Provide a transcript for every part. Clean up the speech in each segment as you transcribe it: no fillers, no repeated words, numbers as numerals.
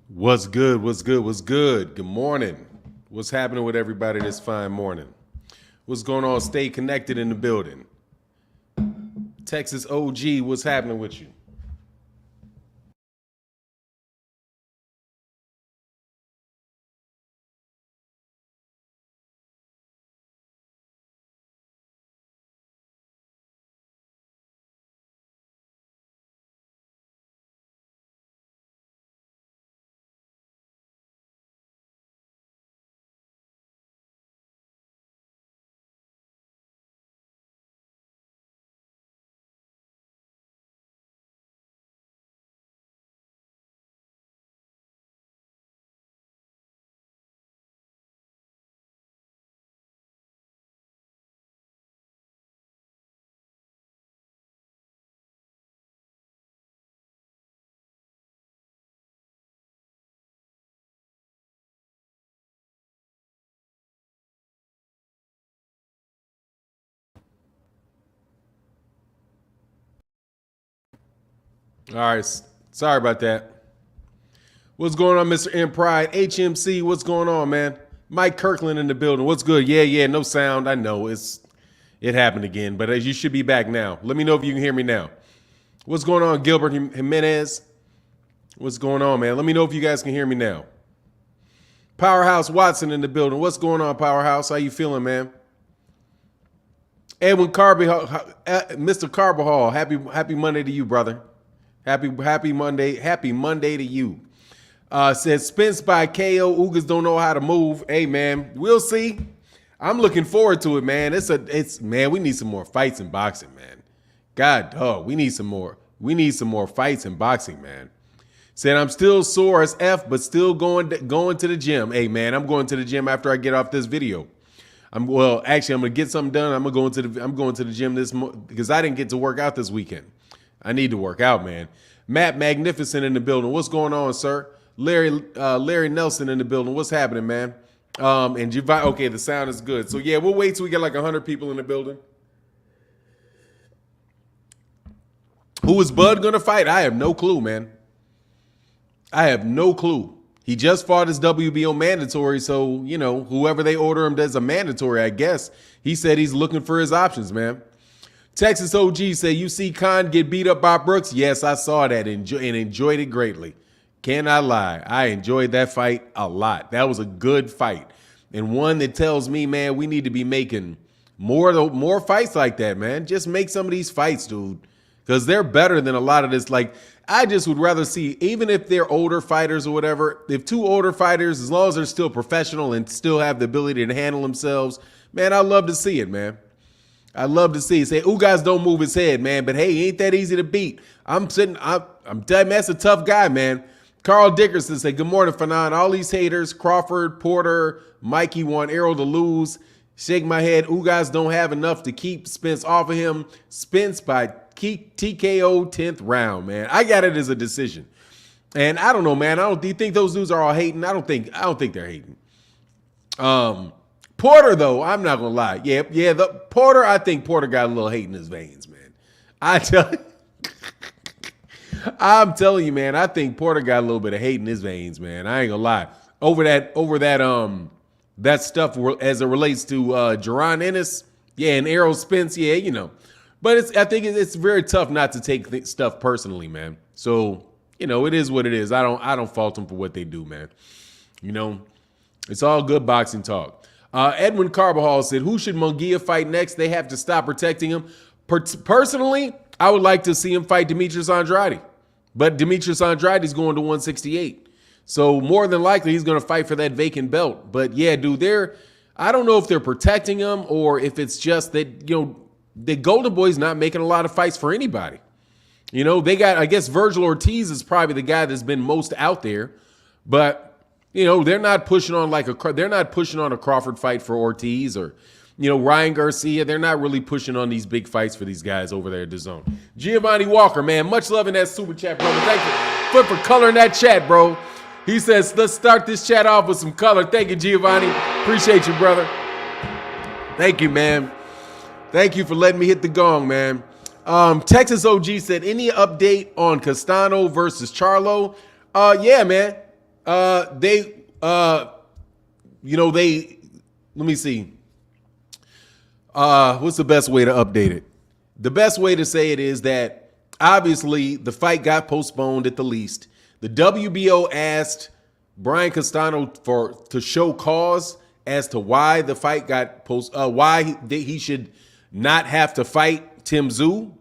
What's good? What's good? What's good? Good morning. What's happening with everybody this fine morning? What's going on? Stay connected in the building. Texas OG, what's happening with you? All right. Sorry about that. What's going on, Mr. M Pride? HMC, what's going on, man? Mike Kirkland in the building. What's good? Yeah, no sound. I know it happened again, but you should be back now. Let me know if you can hear me now. What's going on, Gilbert Jimenez? What's going on, man? Let me know if you guys can hear me now. Powerhouse Watson in the building. What's going on, Powerhouse? How you feeling, man? Edwin Carbajal, Mr. Carbajal, happy Monday to you, brother. Happy Monday to you. Says Spence by KO. Ugas don't know how to move. Hey, man, we'll see. I'm looking forward to it, man. Man, we need some more fights in boxing, man. God, dog, we need some more. We need some more fights in boxing, man. Said I'm still sore as F, but still going to the gym. Hey, man, I'm going to the gym after I get off this video. I'm gonna get something done. I'm going to the gym because I didn't get to work out this weekend. I need to work out, man. Matt Magnificent in the building. What's going on, sir? Larry Nelson in the building. What's happening, man? And Javon. Okay, the sound is good. So yeah, we'll wait till we get like 100 people in the building. Who is Bud gonna fight? I have no clue, man. I have no clue. He just fought his WBO mandatory, so whoever they order him as a mandatory, I guess. He said he's looking for his options, man. Texas OG say you see Khan get beat up by Brooks. Yes, I saw that and enjoyed it greatly. Cannot lie. I enjoyed that fight a lot. That was a good fight. And one that tells me, man, we need to be making more fights like that, man. Just make some of these fights, dude. Because they're better than a lot of this. Like, I just would rather see, even if they're older fighters or whatever, if two older fighters, as long as they're still professional and still have the ability to handle themselves, man, I love to see it, man. I love to see it. Say, Ugas don't move his head, man. But hey, ain't that easy to beat. I'm telling you, that's a tough guy, man. Carl Dickerson say, good morning, Fanon. All these haters, Crawford, Porter, Mikey want Errol to lose. Shake my head. Ugas don't have enough to keep Spence off of him. Spence by TKO 10th round, man. I got it as a decision. And I don't know, man. Do you think those dudes are all hating? I don't think they're hating. Porter, though, I'm not gonna lie. Porter, I think Porter got a little hate in his veins, man. I'm telling you, man, I think Porter got a little bit of hate in his veins, man. I ain't gonna lie. Over that stuff as it relates to Yordenis, and Errol Spence, But I think it's very tough not to take stuff personally, man. So, it is what it is. I don't fault them for what they do, man. It's all good boxing talk. Edwin Carbajal said, who should Munguia fight next? They have to stop protecting him. Personally, I would like to see him fight Demetrius Andrade. But Demetrius Andrade is going to 168. So more than likely, he's going to fight for that vacant belt. But yeah, dude, I don't know if they're protecting him or if it's just that, the Golden Boy's not making a lot of fights for anybody. They got, I guess Virgil Ortiz is probably the guy that's been most out there. But they're not pushing on a Crawford fight for Ortiz or, Ryan Garcia. They're not really pushing on these big fights for these guys over there at DAZN. Giovanni Walker, man, much love in that super chat, brother. Thank you for coloring that chat, bro. He says, let's start this chat off with some color. Thank you, Giovanni. Appreciate you, brother. Thank you, man. Thank you for letting me hit the gong, man. Texas OG said, any update on Castano versus Charlo? Yeah, man. They, let me see. What's the best way to update it? The best way to say it is that obviously the fight got postponed at the least. The WBO asked Bryan Castano to show cause as to why the fight got why he should not have to fight Tim Tszyu.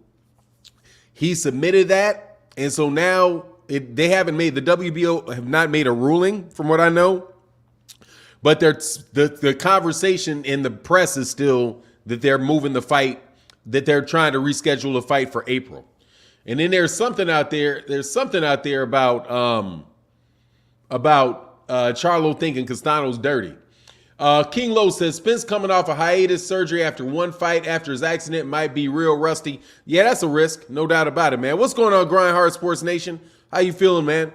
He submitted that, and so now they haven't made, the WBO have not made a ruling from what I know, but the conversation in the press is still that they're moving the fight, that they're trying to reschedule a fight for April. And then there's something out there. There's something out there about Charlo thinking Castano's dirty. King Lowe says Spence coming off a hiatus surgery after one fight after his accident might be real rusty. Yeah, that's a risk, no doubt about it, man. What's going on, Grind Hard Sports Nation? How you feeling, man?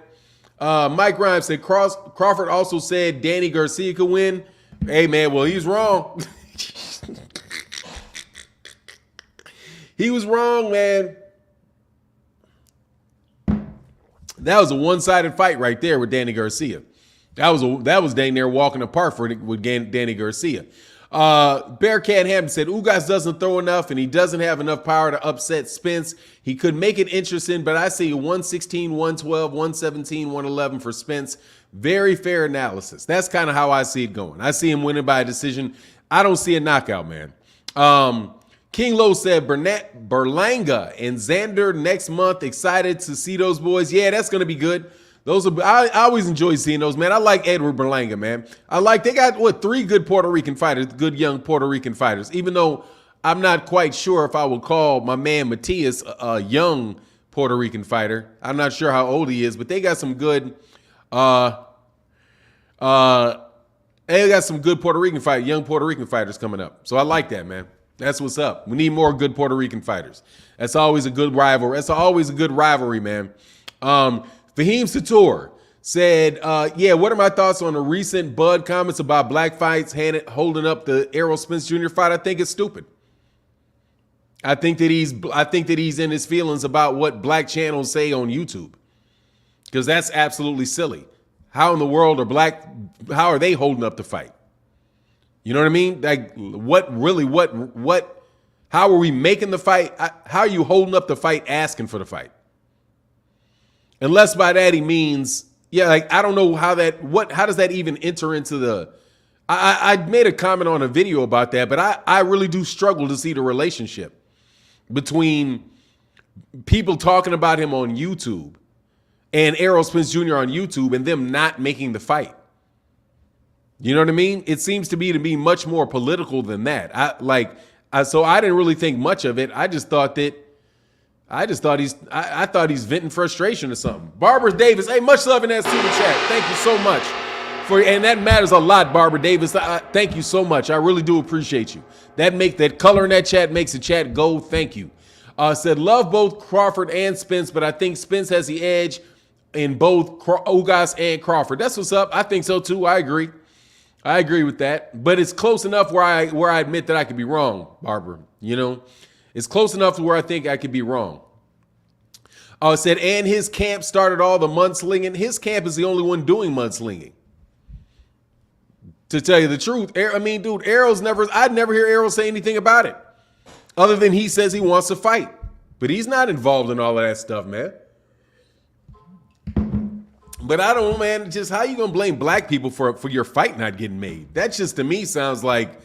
Mike Grimes said Crawford also said Danny Garcia could win. Hey, man, well, he's wrong. He was wrong, man. That was a one-sided fight right there with Danny Garcia. That was dang near walking apart with Danny Garcia. Bearcat Hampton said Ugas doesn't throw enough and he doesn't have enough power to upset Spence. He could make it interesting, but I see 116, 112, 117, 111 for Spence. Very fair analysis. That's kind of how I see it going. I see him winning by a decision. I don't see a knockout, man. King Lowe said Berlanga and Xander next month. Excited to see those boys. Yeah, that's going to be good. I always enjoy seeing those, man. I like Edward Berlanga, man. They got, 3 good Puerto Rican fighters, good young Puerto Rican fighters, even though I'm not quite sure if I would call my man Matias a young Puerto Rican fighter. I'm not sure how old he is, but they got some good young Puerto Rican fighters coming up. So I like that, man. That's what's up. We need more good Puerto Rican fighters. That's always a good rivalry. That's always a good rivalry, man. Fahim Sator said, yeah, what are my thoughts on the recent Bud comments about black fights holding up the Errol Spence Jr. fight? I think it's stupid. I think that he's in his feelings about what black channels say on YouTube, because that's absolutely silly. How in the world how are they holding up the fight? You know what I mean? Like, how are we making the fight? How are you holding up the fight asking for the fight? Unless by that he means, yeah, like, I don't know how does that even enter into the, I made a comment on a video about that, but I really do struggle to see the relationship between people talking about him on YouTube and Errol Spence Jr. on YouTube and them not making the fight. You know what I mean? It seems to be much more political than that. So I didn't really think much of it. I thought he's venting frustration or something. Barbara Davis, hey, much love in that super chat. Thank you so much and that matters a lot, Barbara Davis. Thank you so much. I really do appreciate you. That color in that chat makes the chat go. Thank you. Said love both Crawford and Spence, but I think Spence has the edge in both Ugas and Crawford. That's what's up. I think so too. I agree with that. But it's close enough where I admit that I could be wrong, Barbara. You know, it's close enough to where I think I could be wrong. Said, and his camp started all the mudslinging. His camp is the only one doing mudslinging. To tell you the truth, Errol's I'd never hear Errol say anything about it, other than he says he wants to fight. But he's not involved in all of that stuff, man. But I don't know, man, just how you going to blame black people for your fight not getting made? That just, to me, sounds like,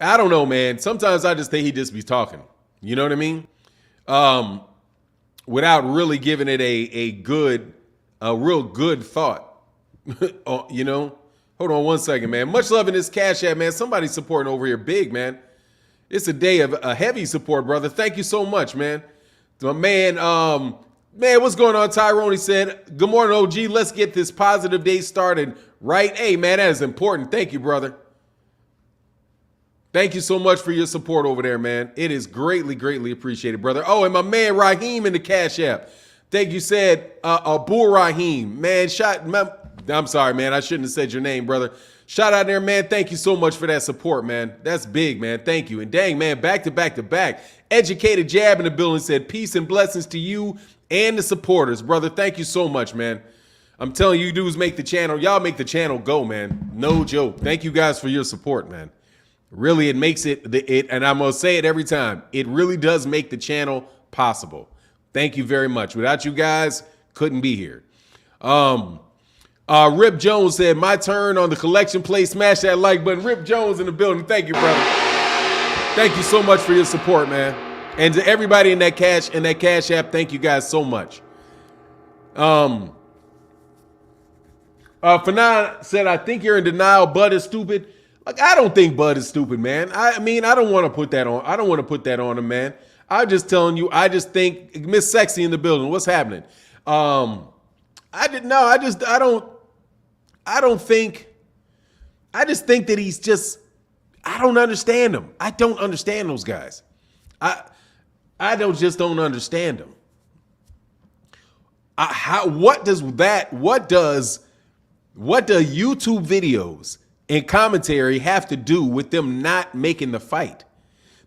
I don't know, man. Sometimes I just think he just be talking. You know what I mean? Without really giving it a real good thought. You know? Hold on one second, man. Much love in this Cash App, man. Somebody's supporting over here big, man. It's a day of a heavy support, brother. Thank you so much, man. My man, what's going on, Tyrone? He said, good morning, OG. Let's get this positive day started, right? Hey, man, that is important. Thank you, brother. Thank you so much for your support over there, man. It is greatly, greatly appreciated, brother. Oh, and my man, Raheem in the Cash App. Thank you, said Abul Raheem. Man, I'm sorry, man. I shouldn't have said your name, brother. Shout out there, man. Thank you so much for that support, man. That's big, man. Thank you. And dang, man, back to back to back. Educated Jab in the building said, peace and blessings to you and the supporters, brother. Thank you so much, man. I'm telling you, dudes make the channel. Y'all make the channel go, man. No joke. Thank you guys for your support, man. Really, it makes it, and I'm going to say it every time. It really does make the channel possible. Thank you very much. Without you guys, couldn't be here. Rip Jones said, my turn on the collection play. Smash that like button. Rip Jones in the building. Thank you, brother. Thank you so much for your support, man. And to everybody in that cash app, thank you guys so much. Fanan said, I think you're in denial. Bud is stupid. Like, I don't think Bud is stupid, man. I mean, I don't want to put that on. I don't want to put that on him, man. I'm just telling you, I just think Miss Sexy in the building. What's happening? I just think that he's just, I don't understand him. I don't understand those guys. I don't understand them. What do YouTube videos and commentary have to do with them not making the fight?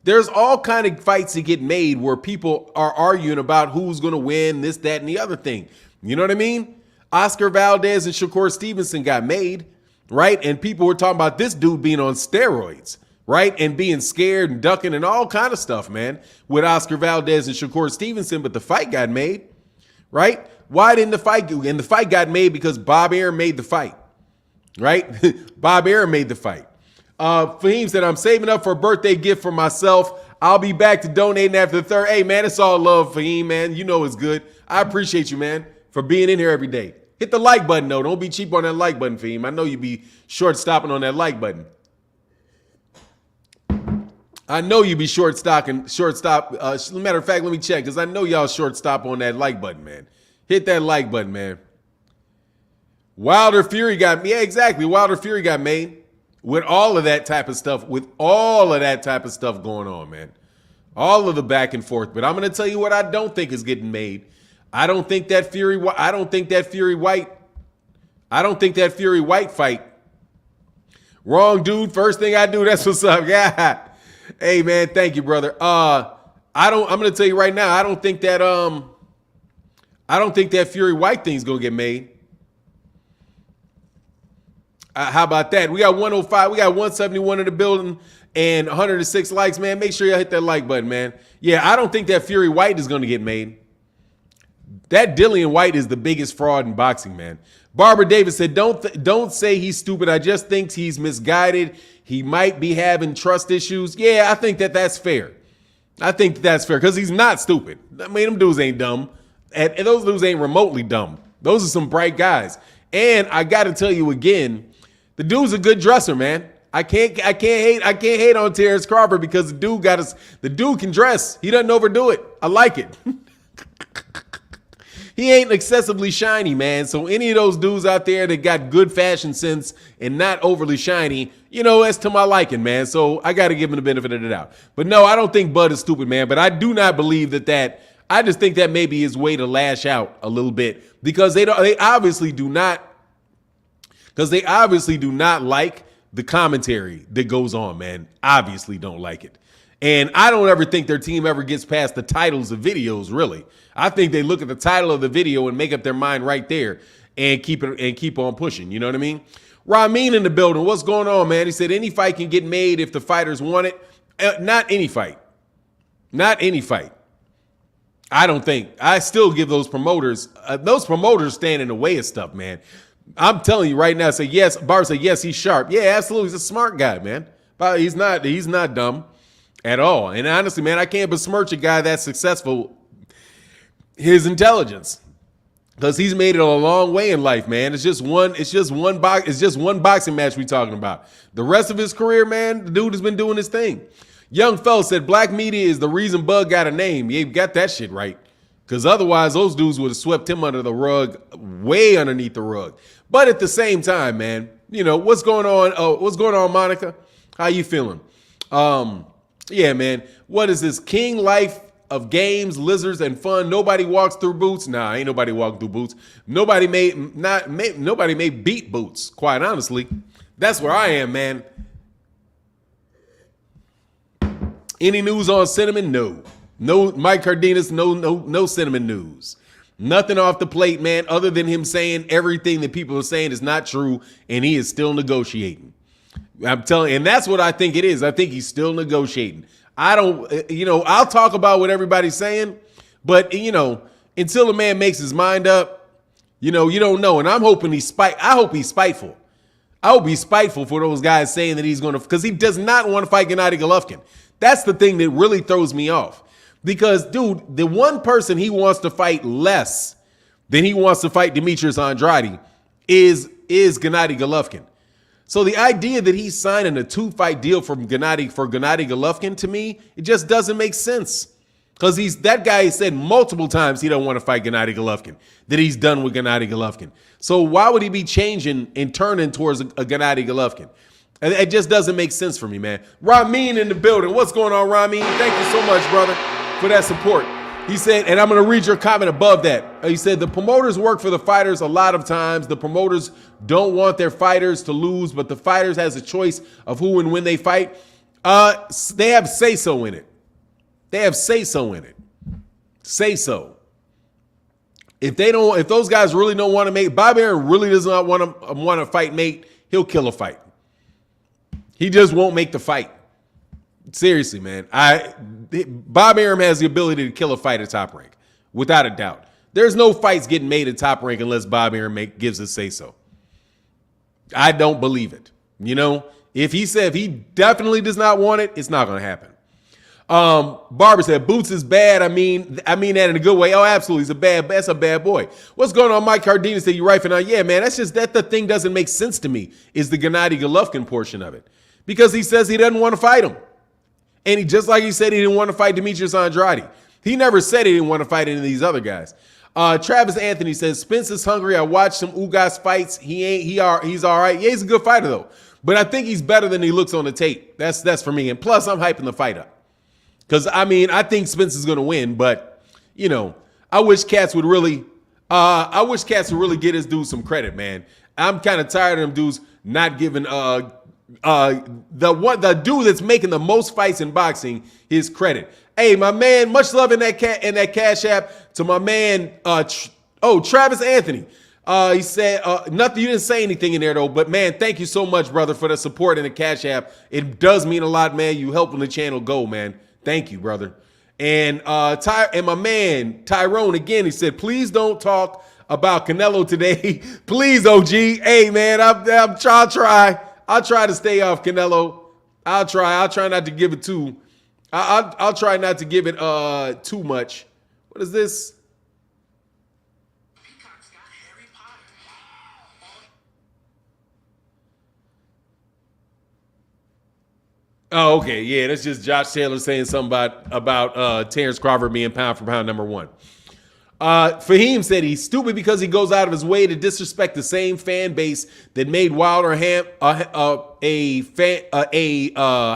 There's all kind of fights that get made where people are arguing about who's going to win, this, that, and the other thing. You know what I mean? Oscar Valdez and Shakur Stevenson got made, right? And people were talking about this dude being on steroids, right? And being scared and ducking and all kind of stuff, man, with Oscar Valdez and Shakur Stevenson, but the fight got made, right? Why didn't the fight go? And the fight got made because Bob Arum made the fight, right? Bob Arum made the fight. Fahim said, I'm saving up for a birthday gift for myself. I'll be back to donating after the third. Hey, man, it's all love, Fahim, man. You know it's good. I appreciate you, man, for being in here every day. Hit the like button, though. Don't be cheap on that like button, Fahim. I know you be short-stopping on that like button. I know you be short-stop. Matter of fact, let me check, because I know y'all short-stop on that like button, man. Hit that like button, man. Wilder Fury got, yeah, exactly. Wilder Fury got made with all of that type of stuff, going on, man. All of the back and forth. But I'm going to tell you what I don't think is getting made. I don't think that Fury White fight. Wrong dude. First thing I do, that's what's up. Yeah. Hey, man, thank you, brother. I'm going to tell you right now, I don't think that Fury White thing's going to get made. How about that? We got 105. We got 171 in the building and 106 likes, man. Make sure y'all hit that like button, man. Yeah, I don't think that Fury White is going to get made. That Dillian White is the biggest fraud in boxing, man. Barbara Davis said, don't say he's stupid. I just think he's misguided. He might be having trust issues. Yeah, I think that's fair. I think that's fair because he's not stupid. I mean, them dudes ain't dumb. And those dudes ain't remotely dumb. Those are some bright guys. And I got to tell you again, the dude's a good dresser, man. I can't hate on Terence Crawford because the dude can dress. He doesn't overdo it. I like it. He ain't excessively shiny, man. So any of those dudes out there that got good fashion sense and not overly shiny, you know, that's to my liking, man. So I got to give him the benefit of the doubt. But no, I don't think Bud is stupid, man. But I do not believe that. I just think that may be his way to lash out a little bit because they obviously do not like the commentary that goes on, man. Obviously don't like it. And I don't ever think their team ever gets past the titles of videos, really. I think they look at the title of the video and make up their mind right there and keep on pushing. You know what I mean? Ramin in the building. What's going on, man? He said any fight can get made if the fighters want it. Not any fight. Not any fight. I don't think. I still give those promoters stand in the way of stuff, man. I'm telling you right now, say yes. Barb said, yes, he's sharp. Yeah, absolutely. He's a smart guy, man. But he's not dumb at all. And honestly, man, I can't besmirch a guy that's successful, his intelligence. Because he's made it a long way in life, man. It's just one boxing match we talking about. The rest of his career, man, the dude has been doing his thing. Young fella said black media is the reason Bud got a name. You got that shit right. Because otherwise, those dudes would have swept him under the rug, way underneath the rug. But at the same time, man, you know, what's going on? Oh, what's going on, Monica? How you feeling? Yeah, man. What is this? King life of games, lizards, and fun. Nobody walks through boots. Nah, ain't nobody walking through boots. Nobody may beat boots, quite honestly. That's where I am, man. Any news on Cinnamon? No. No Mike Cardenas, no Cinnamon news. Nothing off the plate, man, other than him saying everything that people are saying is not true, and he is still negotiating. I'm telling you, and that's what I think it is. I think he's still negotiating. I don't, I'll talk about what everybody's saying, but, until a man makes his mind up, you don't know. And I'm hoping I hope he's spiteful. I hope he's spiteful for those guys saying that he's going to, because he does not want to fight Gennady Golovkin. That's the thing that really throws me off. Because, dude, the one person he wants to fight less than he wants to fight Demetrius Andrade is Gennady Golovkin. So the idea that he's signing a 2-fight deal for Gennady Golovkin, to me, it just doesn't make sense. Because that guy said multiple times he don't want to fight Gennady Golovkin, that he's done with Gennady Golovkin. So why would he be changing and turning towards a Gennady Golovkin? It just doesn't make sense for me, man. Ramin in the building. What's going on, Ramin? Thank you so much, brother, for that support. He said, and I'm going to read your comment above that. He said, the promoters work for the fighters a lot of times. The promoters don't want their fighters to lose, but the fighters has a choice of who and when they fight. They have say-so in it. They have say-so in it. Say-so. If those guys really don't want to make, Bobby Arum really does not want to fight Nate, he'll kill a fight. He just won't make the fight. Seriously, man. Bob Arum has the ability to kill a fight at Top Rank, without a doubt. There's no fights getting made at Top Rank unless Bob Arum gives a say-so. I don't believe it. If he definitely does not want it, it's not going to happen. Barbara said, Boots is bad. I mean that in a good way. Oh, absolutely. That's a bad boy. What's going on? Mike Cardenas said, you right for now. Yeah, man, that's just that the thing doesn't make sense to me is the Gennady Golovkin portion of it. Because he says he doesn't want to fight him. And just like he said he didn't want to fight Demetrius Andrade. He never said he didn't want to fight any of these other guys. Travis Anthony says, Spence is hungry. I watched some Ugas fights. He's all right. Yeah, he's a good fighter, though. But I think he's better than he looks on the tape. That's for me. And plus, I'm hyping the fight up. Because, I think Spence is going to win. But, I wish cats would really get his dude some credit, man. I'm kind of tired of them dudes not giving the dude that's making the most fights in boxing his credit. Hey, my man, much love in that Cash App to my man. Travis Anthony. He said nothing. You didn't say anything in there though, but man, thank you so much, brother, for the support in the Cash App. It does mean a lot, man. You helping the channel go, man. Thank you, brother. And my man Tyrone again. He said, please don't talk about Canelo today, please, OG. Hey, man, I'll try. I'll try to stay off Canelo. I'll try not to give it too. I'll try not to give it too much. What is this? Oh, okay. Yeah, that's just Josh Taylor saying something about Terence Crawford being pound for pound number one. Fahim said he's stupid because he goes out of his way to disrespect the same fan base that made Wilder a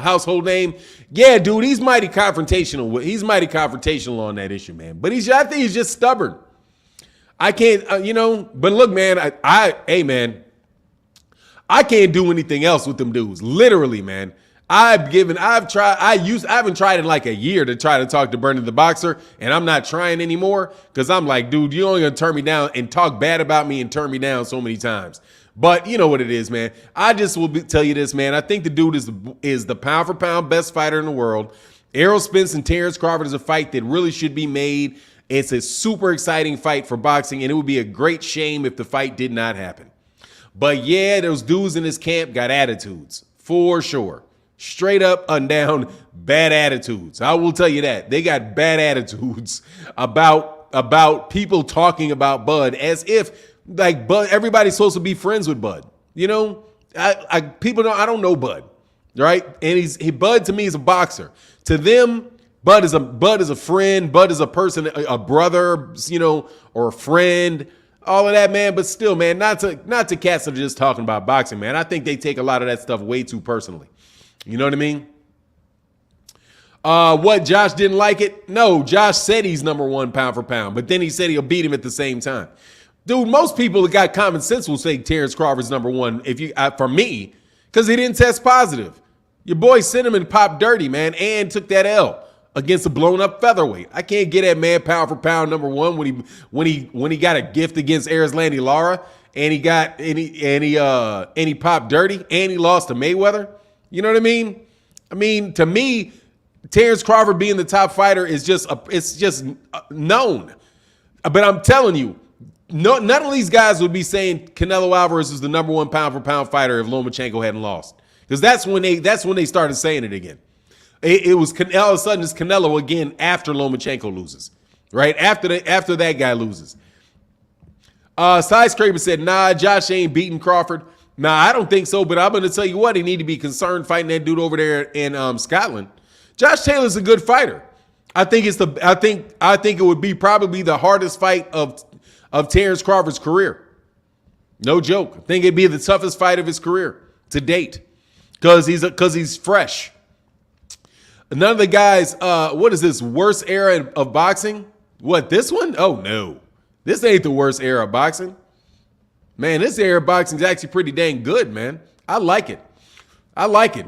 household name. Yeah, dude, he's mighty confrontational. He's mighty confrontational on that issue, man. But I think he's just stubborn. I can't, But look, man, hey, man, I can't do anything else with them dudes. Literally, man. I haven't tried in like a year to try to talk to Bernie the Boxer, and I'm not trying anymore because I'm like, dude, you're only gonna turn me down and talk bad about me and turn me down so many times. But you know what it is, man. I just will tell you this, man. I think the dude is the pound for pound best fighter in the world. Errol Spence and Terence Crawford is a fight that really should be made. It's a super exciting fight for boxing, and it would be a great shame if the fight did not happen. But yeah, those dudes in this camp got attitudes for sure. Straight up and down bad attitudes. I will tell you that. They got bad attitudes about people talking about Bud as if like Bud, everybody's supposed to be friends with Bud. I don't know Bud, right? And Bud to me is a boxer. To them, Bud is a friend. Bud is a person, a brother, or a friend. All of that, man. But still, man, not to cats that are just talking about boxing, man. I think they take a lot of that stuff way too personally. You know what I mean? What, Josh didn't like it? No, Josh said he's number one pound for pound, but then he said he'll beat him at the same time. Dude, most people that got common sense will say Terence Crawford's number one for me, because he didn't test positive. Your boy Cinnamon popped dirty, man, and took that L against a blown up featherweight. I can't get that man pound for pound number one when he got a gift against Landy Lara and he popped dirty and he lost to Mayweather. You know what I mean? I mean, to me, Terence Crawford being the top fighter is just known. But I'm telling you, none of these guys would be saying Canelo Alvarez is the number one pound for pound fighter if Lomachenko hadn't lost, because that's when they started saying it again. It was all of a sudden it's Canelo again after Lomachenko loses, right? After that guy loses. Skyscraper said, nah, Josh ain't beating Crawford. Nah, I don't think so, but I'm going to tell you what, he need to be concerned fighting that dude over there in Scotland. Josh Taylor's a good fighter. I think it would be probably the hardest fight of Terence Crawford's career. No joke. I think it'd be the toughest fight of his career to date because he's fresh. None of the guys, what is this, worst era of boxing? What, this one? Oh, no. This ain't the worst era of boxing. Man, this era of boxing is actually pretty dang good, man. I like it.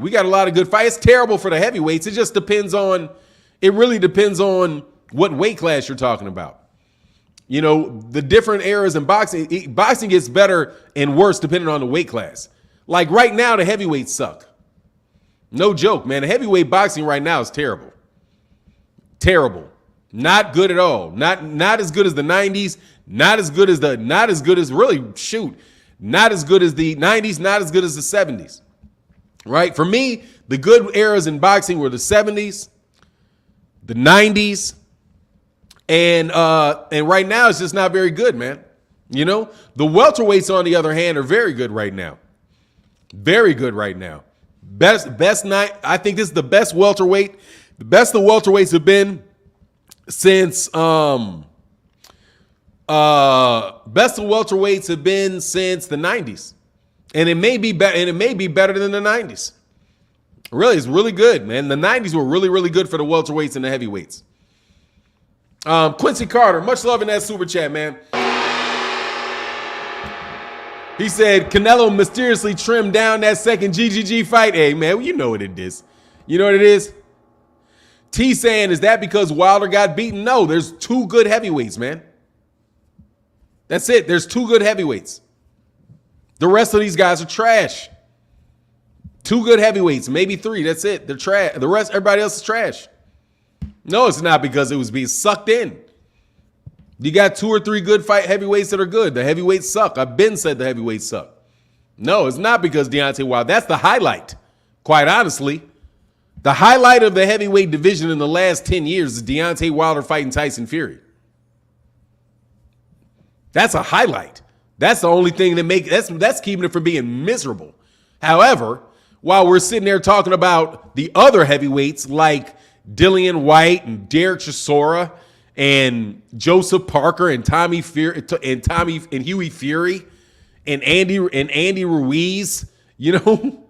We got a lot of good fights. It's terrible for the heavyweights. It really depends on what weight class you're talking about. You know, the different eras in boxing, boxing gets better and worse depending on the weight class. Like right now, the heavyweights suck. No joke, man. The heavyweight boxing right now is terrible. Terrible. Not good at all. Not as good as the 90s. Not as good as the 90s. Not as good as the 70s. Right? For me, the good eras in boxing were the 70s, the 90s, and right now it's just not very good, man. You know, the welterweights on the other hand are very good right now. Very good right now. Best night. I think this is the best welterweight. The best the welterweights have been since best the welterweights have been since the 90s. And it may be better than the 90s. Really, it's really good, man. The 90s were really, really good for the welterweights and the heavyweights. Quincy Carter, much love in that super chat, man. He said Canelo mysteriously trimmed down that second GGG fight. Hey, man, you know what it is. You know what it is? T saying, is that because Wilder got beaten? No, there's two good heavyweights, man. That's it. There's two good heavyweights. The rest of these guys are trash. Two good heavyweights, maybe three. That's it. They're trash. The rest, everybody else is trash. No, it's not because it was being sucked in. You got two or three good heavyweights that are good. The heavyweights suck. I've been said the heavyweights suck. No, it's not because Deontay Wilder. That's the highlight. Quite honestly, the highlight of the heavyweight division in the last 10 years is Deontay Wilder fighting Tyson Fury. That's a highlight. That's the only thing that's keeping it from being miserable. However, while we're sitting there talking about the other heavyweights like Dillian White and Derek Chisora and Joseph Parker and Tommy Fury and Huey Fury and Andy Ruiz, you know,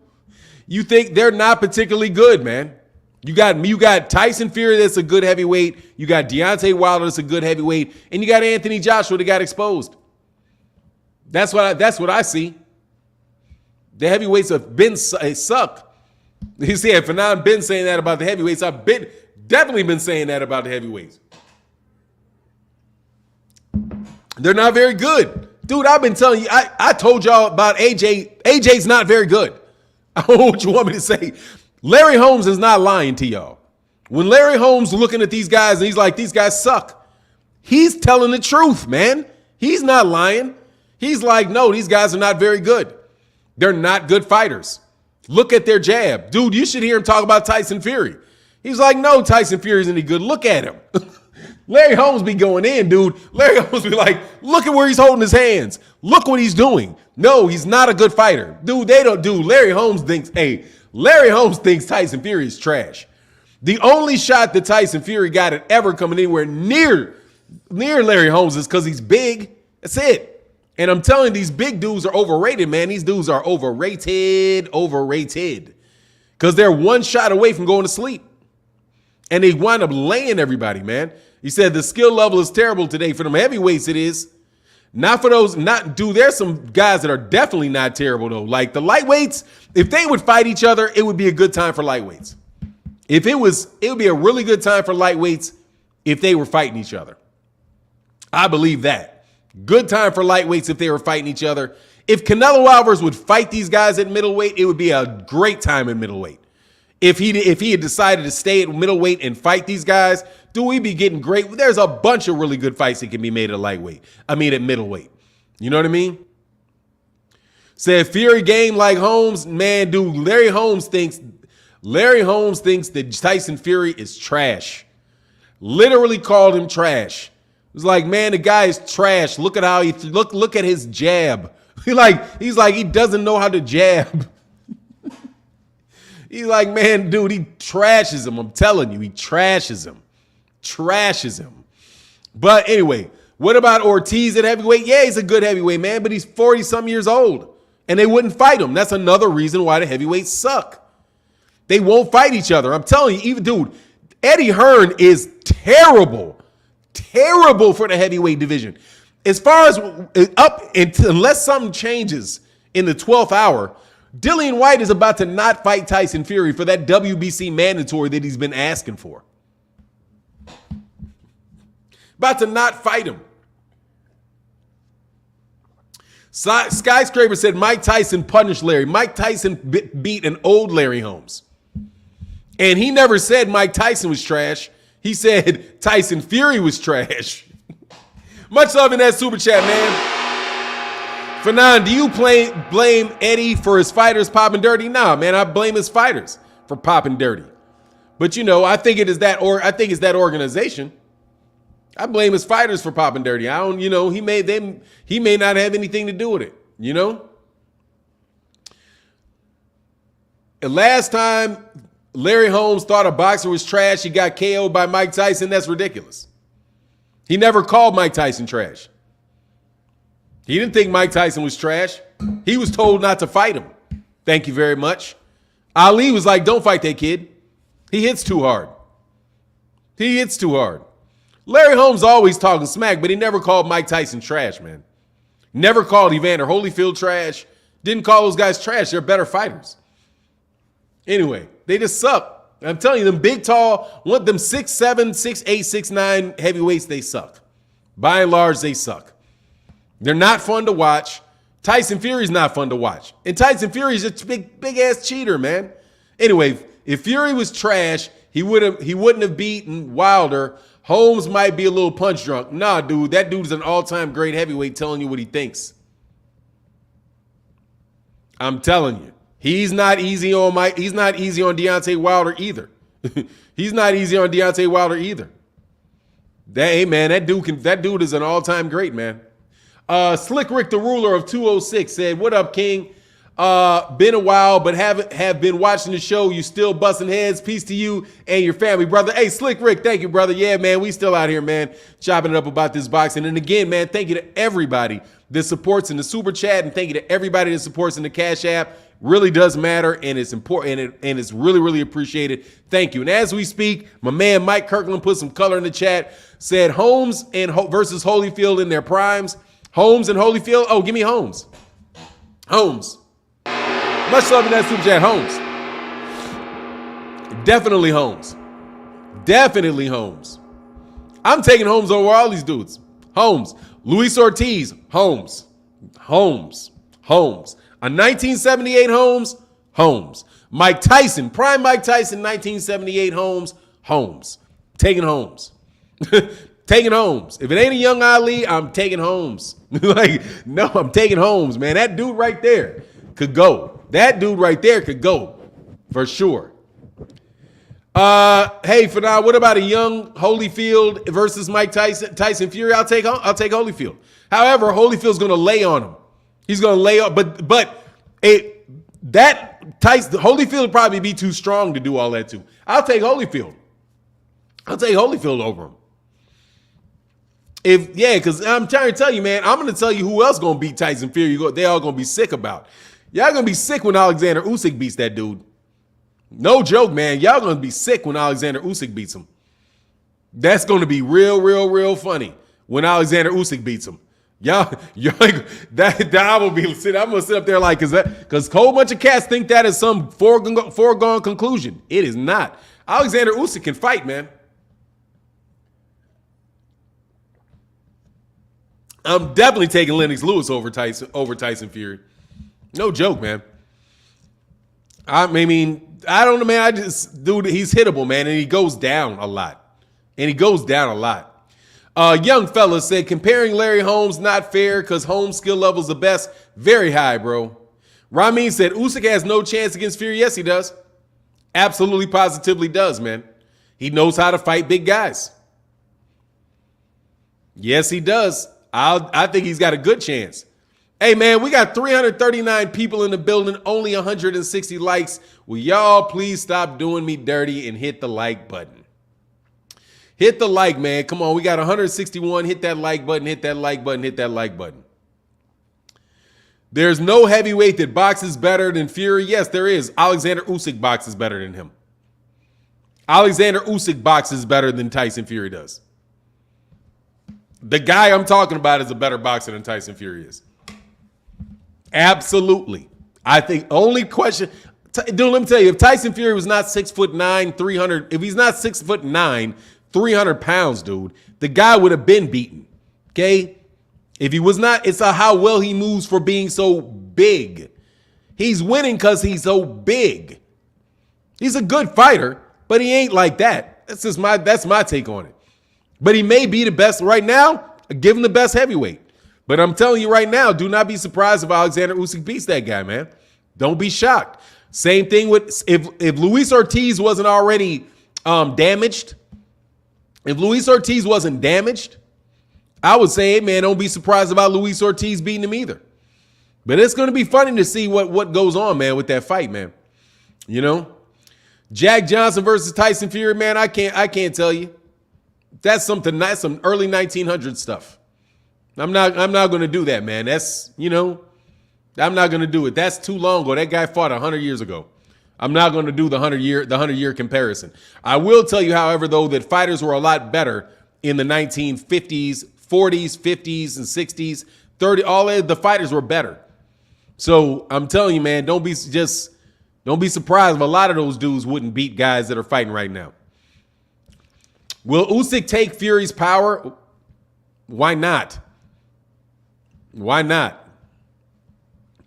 you think they're not particularly good, man. You got Tyson Fury that's a good heavyweight. You got Deontay Wilder that's a good heavyweight, and you got Anthony Joshua that got exposed. That's what I see. The heavyweights have suck. You see, if I've been saying that about the heavyweights, I've definitely been saying that about the heavyweights. They're not very good. Dude, I've been telling you, I told y'all about AJ. AJ's not very good. I don't know what you want me to say. Larry Holmes is not lying to y'all. When Larry Holmes looking at these guys and he's like, these guys suck, he's telling the truth, man. He's not lying. He's like, no, these guys are not very good. They're not good fighters. Look at their jab. Dude, you should hear him talk about Tyson Fury. He's like, no, Tyson Fury's any good. Look at him. Larry Holmes be going in, dude. Larry Holmes be like, look at where he's holding his hands. Look what he's doing. No, he's not a good fighter. Dude, Larry Holmes thinks Tyson Fury is trash. The only shot that Tyson Fury got at ever coming anywhere near Larry Holmes is because he's big. That's it. And I'm telling you, these big dudes are overrated, man. These dudes are overrated. Because they're one shot away from going to sleep. And they wind up laying everybody, man. He said the skill level is terrible today. For them heavyweights, it is. Not for those, there's some guys that are definitely not terrible, though. Like the lightweights, if they would fight each other, it would be a good time for lightweights. It would be a really good time for lightweights if they were fighting each other. I believe that. Good time for lightweights if they were fighting each other. If Canelo Alvarez would fight these guys at middleweight, it would be a great time at middleweight. If he had decided to stay at middleweight and fight these guys, we'd be getting great. There's a bunch of really good fights that can be made at at middleweight. You know what I mean? Said Fury game like Holmes. Man, dude, Larry Holmes thinks that Tyson Fury is trash. Literally called him trash. It was like, man, the guy is trash. Look at how look at his jab. He's like he doesn't know how to jab. He's like, man, dude, he trashes him. I'm telling you, he trashes him. But anyway, what about Ortiz at heavyweight? Yeah, he's a good heavyweight, man, but he's 40-some years old. And they wouldn't fight him. That's another reason why the heavyweights suck. They won't fight each other. I'm telling you, Eddie Hearn is terrible. Terrible for the heavyweight division. As far as unless something changes in the 12th hour, Dillian White is about to not fight Tyson Fury for that WBC mandatory that he's been asking for. About to not fight him. Skyscraper said Mike Tyson punished Larry. Mike Tyson beat an old Larry Holmes. And he never said Mike Tyson was trash. He said Tyson Fury was trash. Much love in that super chat, man. Fanon, do you blame Eddie for his fighters popping dirty? Nah, man, I blame his fighters for popping dirty. But I think it's that organization. I blame his fighters for popping dirty. I don't, he may not have anything to do with it, The last time Larry Holmes thought a boxer was trash, he got KO'd by Mike Tyson. That's ridiculous. He never called Mike Tyson trash. He didn't think Mike Tyson was trash. He was told not to fight him. Thank you very much. Ali was like, don't fight that kid. He hits too hard. Larry Holmes always talking smack, but he never called Mike Tyson trash, man. Never called Evander Holyfield trash. Didn't call those guys trash. They're better fighters. Anyway, they just suck. I'm telling you, them big, tall, them 6'7", 6'8", 6'9" heavyweights, they suck. By and large, they suck. They're not fun to watch. Tyson Fury's not fun to watch. And Tyson Fury's a big ass cheater, man. Anyway, if Fury was trash, he wouldn't have beaten Wilder. Holmes might be a little punch drunk. Nah, dude, that dude's an all-time great heavyweight telling you what he thinks. I'm telling you. He's not easy on Deontay Wilder either. He's not easy on Deontay Wilder either. That dude is an all-time great, man. Slick Rick, the ruler of 206, said, "What up, King? Been a while, but have been watching the show. You still busting heads. Peace to you and your family, brother." Hey, Slick Rick, thank you, brother. Yeah, man, we still out here, man, chopping it up about this boxing. And again, man, thank you to everybody that supports in the super chat, and thank you to everybody that supports in the Cash App. Really does matter, and it's important, and it's really, really appreciated. Thank you. And as we speak, my man Mike Kirkland put some color in the chat. Said Holmes versus Holyfield in their primes. Holmes and Holyfield. Oh, give me Holmes. Holmes. Much love in that super chat. Holmes. Definitely Holmes. Definitely Holmes. I'm taking Holmes over all these dudes. Holmes. Luis Ortiz. Holmes. A 1978 Holmes. Mike Tyson. Prime Mike Tyson, 1978 Holmes. Taking Holmes. Taking Holmes. If it ain't a young Ali, I'm taking Holmes. No, I'm taking Holmes, man. That dude right there could go. For sure. Hey, for now, what about a young Holyfield versus Mike Tyson Fury? I'll take Holyfield. However, Holyfield's going to lay on him. He's going to lay up, but Holyfield would probably be too strong to do all that too. I'll take Holyfield over him. Because I'm trying to tell you, man, I'm going to tell you who else going to beat Tyson Fury. They all going to be sick about. Y'all going to be sick when Alexander Usyk beats that dude. No joke, man. Y'all going to be sick when Alexander Usyk beats him. That's going to be real funny when Alexander Usyk beats him. Y'all that will be. I'm gonna sit up there like, because a whole bunch of cats think that is some foregone conclusion. It is not. Alexander Usyk can fight, man. I'm definitely taking Lennox Lewis over Tyson Fury. No joke, man. I mean, I don't know, man. Dude, he's hittable, man, and he goes down a lot. Young fella said, comparing Larry Holmes, not fair because Holmes' skill level's the best. Very high, bro. Ramin said, Usyk has no chance against Fury. Yes, he does. Absolutely, positively does, man. He knows how to fight big guys. Yes, he does. I think he's got a good chance. Hey, man, we got 339 people in the building, only 160 likes. Will y'all please stop doing me dirty and hit the like button? Hit the like, man. Come on, we got 161. Hit that like button, hit that like button, hit that like button. There's no heavyweight that boxes better than Fury. Yes, there is. Alexander Usyk boxes better than him. Alexander Usyk boxes better than Tyson Fury does. The guy I'm talking about is a better boxer than Tyson Fury is. Absolutely. I think only question, dude, let me tell you, if Tyson Fury was not 6'9", 300, if he's not 6'9", 300 pounds, dude, the guy would have been beaten. Okay? If he was not, it's how well he moves for being so big. He's winning because he's so big. He's a good fighter, but he ain't like that. That's my take on it. But he may be the best right now. Give him the best heavyweight. But I'm telling you right now, do not be surprised if Alexander Usyk beats that guy, man. Don't be shocked. Same thing with if Luis Ortiz wasn't already damaged. If Luis Ortiz wasn't damaged, I would say, hey, man, don't be surprised about Luis Ortiz beating him either. But it's going to be funny to see what goes on, man, with that fight, man. You know, Jack Johnson versus Tyson Fury, man. I can't tell you. That's some early 1900s stuff. I'm not going to do that, man. That's, you know, I'm not going to do it. That's too long ago. That guy fought 100 years ago. I'm not going to do the 100-year comparison. I will tell you, however, though, that fighters were a lot better in the 1950s, 40s, 50s, and 60s, 30s. All of the fighters were better. So I'm telling you, man, don't be surprised if a lot of those dudes wouldn't beat guys that are fighting right now. Will Usyk take Fury's power? Why not? Why not?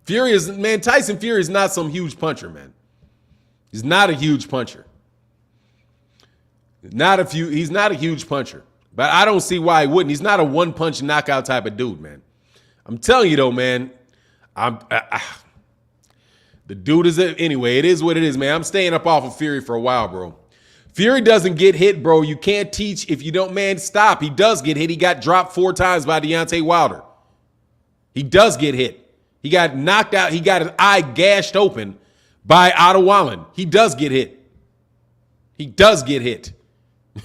Tyson Fury is not some huge puncher, man. He's not a huge puncher. He's not a huge puncher. But I don't see why he wouldn't. He's not a one-punch knockout type of dude, man. I'm telling you, though, man. The dude is anyway, it is what it is, man. I'm staying up off of Fury for a while, bro. Fury doesn't get hit, bro. You can't teach if you don't, man, stop. He does get hit. He got dropped 4 times by Deontay Wilder. He does get hit. He got knocked out. He got his eye gashed open by Otto Wallen. He does get hit. He does get hit.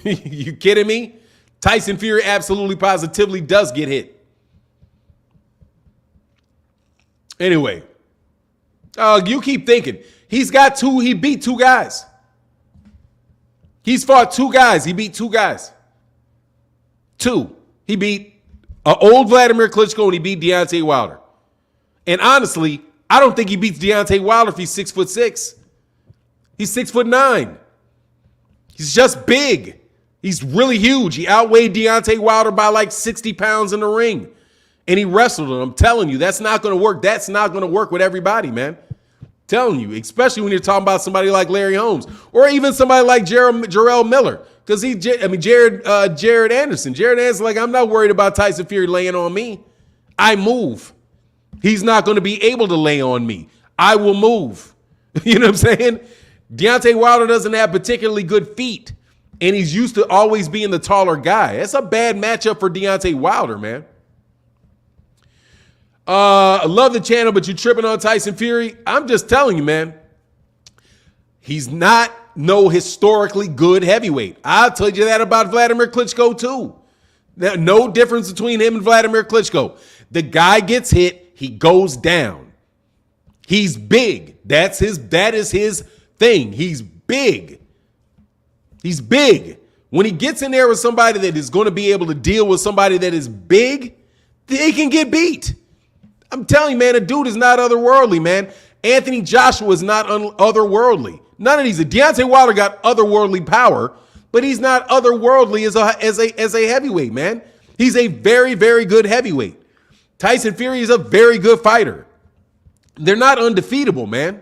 You kidding me? Tyson Fury absolutely positively does get hit. Anyway, you keep thinking. He beat 2 guys. He's fought 2 guys. He beat 2 guys. 2. He beat an old Vladimir Klitschko and he beat Deontay Wilder. And honestly, I don't think he beats Deontay Wilder if he's 6'6". He's 6'9". He's just big. He's really huge. He outweighed Deontay Wilder by like 60 pounds in the ring. And he wrestled him. I'm telling you, that's not going to work. That's not going to work with everybody, man. Telling you, especially when you're talking about somebody like Larry Holmes or even somebody like Jarrell Miller. Because Jared Anderson. Jared Anderson, like, I'm not worried about Tyson Fury laying on me. I move. He's not going to be able to lay on me. I will move. You know what I'm saying? Deontay Wilder doesn't have particularly good feet. And he's used to always being the taller guy. That's a bad matchup for Deontay Wilder, man. I love the channel, but you tripping on Tyson Fury. I'm just telling you, man. He's not no historically good heavyweight. I'll tell you that about Vladimir Klitschko too. No difference between him and Vladimir Klitschko. The guy gets hit, he goes down. He's big. That is his thing. He's big. He's big. When he gets in there with somebody that is going to be able to deal with somebody that is big, they can get beat. I'm telling you, man, a dude is not otherworldly, man. Anthony Joshua is not otherworldly. None of these. Deontay Wilder got otherworldly power, but he's not otherworldly as a heavyweight, man. He's a very, very good heavyweight. Tyson Fury is a very good fighter. They're not undefeatable, man.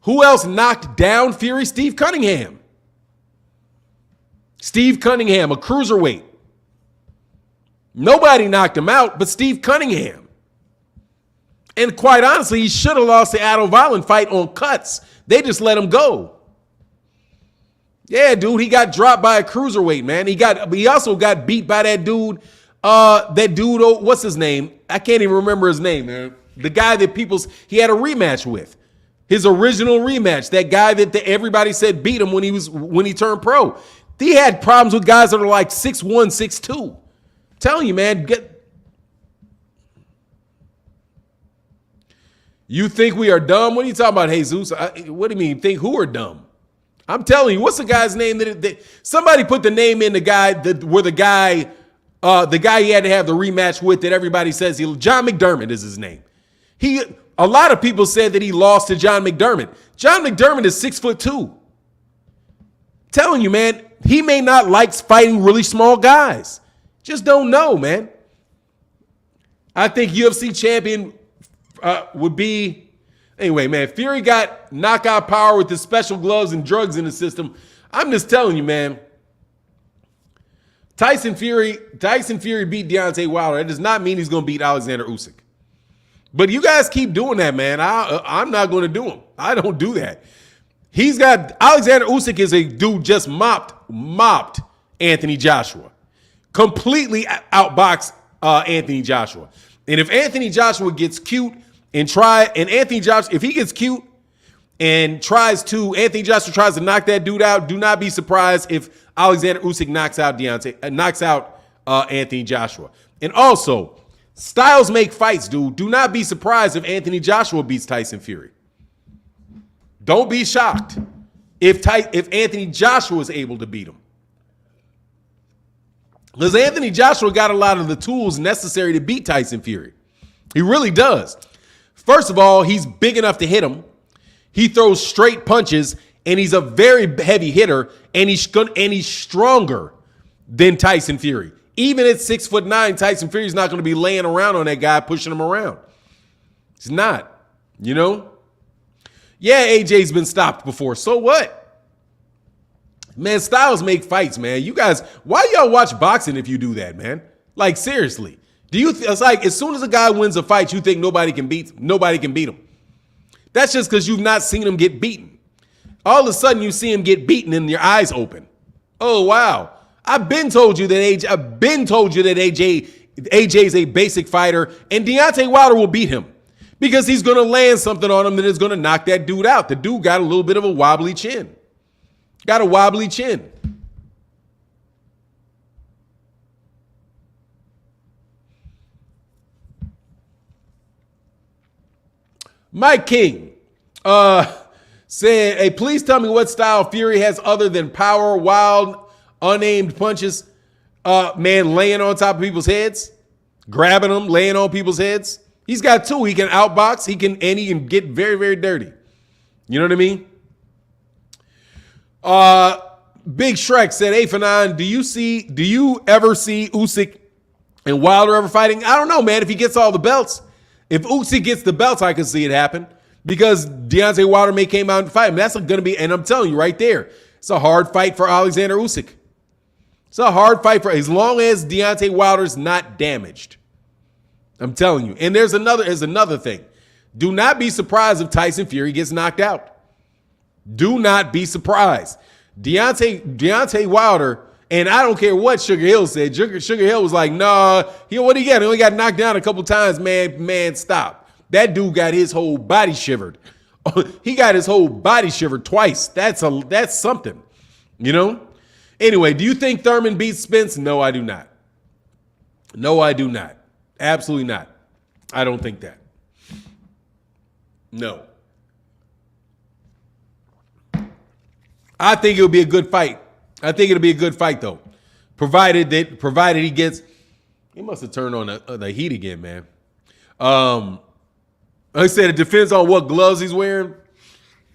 Who else knocked down Fury? Steve Cunningham. Steve Cunningham, a cruiserweight. Nobody knocked him out but Steve Cunningham. And quite honestly, he should have lost the Adam Violent fight on cuts. They just let him go. Yeah, dude, he got dropped by a cruiserweight, man. He also got beat by that dude. What's his name? I can't even remember his name, man. The guy that he had a rematch with. His original rematch. That guy that everybody said beat him when he turned pro. He had problems with guys that are like 6'1", 6'2". Telling you, man, you think we are dumb? What are you talking about, Jesus? What do you mean, think who are dumb? I'm telling you, what's the guy's name that somebody put the name in the guy the guy he had to have the rematch with that everybody says John McDermott is his name. A lot of people said that he lost to John McDermott. John McDermott is 6'2". Telling you, man, he may not like fighting really small guys. Just don't know, man. I think UFC champion would be... Anyway, man, Fury got knockout power with the special gloves and drugs in the system. I'm just telling you, man. Tyson Fury beat Deontay Wilder. That does not mean he's going to beat Alexander Usyk. But you guys keep doing that, man. I'm not going to do him. I don't do that. Alexander Usyk is a dude just mopped Anthony Joshua. Completely outboxed Anthony Joshua. And if Anthony Joshua gets cute if he gets cute and Anthony Joshua tries to knock that dude out, do not be surprised if Alexander Usyk knocks out Anthony Joshua. And also, styles make fights, dude. Do not be surprised if Anthony Joshua beats Tyson Fury. Don't be shocked if Anthony Joshua is able to beat him. Because Anthony Joshua got a lot of the tools necessary to beat Tyson Fury. He really does. First of all, he's big enough to hit him. He throws straight punches, and he's a very heavy hitter, and he's stronger than Tyson Fury. Even at 6'9", Tyson Fury's not going to be laying around on that guy, pushing him around. He's not, you know? Yeah, AJ's been stopped before. So what? Man, styles make fights, man. You guys, why y'all watch boxing if you do that, man? Like, seriously. It's like as soon as a guy wins a fight, you think nobody can beat him. That's just because you've not seen him get beaten. All of a sudden, you see him get beaten and your eyes open. Oh, wow. I've been told you that AJ's a basic fighter, and Deontay Wilder will beat him because he's going to land something on him that is going to knock that dude out. The dude got a little bit of a wobbly chin. Got a wobbly chin. Mike King said, hey, please tell me what style Fury has other than power, wild, unaimed punches. Man, laying on top of people's heads, grabbing them, laying on people's heads. He's got two. He can outbox, he can get very, very dirty. You know what I mean? Big Shrek said, hey, Fanon, do you ever see Usyk and Wilder ever fighting? I don't know, man, if he gets all the belts. If Usyk gets the belts, I can see it happen because Deontay Wilder may came out and fight him. That's going to be, and I'm telling you right there, it's a hard fight for Alexander Usyk. It's a hard fight for as long as Deontay Wilder's not damaged. I'm telling you. And there's another thing. Do not be surprised if Tyson Fury gets knocked out. Do not be surprised. Deontay Wilder, and I don't care what Sugar Hill said. Sugar Hill was like, nah, what he got? He only got knocked down a couple times, man. Man, stop. That dude got his whole body shivered. He got his whole body shivered twice. That's something, you know? Anyway, do you think Thurman beats Spence? No, I do not. No, I do not. Absolutely not. I don't think that. No. I think it'll be a good fight. I think it'll be a good fight, though. Provided he gets... He must have turned on the heat again, man. Like I said, it depends on what gloves he's wearing.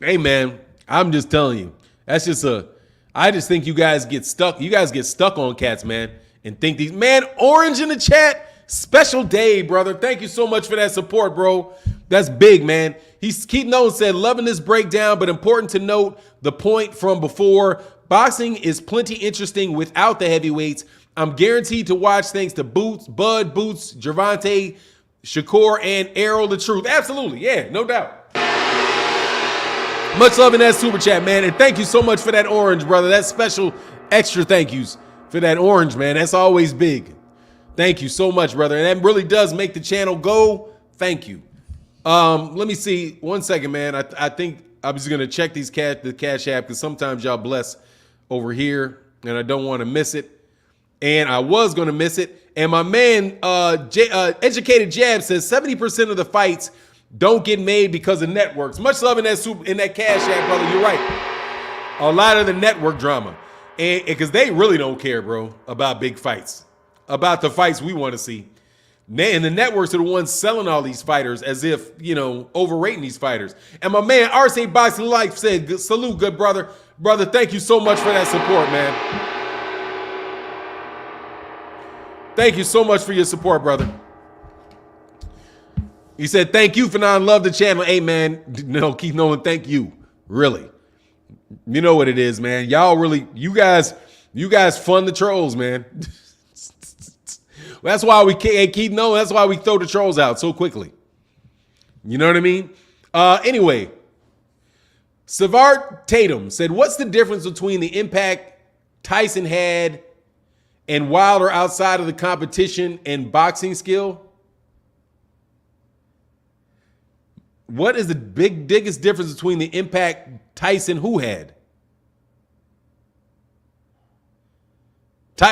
Hey, man, I'm just telling you. I just think you guys get stuck. You guys get stuck on cats, man, and think these, man, Orange in the chat. Special day, brother. Thank you so much for that support, bro. That's big, man. Keith Nolan said, loving this breakdown, but important to note the point from before. Boxing is plenty interesting without the heavyweights. I'm guaranteed to watch thanks to Boots, Bud, Boots, Gervonta, Shakur, and Errol the Truth. Absolutely. Yeah, no doubt. Much love in that super chat, man. And thank you so much for that orange, brother. That special extra thank yous for that orange, man. That's always big. Thank you so much, brother. And that really does make the channel go. Thank you. Let me see. 1 second, man. I think I'm just going to check the Cash App because sometimes y'all bless over here and I don't want to miss it. And I was going to miss it. And my man, Educated Jab says 70% of the fights don't get made because of networks. Much love in that Cash App, brother. You're right. A lot of the network drama. And because they really don't care, bro, about big fights. About the fights we want to see. And the networks are the ones selling all these fighters as if, overrating these fighters. And my man, RC Boxing Life said, salute, good brother. Brother, thank you so much for that support, man. Thank you so much for your support, brother. He said, thank you for not love the channel. Hey, man, no, Keith Nolan, thank you. Really. You know what it is, man. Y'all really, you guys fund the trolls, man. That's why we can't keep knowing. That's why we throw the trolls out so quickly. You know what I mean? Anyway, Savart Tatum said, what's the difference between the impact Tyson had and Wilder outside of the competition and boxing skill? What is the biggest difference between the impact Tyson who had?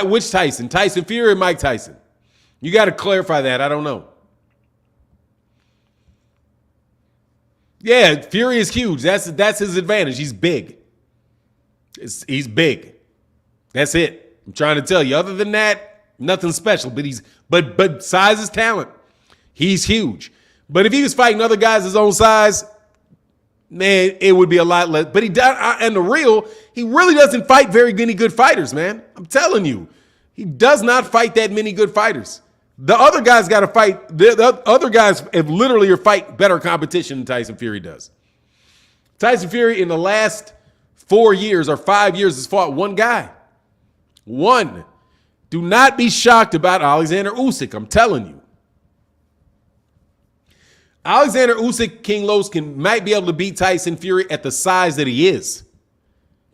Which Tyson? Tyson Fury or Mike Tyson? You got to clarify that. I don't know. Yeah, Fury is huge. That's his advantage. He's big. He's big. That's it. I'm trying to tell you. Other than that, nothing special. But size is talent. He's huge. But if he was fighting other guys his own size, man, it would be a lot less. But he really doesn't fight very many good fighters, man. I'm telling you, he does not fight that many good fighters. The other guys got to fight. The other guys have literally fight better competition than Tyson Fury does. Tyson Fury in the last 4 years or 5 years has fought one guy. One. Do not be shocked about Alexander Usyk. I'm telling you. Alexander Usyk, King Los, might be able to beat Tyson Fury at the size that he is.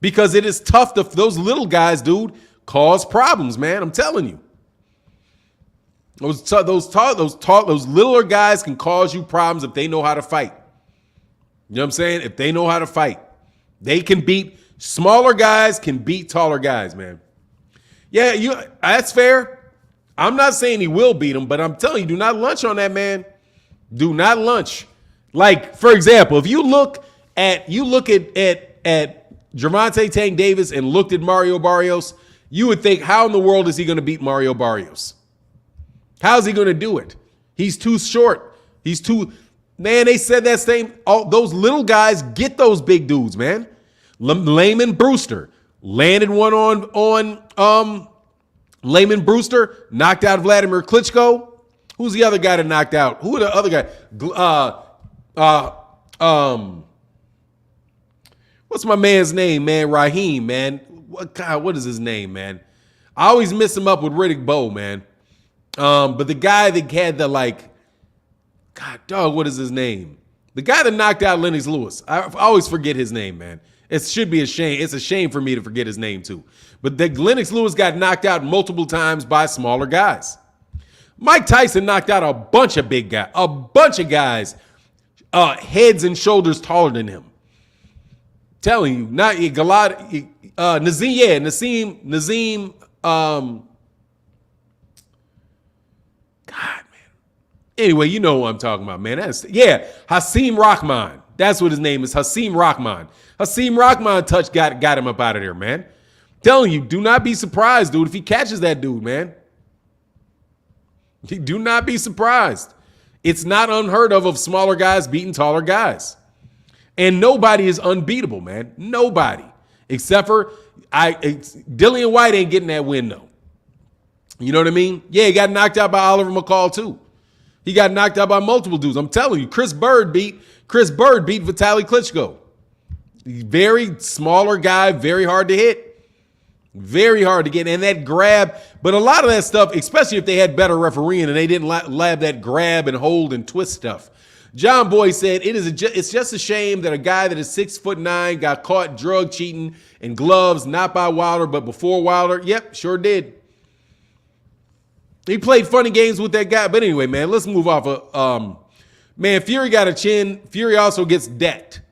Because it is tough. Those little guys, dude, cause problems, man. I'm telling you. Those littler guys can cause you problems if they know how to fight. You know what I'm saying? If they know how to fight. They can beat, smaller guys can beat taller guys, man. Yeah, that's fair. I'm not saying he will beat him, but I'm telling you, do not lunch on that, man. Do not lunch. Like, for example, if you look at Gervonta Tank Davis and looked at Mario Barrios, you would think, how in the world is he going to beat Mario Barrios? How's he going to do it? He's too short. Man, they said that same, those little guys get those big dudes, man. Layman Brewster landed one on Layman Brewster, knocked out Vladimir Klitschko. Who's the other guy that knocked out? Who are the other guy? What's my man's name, man? Raheem, man. What is his name, man? I always mix him up with Riddick Bowe, man. But the guy that had what is his name? The guy that knocked out Lennox Lewis. I always forget his name, man. It should be a shame. It's a shame for me to forget his name too. But Lennox Lewis got knocked out multiple times by smaller guys. Mike Tyson knocked out a bunch of big guys, a bunch of guys, heads and shoulders taller than him. Telling you, not Nazim. God, man. Anyway, you know what I'm talking about, man. Hasim Rahman. That's what his name is, Hasim Rahman. Hasim Rahman got him up out of there, man. Telling you, do not be surprised, dude, if he catches that dude, man. Do not be surprised. It's not unheard of smaller guys beating taller guys. And nobody is unbeatable, man. Nobody. Except for Dillian White ain't getting that win, though. You know what I mean? Yeah, he got knocked out by Oliver McCall, too. He got knocked out by multiple dudes. I'm telling you, Chris Bird beat Vitaly Klitschko. Very smaller guy, very hard to hit. Very hard to get. And that grab, but a lot of that stuff, especially if they had better refereeing and they didn't lab that grab and hold and twist stuff. John Boy said, it's just a shame that a guy that is 6'9" got caught drug cheating in gloves, not by Wilder, but before Wilder. Yep, sure did. He played funny games with that guy. But anyway, man, let's move off of man, Fury got a chin. Fury also gets decked.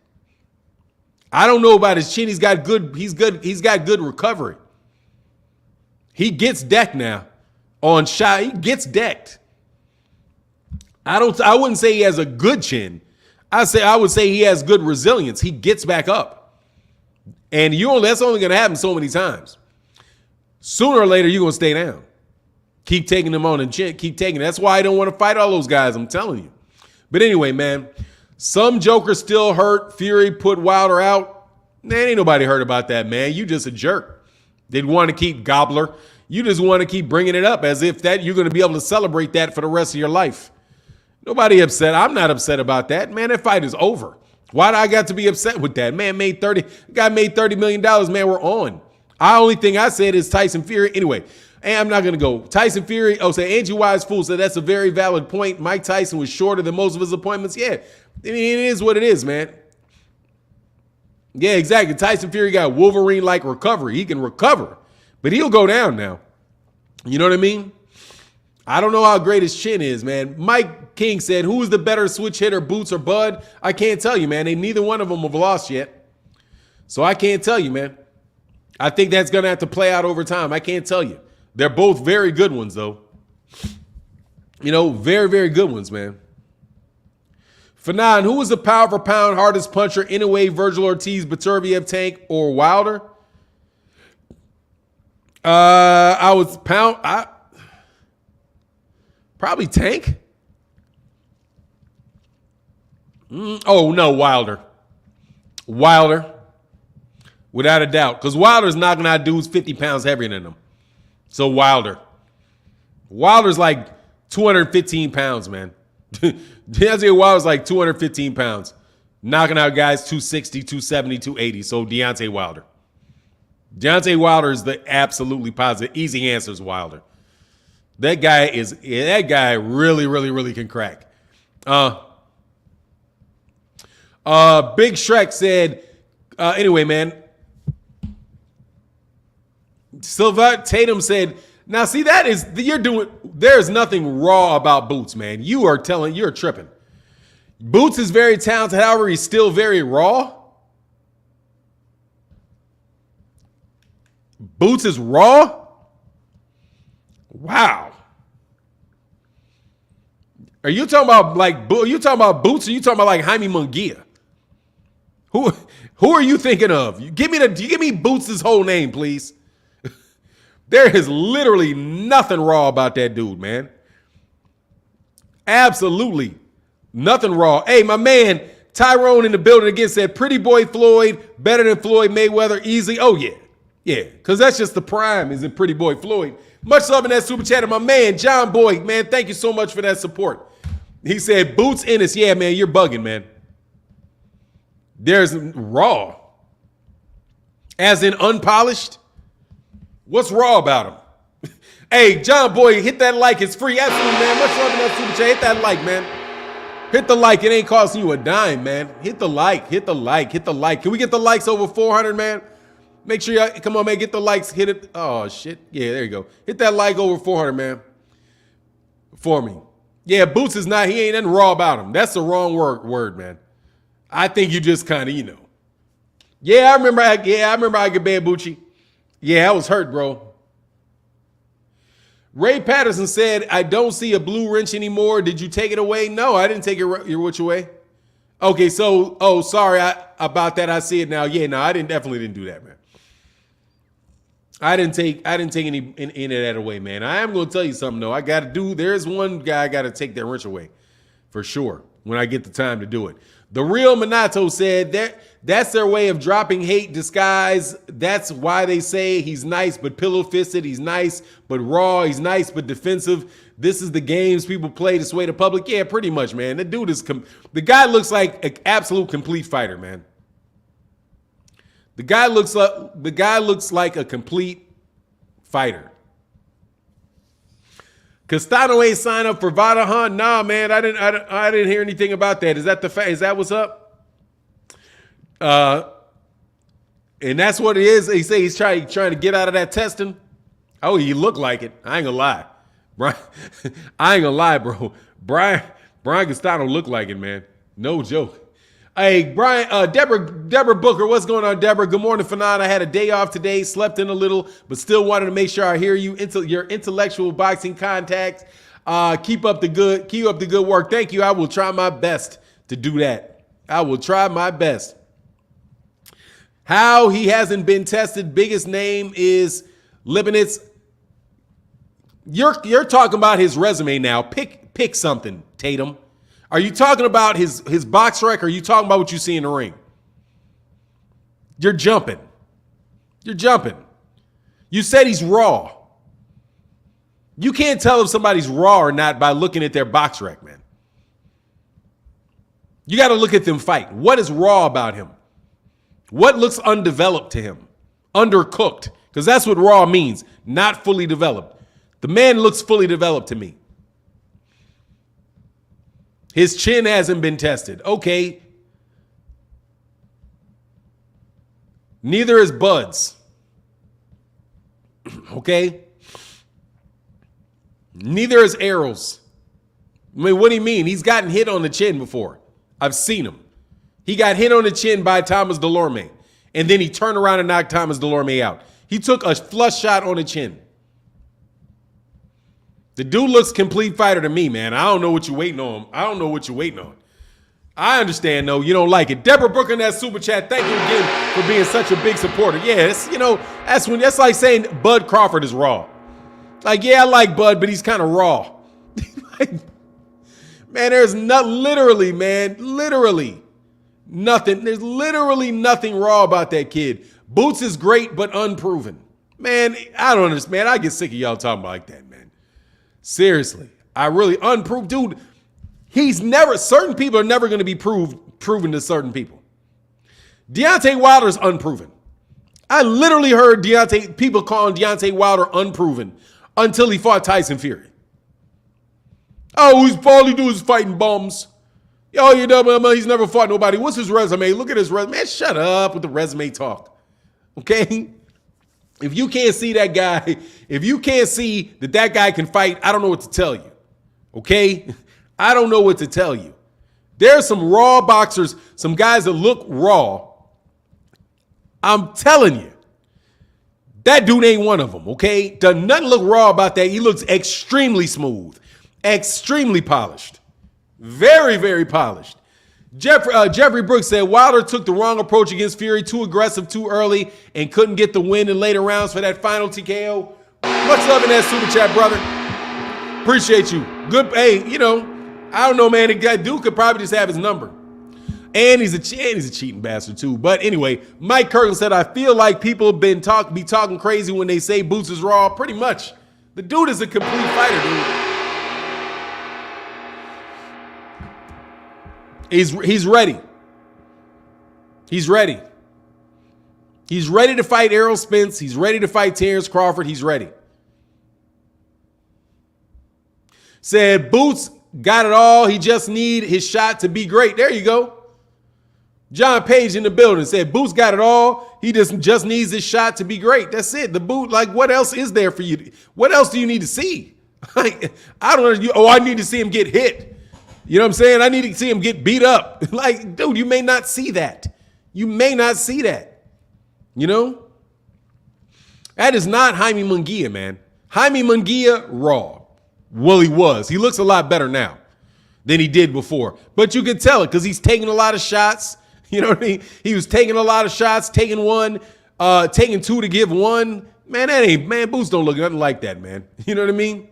I don't know about his chin. He's got good recovery. He gets decked now on shot. He gets decked. I wouldn't say he has a good chin. I would say he has good resilience. He gets back up. And that's only going to happen so many times. Sooner or later, you're going to stay down. Keep taking them on and keep taking it. That's why I don't want to fight all those guys, I'm telling you. But anyway, man, some joker still hurt. Fury put Wilder out. Man, ain't nobody hurt about that, man. You just a jerk. They'd want to keep gobbler. You just want to keep bringing it up as if that you're going to be able to celebrate that for the rest of your life. Nobody upset. I'm not upset about that. Man, that fight is over. Why do I got to be upset with that? Man guy made $30 million. Man, we're on. The only thing I said is Tyson Fury. Anyway, and I'm not going to go. Tyson Fury, Angie Wise Fool said that's a very valid point. Mike Tyson was shorter than most of his appointments. Yeah, I mean, it is what it is, man. Yeah, exactly. Tyson Fury got Wolverine-like recovery. He can recover, but he'll go down now. You know what I mean? I don't know how great his chin is, man. Mike King said, who is the better switch hitter, Boots or Bud? I can't tell you, man. Neither one of them have lost yet. So I can't tell you, man. I think that's going to have to play out over time. I can't tell you. They're both very good ones, though. Very, very good ones, man. Fanon, who was the pound for pound hardest puncher? Inoue, Virgil Ortiz, Beterbiev, Tank, or Wilder? Probably Tank. Oh, no, Wilder. Without a doubt. Because Wilder's knocking out dudes 50 pounds heavier than him. So Wilder's like 215 pounds, man. Deontay Wilder's like 215 pounds. Knocking out guys 260, 270, 280. So Deontay Wilder. Deontay Wilder is the absolutely positive. Easy answer is Wilder. That guy really, really, really can crack. Big Shrek said, anyway, man. Silva Tatum said, now see, there's nothing raw about Boots, man. You're tripping. Boots is very talented, however, he's still very raw. Boots is raw? Wow. Are you talking about Boots or you talking about like Jaime Munguia? Who are you thinking of? Give me Boots' whole name, please. There is literally nothing raw about that dude, man. Absolutely nothing raw. Hey, my man Tyrone in the building again said, pretty boy Floyd, better than Floyd Mayweather, easily. Oh, yeah. Yeah, because that's just the prime, is it pretty boy Floyd. Much love in that super chat. And my man, John Boyd, man, thank you so much for that support. He said, Boots Ennis. Yeah, man, you're bugging, man. There's raw. As in unpolished. What's raw about him? Hey, John Boyd, hit that like. It's free. Absolutely, man. Much love in that super chat. Hit that like, man. Hit the like. It ain't costing you a dime, man. Hit the like. Hit the like. Hit the like. Can we get the likes over 400, man? Make sure y'all, come on, man, get the likes, hit it. Oh, shit. Yeah, there you go. Hit that like over 400, man, for me. Yeah, Boots is not, he ain't nothing raw about him. That's the wrong word, man. I think you just kind of, Yeah, I remember Agabea Bucci. Yeah, I was hurt, bro. Ray Patterson said, I don't see a blue wrench anymore. Did you take it away? No, I didn't take your wrench away. Okay, so, sorry about that. I see it now. Yeah, no, definitely didn't do that, man. I didn't take any of that away, man. I am going to tell you something, though. There's one guy I got to take that wrench away. For sure. when I get the time to do it. The real Minato said that's their way of dropping hate disguise. That's why they say he's nice but pillow-fisted. He's nice but raw. He's nice but defensive. This is the games people play to sway the public. Yeah, pretty much, man. The dude is the guy looks like an absolute complete fighter, man. The guy looks like a complete fighter. Castano ain't signed up for Vada, huh? Nah, man, I didn't hear anything about that. Is that the fact? Is that what's up? And that's what it is. They say he's trying to get out of that testing. Oh, he looked like it. I ain't gonna lie, Bryan. I ain't gonna lie, bro. Bryan Castano looked like it, man. No joke. Hey, Bryan, Deborah Booker, what's going on, Deborah? Good morning, Fanon. I had a day off today, slept in a little, but still wanted to make sure I hear you. Your intellectual boxing contacts. Keep up the good work. Thank you. I will try my best to do that. I will try my best. How he hasn't been tested? Biggest name is Leibniz. You're talking about his resume now. Pick something, Tatum. Are you talking about his box rec, or are you talking about what you see in the ring? You're jumping. You said he's raw. You can't tell if somebody's raw or not by looking at their box rec, man. You got to look at them fight. What is raw about him? What looks undeveloped to him? Undercooked. Because that's what raw means. Not fully developed. The man looks fully developed to me. His chin hasn't been tested. Okay. Neither is Bud's. Okay. Neither is Errol's. I mean, what do you mean? He's gotten hit on the chin before. I've seen him. He got hit on the chin by Thomas Delorme, and then he turned around and knocked Thomas Delorme out. He took a flush shot on the chin. The dude looks complete fighter to me, man. I don't know what you're waiting on. I understand, though. You don't like it. Deborah Brooker in that super chat. Thank you again for being such a big supporter. Yeah, that's like saying Bud Crawford is raw. Like, yeah, I like Bud, but he's kind of raw. Man, there's literally nothing. There's literally nothing raw about that kid. Boots is great, but unproven. Man, I don't understand. Man, I get sick of y'all talking about like that, man. Seriously. I really unproved. Dude, certain people are never going to be proven to certain people. Deontay Wilder's unproven. I literally heard people calling Deontay Wilder unproven until he fought Tyson Fury. Oh, all he do is fighting bums. Oh, he's never fought nobody. What's his resume? Look at his resume. Man, shut up with the resume talk. Okay? If you can't see that guy, if you can't see that guy can fight, I don't know what to tell you. Okay? I don't know what to tell you. There's some raw boxers, some guys that look raw. I'm telling you. That dude ain't one of them, okay? Does nothing look raw about that. He looks extremely smooth, extremely polished, very, very polished. Jeffrey Brooks said Wilder took the wrong approach against Fury, too aggressive, too early, and couldn't get the win in later rounds for that final TKO. Much love in that super chat, brother. Appreciate you. Good. Hey, I don't know, man. That dude could probably just have his number. And he's a cheating bastard too. But anyway, Mike Curtin said, I feel like people be talking crazy when they say Boots is raw. Pretty much. The dude is a complete fighter, dude. He's ready. He's ready. He's ready to fight Errol Spence. He's ready to fight Terence Crawford. He's ready. Said Boots got it all. He just need his shot to be great. There you go. John Page in the building said Boots got it all. He just needs his shot to be great. That's it. The Boot, like, what else is there for you? What else do you need to see? Like, I don't know. I need to see him get hit. You know what I'm saying? I need to see him get beat up. Like, dude, you may not see that. You may not see that. That is not Jaime Munguia, man. Jaime Munguia, raw. Well, he was. He looks a lot better now than he did before. But you can tell it because he's taking a lot of shots. You know what I mean? He was taking a lot of shots, taking one, taking two to give one. Man, Boots don't look nothing like that, man. You know what I mean?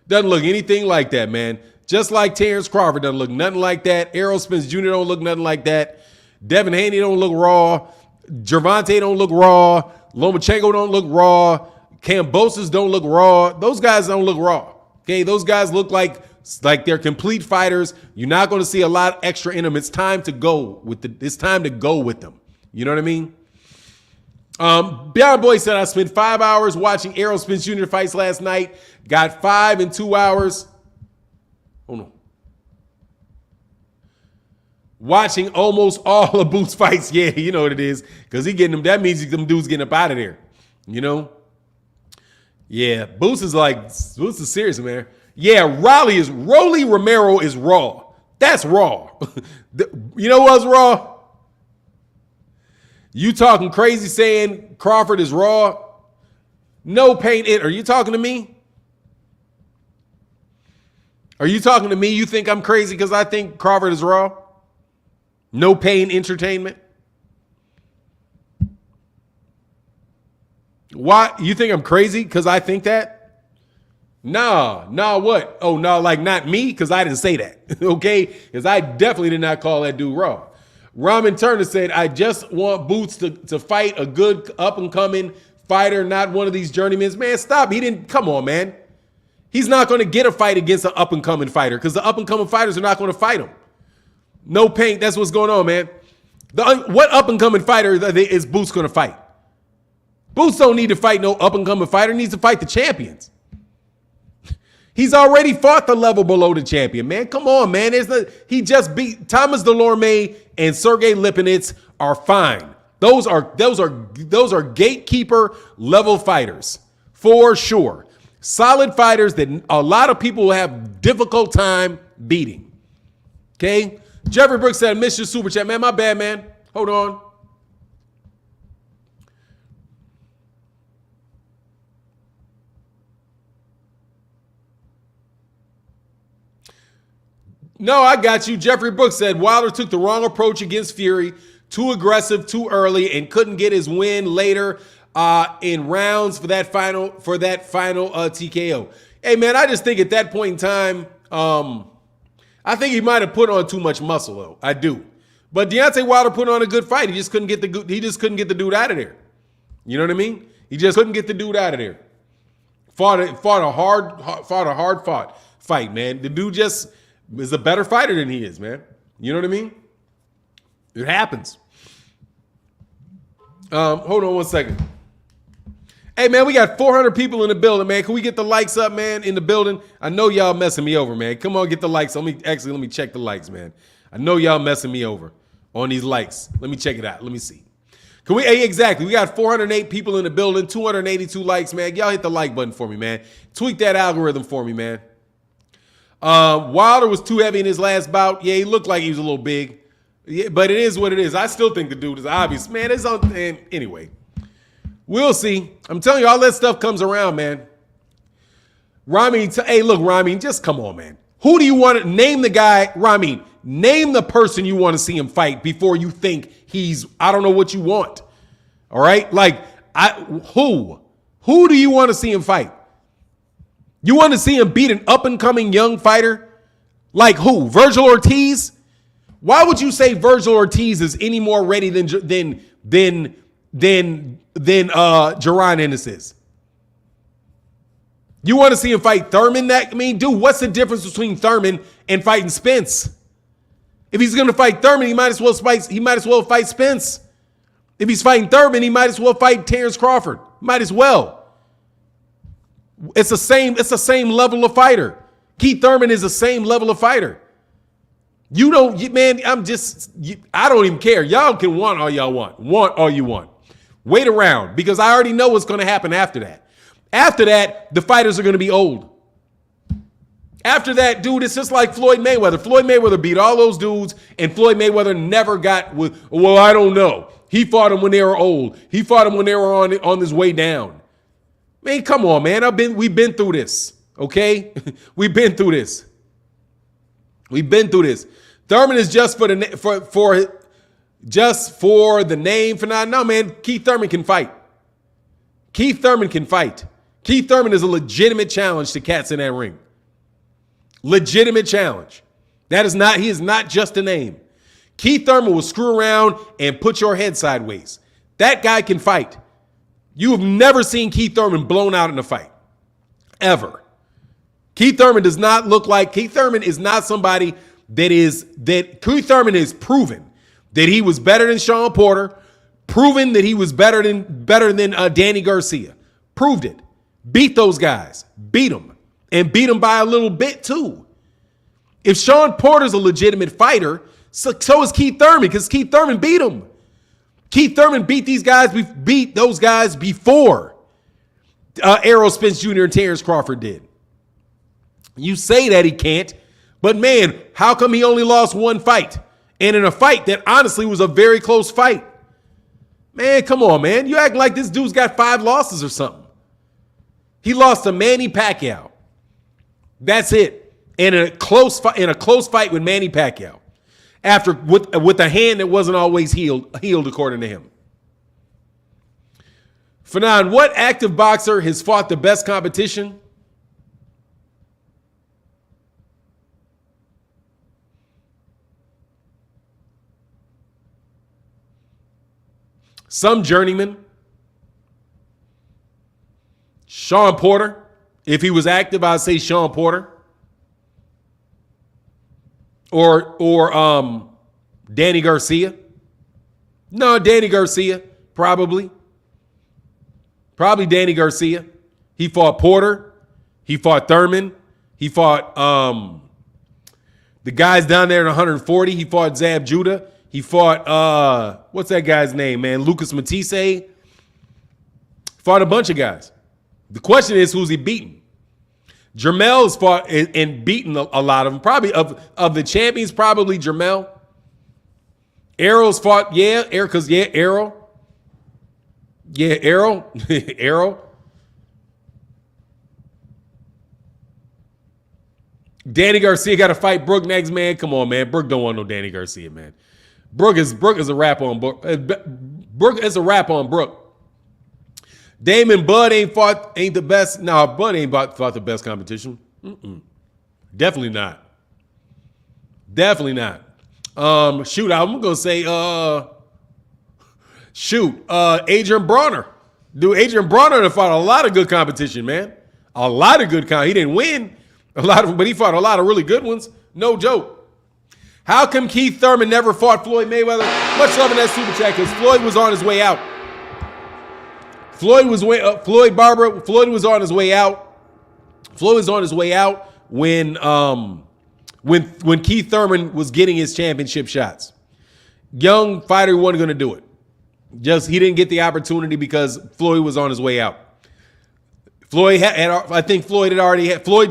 Doesn't look anything like that, man. Just like Terence Crawford doesn't look nothing like that. Errol Spence Jr. don't look nothing like that. Devin Haney don't look raw. Gervonta don't look raw. Lomachenko don't look raw. Kambosos don't look raw. Those guys don't look raw. Okay, those guys look like they're complete fighters. You're not going to see a lot extra in them. It's time to go with them. You know what I mean? Beyond Boy said, I spent 5 hours watching Errol Spence Jr. fights last night. Got 5 in 2 hours. Oh no. Watching almost all of Boots fights. Yeah, you know what it is. Because he getting them. That means them dudes getting up out of there. You know? Yeah, Boots is serious, man. Yeah, Rolly Romero is raw. That's raw. You know what's raw? You talking crazy saying Crawford is raw? No pain in. Are you talking to me? Are you talking to me? You think I'm crazy because I think Crawford is raw? No pain entertainment? Why? You think I'm crazy because I think that? Nah, what? Oh, no, like not me because I didn't say that. Okay? Because I definitely did not call that dude raw. Ramen Turner said, I just want Boots to fight a good up-and-coming fighter, not one of these journeymans. Man, stop. Come on, man. He's not going to get a fight against an up-and-coming fighter because the up-and-coming fighters are not going to fight him. No pain. That's what's going on, man. What up-and-coming fighter is Boots going to fight? Boots don't need to fight no up-and-coming fighter. He needs to fight the champions. He's already fought the level below the champion, man. Come on, man. He just beat Thomas Delorme and Sergey Lipinets are fine. Those are gatekeeper level fighters for sure. Solid fighters that a lot of people will have difficult time beating. Okay? Jeffrey Brooks said, I missed your super chat, man. My bad, man. Hold on. No, I got you. Jeffrey Brooks said Wilder took the wrong approach against Fury, too aggressive, too early, and couldn't get his win later in rounds for that final TKO. Hey, man, I just think at that point in time, I think he might have put on too much muscle, though. I do. But Deontay Wilder put on a good fight. He just couldn't get the dude out of there. You know what I mean? He just couldn't get the dude out of there. Fought a hard fight, man. The dude just is a better fighter than he is, man. You know what I mean? It happens. Hold on one second. Hey, man, we got 400 people in the building, man. Can we get the likes up, man, in the building? I know y'all messing me over, man. Come on, get the likes. Let me check the likes, man. I know y'all messing me over on these likes. Let me check it out. Let me see. Hey, exactly. We got 408 people in the building, 282 likes, man. Y'all hit the like button for me, man. Tweak that algorithm for me, man. Wilder was too heavy in his last bout. Yeah, he looked like he was a little big. Yeah, but it is what it is. I still think the dude is obvious. Man, anyway. We'll see. I'm telling you, all that stuff comes around, man. Hey, look, Ramin, just come on, man. Who do you want to name the guy? Ramin, name the person you want to see him fight before you think I don't know what you want. All right? Like, who? Who do you want to see him fight? You want to see him beat an up-and-coming young fighter? Like who? Virgil Ortiz? Why would you say Virgil Ortiz is any more ready than Jaron Ennis is? You want to see him fight Thurman? Dude, what's the difference between Thurman and fighting Spence? If he's going to fight Thurman, he might as well fight Spence. If he's fighting Thurman, he might as well fight Terence Crawford. Might as well. It's the same level of fighter. Keith Thurman is the same level of fighter. I don't even care. Y'all can want all y'all want. Want all you want. Wait around because I already know what's going to happen after that. After that, the fighters are going to be old. After that, dude, it's just like Floyd Mayweather. Floyd Mayweather beat all those dudes, and Floyd Mayweather never got I don't know. He fought them when they were old. He fought them when they were on his way down. Man, come on, man. We've been through this, okay? We've been through this. Thurman is just for the name for now. No, man. Keith Thurman can fight. Keith Thurman is a legitimate challenge to cats in that ring. Legitimate challenge. He is not just a name. Keith Thurman will screw around and put your head sideways. That guy can fight. You have never seen Keith Thurman blown out in a fight. Ever. Keith Thurman is not somebody Keith Thurman is proven that he was better than Sean Porter, proven that he was better than Danny Garcia. Proved it. Beat those guys. Beat them. And beat them by a little bit too. If Sean Porter's a legitimate fighter, so is Keith Thurman, because Keith Thurman beat him. Keith Thurman beat those guys before Errol Spence Jr. and Terence Crawford did. You say that he can't, but man, how come he only lost one fight? And in a fight that honestly was a very close fight. Man, come on, man. You acting like this dude's got 5 losses or something. He lost to Manny Pacquiao. That's it. And in a close fight with Manny Pacquiao. With a hand that wasn't always healed according to him. Fanon, what active boxer has fought the best competition? Some journeyman. Sean Porter. If he was active, I'd say Sean Porter. Or Danny Garcia. No, Danny Garcia, probably. Probably Danny Garcia. He fought Porter. He fought Thurman. He fought the guys down there at 140. He fought Zab Judah. He fought, what's that guy's name, man? Lucas Matisse. Fought a bunch of guys. The question is, who's he beaten? Jermel's fought and beaten a lot of them. Probably of the champions, probably Jermel. Errol's fought, Errol. Yeah, Errol. Errol. Danny Garcia got to fight Brook next, man. Come on, man. Brook don't want no Danny Garcia, man. Brook is a wrap on Brook. Brook is a wrap on Brook. Damon Bud ain't the best. No, Bud ain't fought the best competition. Definitely not. Definitely not. Shoot, I'm gonna say Adrian Bronner. Dude, Adrian Bronner fought a lot of good competition, man. A lot of good He didn't win but he fought a lot of really good ones. No joke. How come Keith Thurman never fought Floyd Mayweather? Much love in that super chat, because Floyd was on his way out. Floyd was on his way out. Floyd was on his way out when Keith Thurman was getting his championship shots. Young fighter wasn't going to do it. He didn't get the opportunity because Floyd was on his way out. Floyd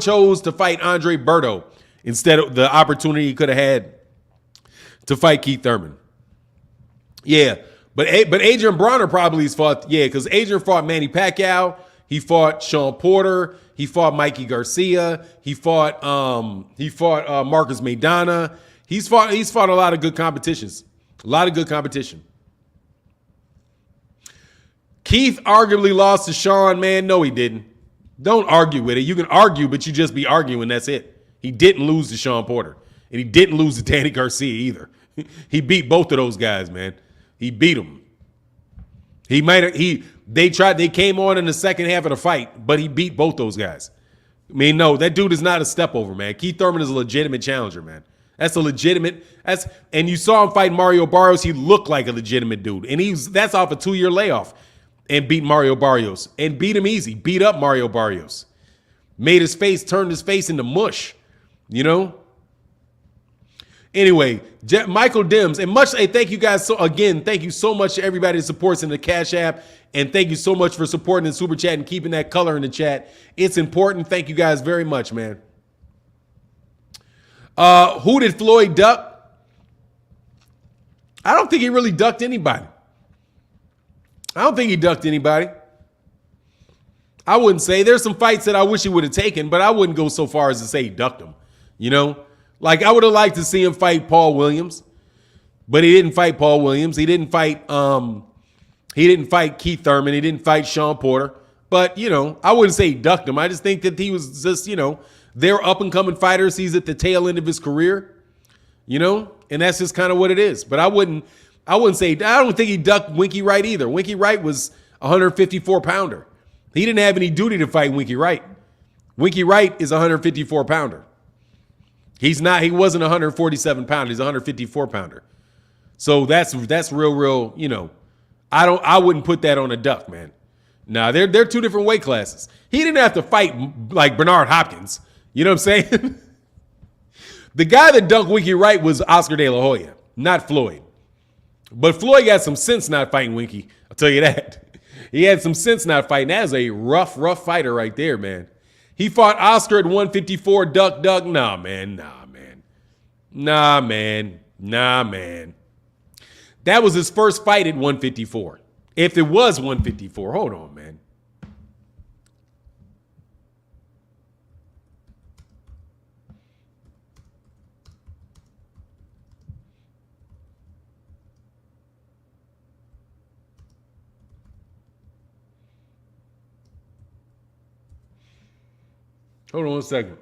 chose to fight Andre Berto instead of the opportunity he could have had to fight Keith Thurman. Yeah. But Adrian Bronner probably has fought, because Adrian fought Manny Pacquiao. He fought Sean Porter. He fought Mikey Garcia. He fought Marcus Maidana. He's fought a lot of good competitions. A lot of good competition. Keith arguably lost to Sean, man. No, he didn't. Don't argue with it. You can argue, but you just be arguing. That's it. He didn't lose to Sean Porter. And he didn't lose to Danny Garcia either. He beat both of those guys, man. He beat them. They came on in the second half of the fight, but he beat both those guys. I mean, no, that dude is not a step over, man. Keith Thurman is a legitimate challenger, man. And you saw him fight Mario Barrios. He looked like a legitimate dude. And that's off a 2-year layoff, and beat Mario Barrios and beat him easy. Beat up Mario Barrios. Turned his face into mush, you know? Anyway, Michael Dims, and thank you guys. Thank you so much to everybody that supports in the Cash App, and thank you so much for supporting the Super Chat and keeping that color in the chat. It's important. Thank you guys very much, man. Who did Floyd duck? I don't think he really ducked anybody. I wouldn't say. There's some fights that I wish he would have taken, but I wouldn't go so far as to say he ducked them, you know? Like, I would have liked to see him fight Paul Williams, but he didn't fight Paul Williams. He didn't fight Keith Thurman. He didn't fight Sean Porter. But, you know, I wouldn't say he ducked him. I just think that he was just, you know, They're up-and-coming fighters. He's at the tail end of his career, you know, and that's just kind of what it is. But I wouldn't say, I don't think he ducked Winky Wright either. Winky Wright was a 154-pounder. He didn't have any duty to fight Winky Wright. Winky Wright is a 154-pounder. He wasn't a 147-pounder. He's a 154-pounder. So that's real, you know, I wouldn't put that on a duck, man. Nah, they're two different weight classes. He didn't have to fight like Bernard Hopkins. You know what I'm saying? The guy that dunked Winky Wright was Oscar De La Hoya, not Floyd. But Floyd got some sense not fighting Winky. I'll tell you that. He had some sense not fighting. That is a rough fighter right there, man. He fought Oscar at 154, duck. Nah, man. That was his first fight at 154. If it was 154, hold on, man. Hold on 1 second.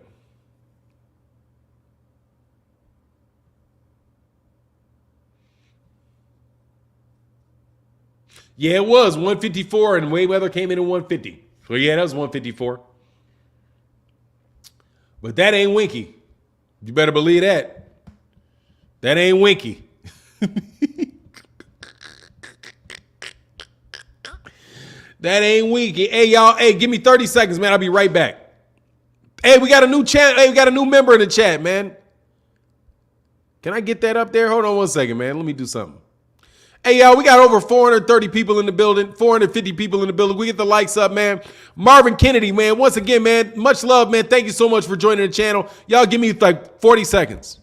Yeah, it was 154, and Mayweather came in at 150. So, yeah, that was 154. But that ain't Winky. You better believe that. That ain't Winky. That ain't Winky. Hey, y'all. Hey, give me 30 seconds, man. I'll be right back. Hey, we got a new chat. Hey, we got a new member in the chat, man. Can I get that up there? Hold on 1 second, man. Let me do something. Hey, y'all, we got over 430 people in the building, 450 people in the building. We get the likes up, man. Marvin Kennedy, man. Once again, man, much love, man. Thank you so much for joining the channel. Y'all give me like 40 seconds.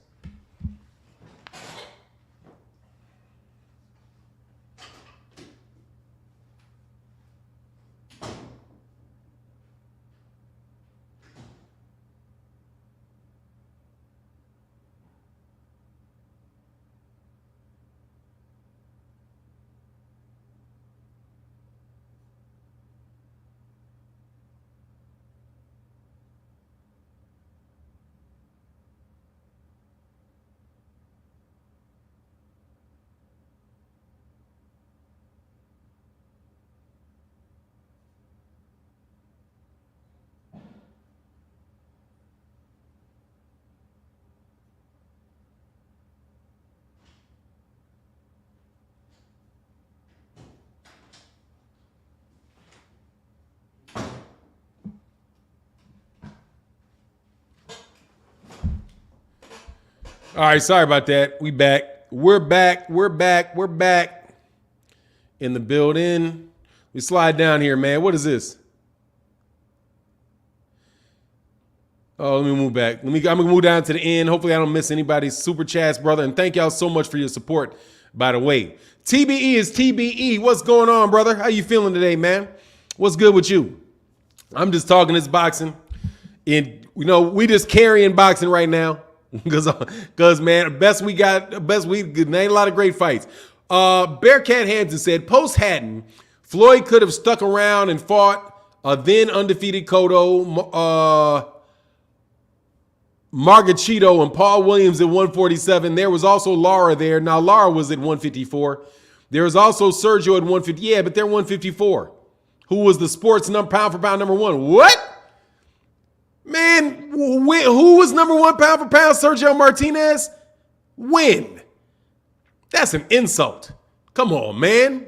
All right, sorry about that. We back. We're back in the building. We slide down here, man. What is this? Oh, let me move back. I'm gonna move down to the end. Hopefully I don't miss anybody's super chats, brother. And thank y'all so much for your support, by the way. TBE is TBE. What's going on, brother? How you feeling today, man? What's good with you? I'm just talking this boxing. And, you know, we just carrying boxing right now. Because man, best we ain't a lot of great fights. Bearcat Hansen said, post Hatton, Floyd could have stuck around and fought a then undefeated Cotto, Margachito, and Paul Williams at 147. There was also Lara there. Now Lara was at 154. There was also Sergio at 150. Yeah, but they're 154. Who was the sports pound for pound number one? What? Man, who was number one pound for pound? Sergio Martinez? When? That's an insult. Come on, man.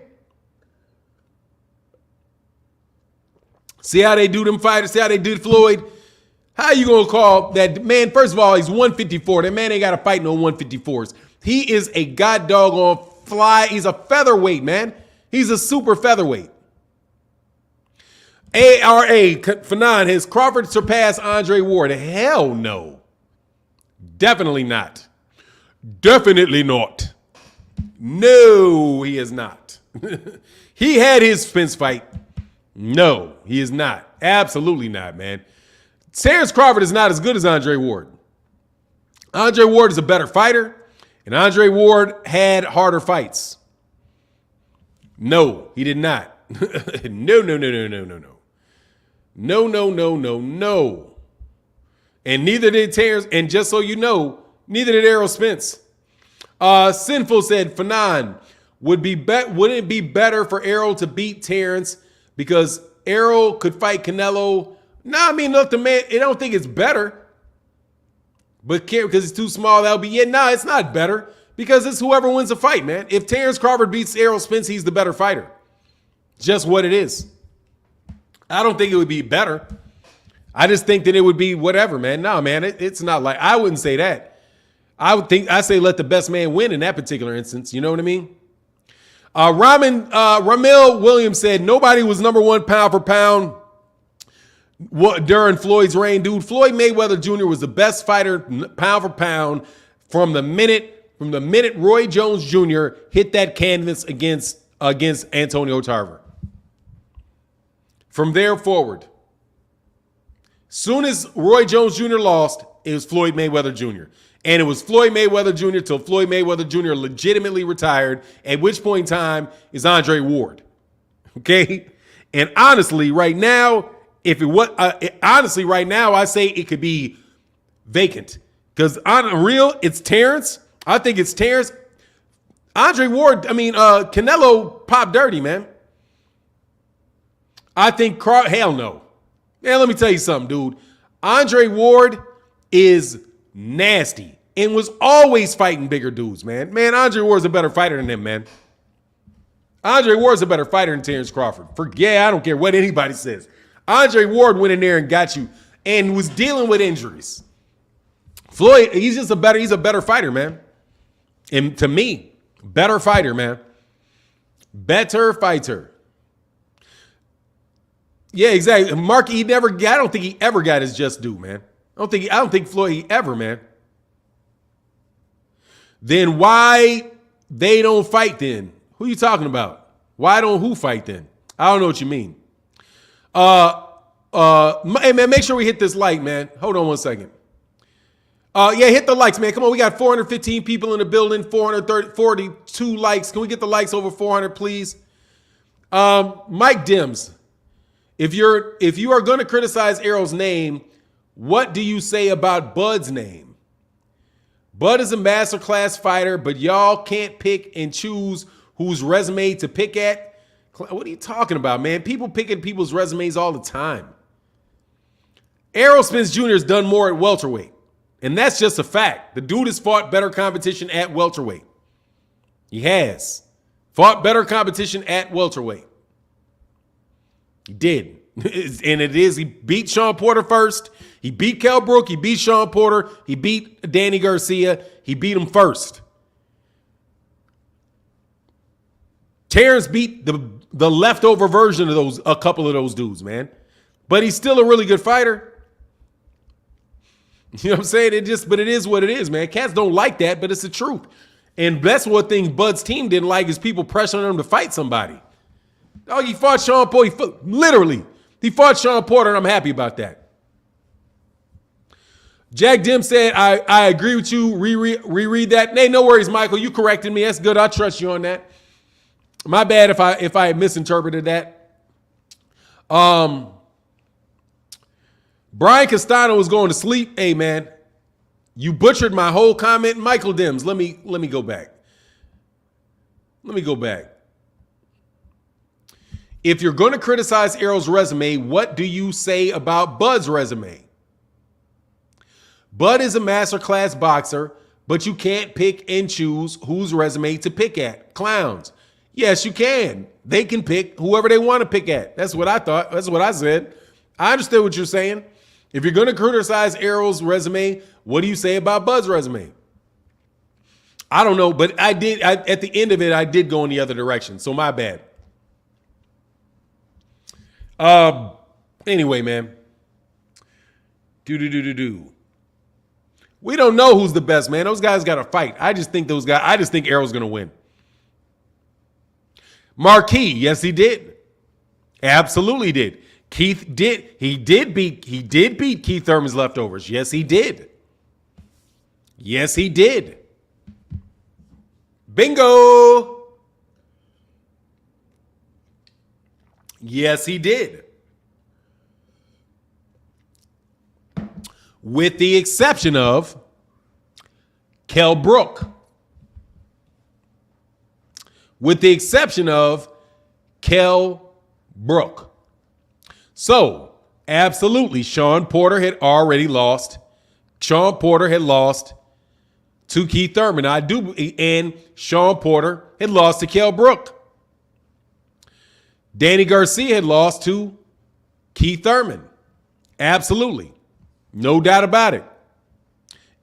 See how they do them fighters? See how they did Floyd? How you going to call that man? First of all, he's 154. That man ain't got to fight no 154s. He is a god dog on fly. He's a featherweight, man. He's a super featherweight. ARA, Fanon, has Crawford surpassed Andre Ward? Hell no. Definitely not. Definitely not. No, he is not. He had his Spence fight. No, he is not. Absolutely not, man. Terence Crawford is not as good as Andre Ward. Andre Ward is a better fighter, and Andre Ward had harder fights. No, he did not. No. No. And neither did Terence. And just so you know, neither did Errol Spence. Sinful said, Fanon, wouldn't it be better for Errol to beat Terence because Errol could fight Canelo? Nah, I mean, look, the man, I don't think it's better. But because it's too small, that'll be, yeah, nah, it's not better because it's whoever wins the fight, man. If Terence Crawford beats Errol Spence, he's the better fighter. Just what it is. I don't think it would be better. I just think that it would be whatever, man. No, man, it's not like, I wouldn't say that. I say let the best man win in that particular instance. You know what I mean? Ramil Williams said nobody was number one pound for pound during Floyd's reign. Dude, Floyd Mayweather Jr. was the best fighter pound for pound from the minute Roy Jones Jr. hit that canvas against Antonio Tarver. From there forward, soon as Roy Jones Jr. lost, it was Floyd Mayweather Jr. And it was Floyd Mayweather Jr. till Floyd Mayweather Jr. legitimately retired, at which point in time is Andre Ward. Okay? And honestly, right now, I say it could be vacant. Because on real, it's Terence. I think it's Terence. Andre Ward, Canelo popped dirty, man. I think, hell no. Man, let me tell you something, dude. Andre Ward is nasty and was always fighting bigger dudes, man. Man, Andre Ward's a better fighter than him, man. Andre Ward's a better fighter than Terence Crawford. I don't care what anybody says. Andre Ward went in there and got you and was dealing with injuries. Floyd, he's a better fighter, man. And to me, better fighter, man. Better fighter. Yeah, exactly. Mark, I don't think he ever got his just due, man. I don't think Floyd ever, man. Then why they don't fight then? Who you talking about? Who fight then? I don't know what you mean. Hey man, make sure we hit this like, man. Hold on one second. Hit the likes, man. Come on, we got 415 people in the building, 442 likes. Can we get the likes over 400, please? Mike Dims, if you are going to criticize Errol's name, what do you say about Bud's name? Bud is a masterclass fighter, but y'all can't pick and choose whose resume to pick at. What are you talking about, man? People pick at people's resumes all the time. Errol Spence Jr. has done more at welterweight, and that's just a fact. The dude has fought better competition at welterweight. He has fought better competition at welterweight. He did. And he beat Sean Porter first. He beat Kell Brook. He beat Sean Porter. He beat Danny Garcia. He beat him first. Terence beat the leftover version of a couple of those dudes, man. But he's still a really good fighter. You know what I'm saying? But it is what it is, man. Cats don't like that, but it's the truth. And that's one thing Bud's team didn't like is people pressuring him to fight somebody. Oh, he fought Sean Porter. He fought Sean Porter, and I'm happy about that. Jack Dim said, I agree with you. Reread that. Hey, no worries, Michael. You corrected me. That's good. I trust you on that. My bad if I misinterpreted that. Brian Castano was going to sleep. Hey, man, you butchered my whole comment. Michael Dims, let me go back. If you're going to criticize Errol's resume, what do you say about Bud's resume? Bud is a masterclass boxer, but you can't pick and choose whose resume to pick at. Clowns. Yes, you can. They can pick whoever they want to pick at. That's what I thought. That's what I said. I understood what you're saying. If you're going to criticize Errol's resume, what do you say about Bud's resume? I don't know, but at the end of it, I did go in the other direction. So my bad. Anyway, man. We don't know who's the best, man. Those guys got to fight. I just think Errol's going to win. Marquis, yes, he did. Absolutely did. He did beat Keith Thurman's leftovers. Yes, he did. Bingo. Yes, he did. with the exception of Kell Brook. With the exception of Kell Brook. So, absolutely, Shawn Porter had already lost. Shawn Porter had lost to Keith Thurman. And Shawn Porter had lost to Kell Brook. Danny Garcia had lost to Keith Thurman. Absolutely. No doubt about it.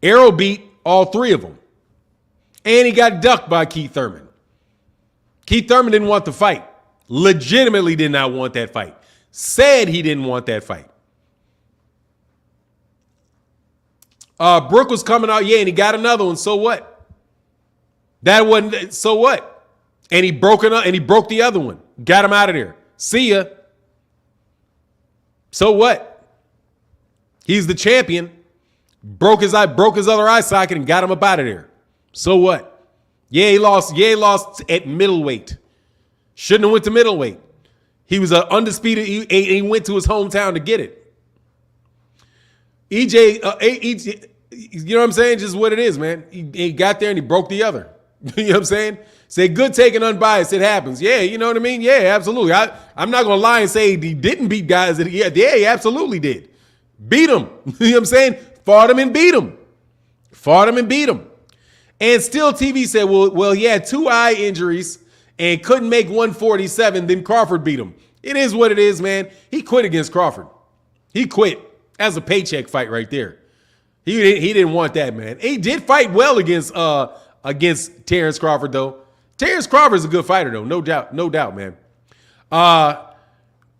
Errol beat all three of them. And he got ducked by Keith Thurman. Keith Thurman didn't want the fight. Legitimately did not want that fight. Said he didn't want that fight. Brook was coming out, and he got another one. So what? That wasn't. So what? And he broke it up, and he broke the other one. Got him out of there. See ya. So what? He's the champion. Broke his other eye socket and got him up out of there. So what? Yeah, he lost. Yeah, he lost at middleweight. Shouldn't have went to middleweight. He was an undisputed. He went to his hometown to get it. EJ, you know what I'm saying? Just what it is, man. He got there and he broke the other. You know what I'm saying? Say good take and unbiased. It happens. Yeah, you know what I mean? Yeah, absolutely. I'm not going to lie and say he didn't beat guys. Yeah, he absolutely did. Beat him. You know what I'm saying? Fought him and beat him. Fought him and beat him. And still TV said, well, he had 2 eye injuries and couldn't make 147. Then Crawford beat him. It is what it is, man. He quit against Crawford. He quit. That's a paycheck fight right there. He didn't want that, man. He did fight well against Terence Crawford, though. Terence Crawford's a good fighter, though. No doubt, man.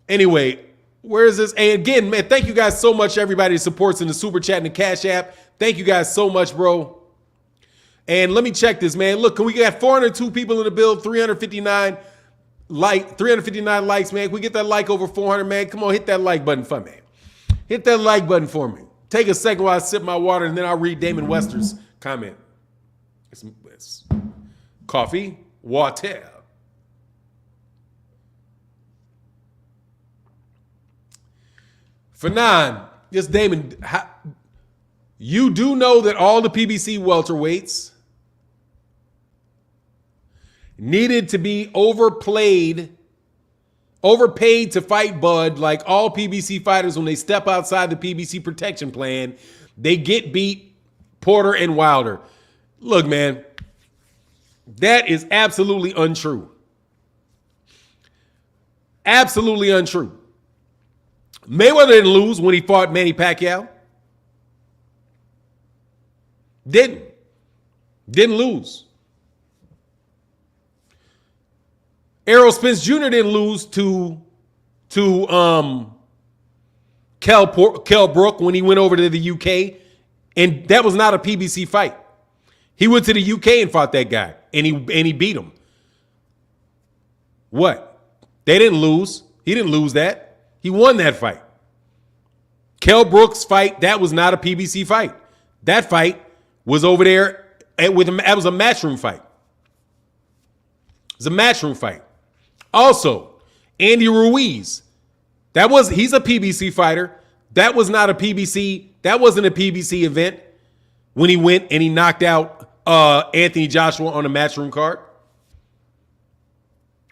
Anyway, where is this? And again, man, thank you guys so much, everybody that supports in the Super Chat and the Cash App. Thank you guys so much, bro. And let me check this, man. Look, we got 402 people in the build, 359 likes, man. Can we get that like over 400, man? Come on, hit that like button for me. Hit that like button for me. Take a second while I sip my water, and then I'll read Damon Wester's comment. It's coffee, water. For 9, yes, Damon, you do know that all the PBC welterweights needed to be overpaid to fight Bud. Like all PBC fighters, when they step outside the PBC protection plan, they get beat Porter and Wilder. Look, man, that is absolutely untrue. Absolutely untrue. Mayweather didn't lose when he fought Manny Pacquiao. Didn't lose. Errol Spence Jr. didn't lose to Kell Brook when he went over to the UK, and that was not a PBC fight. He went to the UK and fought that guy, and he beat him. What? They didn't lose. He didn't lose that. He won that fight. Kell Brook's fight, that was not a PBC fight. That fight was over there that was a matchroom fight. It was a matchroom fight. Also, Andy Ruiz, he's a PBC fighter. That was not a PBC. That wasn't a PBC event when he went and he knocked out Anthony Joshua on a matchroom card.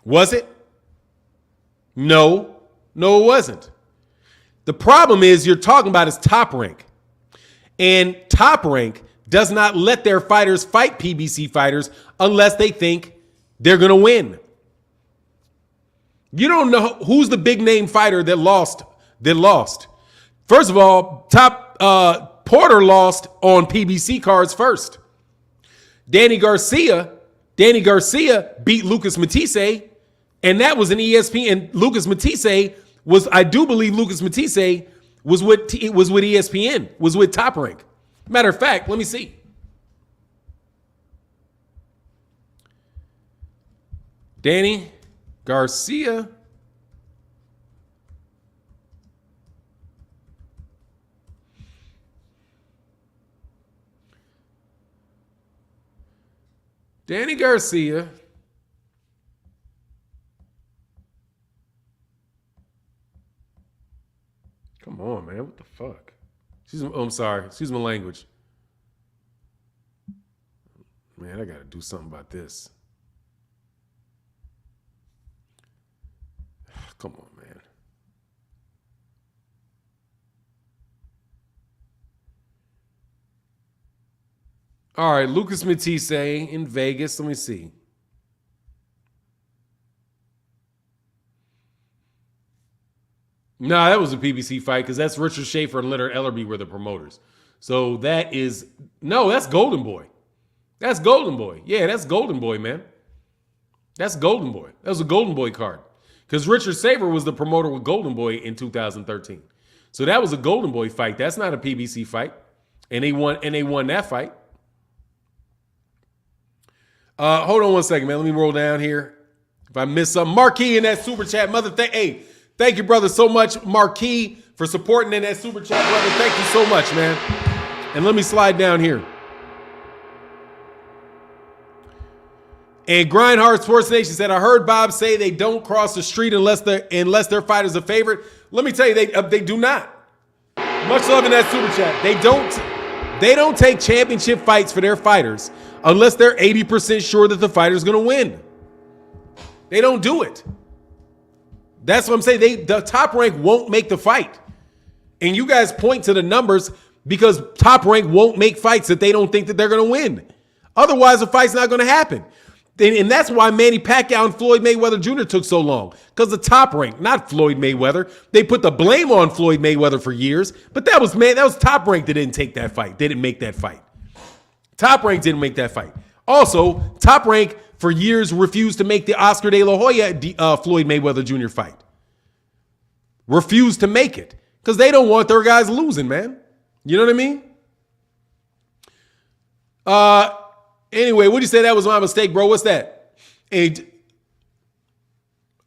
Was it? No, it wasn't. The problem is you're talking about is Top Rank. And Top Rank does not let their fighters fight PBC fighters unless they think they're going to win. You don't know who's the big name fighter that lost. First of all, Porter lost on PBC cards first. Danny Garcia beat Lucas Matisse, and that was an ESPN. And Lucas Matisse was, I do believe Lucas Matisse was with ESPN, was with Top Rank. Matter of fact, let me see. Danny Garcia. Danny Garcia. Come on, man. What the fuck? I'm sorry. Excuse my language. Man, I got to do something about this. Come on, man. All right, Lucas Matisse in Vegas. Let me see. Nah, that was a PBC fight because that's Richard Schaefer and Leonard Ellerby were the promoters. So that's Golden Boy. That's Golden Boy. Yeah, that's Golden Boy, man. That's Golden Boy. That was a Golden Boy card. Because Richard Schaefer was the promoter with Golden Boy in 2013. So that was a Golden Boy fight. That's not a PBC fight. And they won that fight. Hold on one second, man. Let me roll down here. If I miss something. Marquis in that super chat. Hey, thank you, brother, so much, Marquis, for supporting in that super chat, brother. Thank you so much, man. And let me slide down here. And Grindhard Sports Nation said, I heard Bob say they don't cross the street unless their fighter's a favorite. Let me tell you, they do not. Much love in that super chat. They don't take championship fights for their fighters unless they're 80% sure that the fighter's going to win. They don't do it. That's what I'm saying. The Top Rank won't make the fight. And you guys point to the numbers because Top Rank won't make fights that they don't think that they're going to win. Otherwise, the fight's not going to happen. And that's why Manny Pacquiao and Floyd Mayweather Jr. took so long. Because the Top Rank, not Floyd Mayweather. They put the blame on Floyd Mayweather for years. But that was Top Rank that didn't take that fight. They didn't make that fight. Top Rank didn't make that fight. Also, Top Rank for years refused to make the Oscar De La Hoya Floyd Mayweather Jr. fight. Refused to make it. Because they don't want their guys losing, man. You know what I mean? Anyway, what'd you say? That was my mistake, bro. What's that?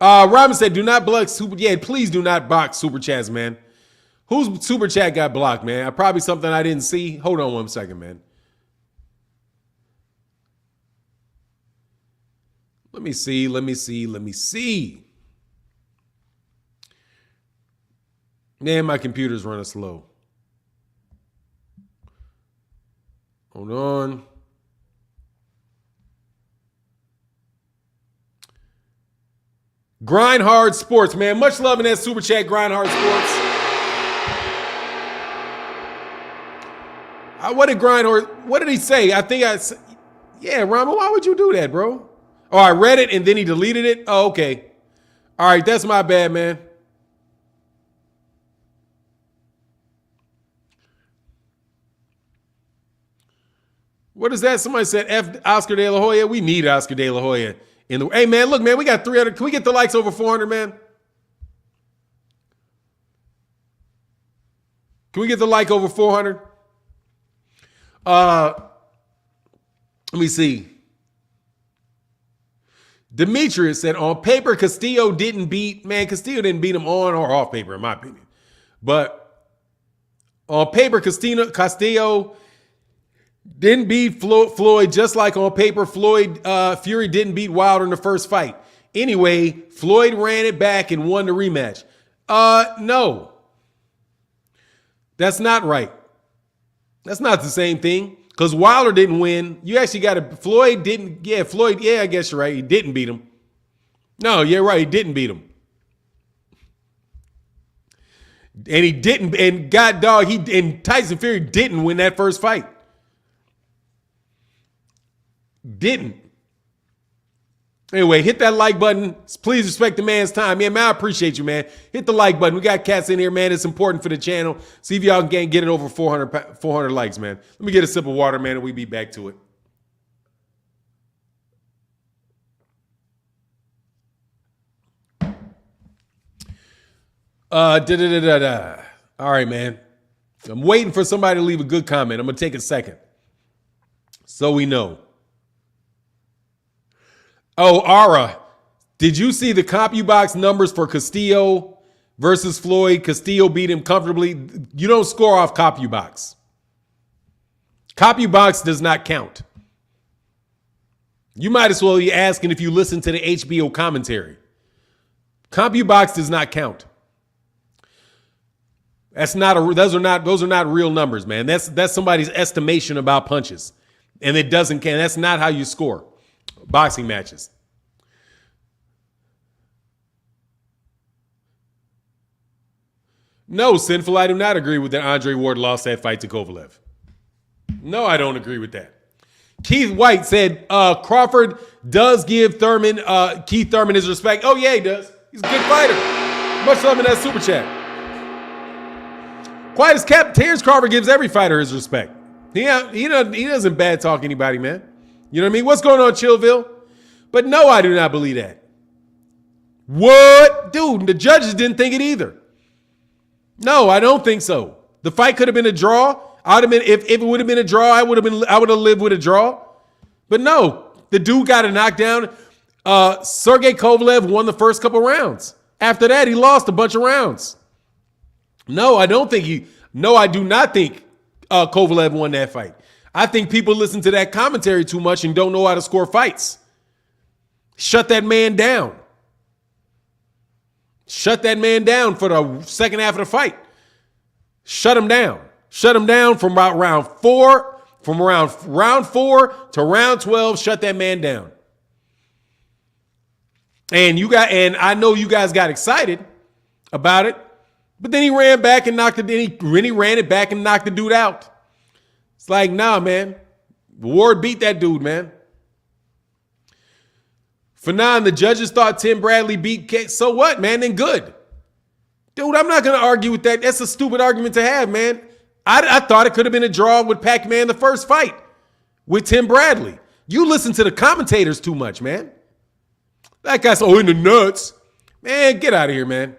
Robin said, do not block super. Yeah, please do not block super chats, man. Whose super chat got blocked, man? Probably something I didn't see. Hold on one second, man. Let me see. Man, my computer's running slow. Hold on. Grindhard Sports, man. Much love in that super chat, Grindhard Sports. What did he say? Yeah, Rama, why would you do that, bro? Oh, I read it and then he deleted it? Oh, okay. All right, that's my bad, man. What is that? Somebody said F Oscar De La Hoya. We need Oscar De La Hoya. Hey, man, look, man, we got 300. Can we get the likes over 400, man? Can we get the like over 400? Let me see. Demetrius said, on paper, Castillo didn't beat him on or off paper, in my opinion. But on paper, Castillo didn't beat Floyd, just like on paper, Fury didn't beat Wilder in the first fight. Anyway, Floyd ran it back and won the rematch. No. That's not right. That's not the same thing. Because Wilder didn't win. You actually got to, Floyd, I guess you're right. He didn't beat him. No, you're right. He didn't beat him. And he didn't, and Tyson Fury didn't win that first fight. Didn't. Anyway, hit that like button. Please respect the man's time. Yeah, man, I appreciate you, man. Hit the like button. We got cats in here, man. It's important for the channel. See if y'all can get it over 400 likes, man. Let me get a sip of water, man, and we'll be back to it. All right, man. I'm waiting for somebody to leave a good comment. I'm going to take a second so we know. Oh, Ara, did you see the CompuBox numbers for Castillo versus Floyd? Castillo beat him comfortably. You don't score off CompuBox. CompuBox does not count. You might as well be asking if you listen to the HBO commentary. CompuBox does not count. Those are not real numbers, man. That's somebody's estimation about punches. And it doesn't count. That's not how you score boxing matches. No, Sinful, I do not agree with that Andre Ward lost that fight to Kovalev. No, I don't agree with that. Keith White said Crawford does give Keith Thurman his respect. Oh, yeah, he does. He's a good fighter. Much love in that super chat. Quiet as kept, Terence Crawford gives every fighter his respect. He doesn't bad talk anybody, man. You know what I mean? What's going on, Chillville? But no, I do not believe that. What? Dude, the judges didn't think it either. No, I don't think so. The fight could have been a draw. If it would have been a draw, I would have lived with a draw. But no, the dude got a knockdown. Sergey Kovalev won the first couple rounds. After that, he lost a bunch of rounds. No, I do not think Kovalev won that fight. I think people listen to that commentary too much and don't know how to score fights. Shut that man down. Shut that man down for the second half of the fight. Shut him down. Shut him down from about round 4. From around round 4 to round 12, shut that man down. And I know you guys got excited about it, but then he ran back and knocked it. Then he ran it back and knocked the dude out. It's like, nah, man. Ward beat that dude, man. For 9, the judges thought Tim Bradley beat K. So what, man? Then good. Dude, I'm not going to argue with that. That's a stupid argument to have, man. I thought it could have been a draw with Pac-Man the first fight with Tim Bradley. You listen to the commentators too much, man. That guy's in the nuts. Man, get out of here, man.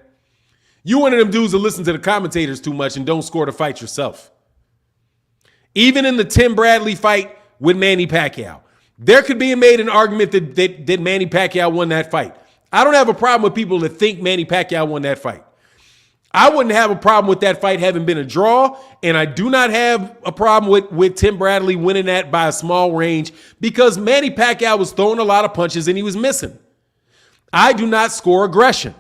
You one of them dudes that listen to the commentators too much and don't score the fight yourself. Even in the Tim Bradley fight with Manny Pacquiao, there could be made an argument that Manny Pacquiao won that fight. I don't have a problem with people that think Manny Pacquiao won that fight. I wouldn't have a problem with that fight having been a draw, and I do not have a problem with Tim Bradley winning that by a small range because Manny Pacquiao was throwing a lot of punches and he was missing. I do not score aggression.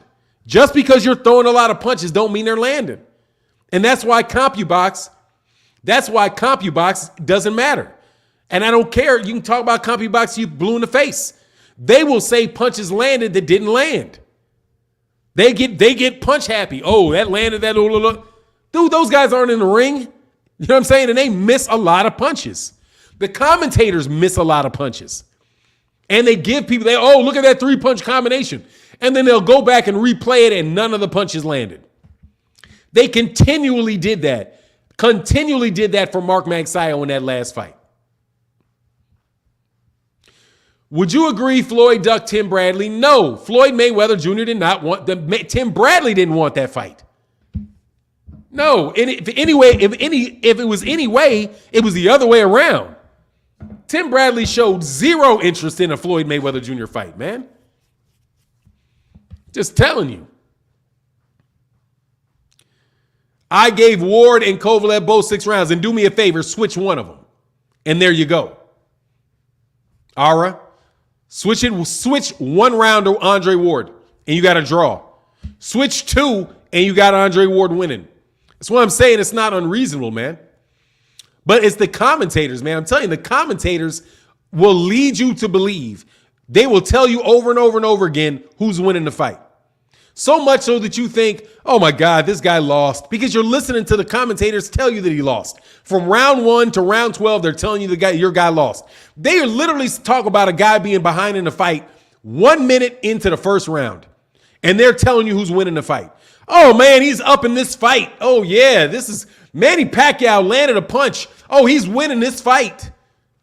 Just because you're throwing a lot of punches don't mean they're landing. And that's why CompuBox doesn't matter. And I don't care. You can talk about CompuBox, you blue in the face. They will say punches landed that didn't land. They get punch happy. Oh, that landed, that. Dude, those guys aren't in the ring. You know what I'm saying? And they miss a lot of punches. The commentators miss a lot of punches. And they give people, look at that 3-punch combination. And then they'll go back and replay it and none of the punches landed. They continually did that. For Mark Magsayo in that last fight. Would you agree Floyd ducked Tim Bradley? No, Floyd Mayweather Jr. did not want Tim Bradley didn't want that fight. No, and if it was any way, it was the other way around. Tim Bradley showed zero interest in a Floyd Mayweather Jr. fight, man. Just telling you. I gave Ward and Kovalev both 6 rounds, and do me a favor, switch one of them. And there you go. Ara. Switch 1 round to Andre Ward, and you got a draw. Switch 2, and you got Andre Ward winning. That's what I'm saying. It's not unreasonable, man. But it's the commentators, man. I'm telling you, the commentators will lead you to believe. They will tell you over and over and over again who's winning the fight. So much so that you think, oh my God, this guy lost. Because you're listening to the commentators tell you that he lost. From round 1 to round 12, they're telling you your guy lost. They literally talk about a guy being behind in the fight 1 minute into the first round. And they're telling you who's winning the fight. Oh man, he's up in this fight. Oh yeah, this is Manny Pacquiao landed a punch. Oh, he's winning this fight.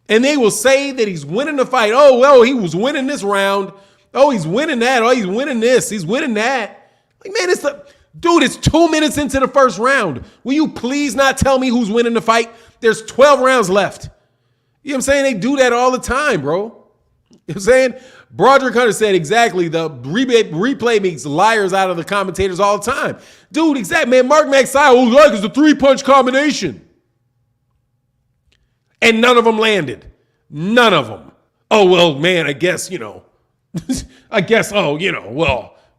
And they will say that he's winning the fight. Oh, well, he was winning this round. Oh, he's winning that. Oh, he's winning this. He's winning that. Like, man, it's 2 minutes into the first round. Will you please not tell me who's winning the fight? There's 12 rounds left. You know what I'm saying? They do that all the time, bro. You know what I'm saying? Broderick Hunter said exactly. The replay makes liars out of the commentators all the time. Dude, exactly, man. Mark Magsayo, it's a 3-punch combination. And none of them landed. None of them. Oh, well, man, I guess, well,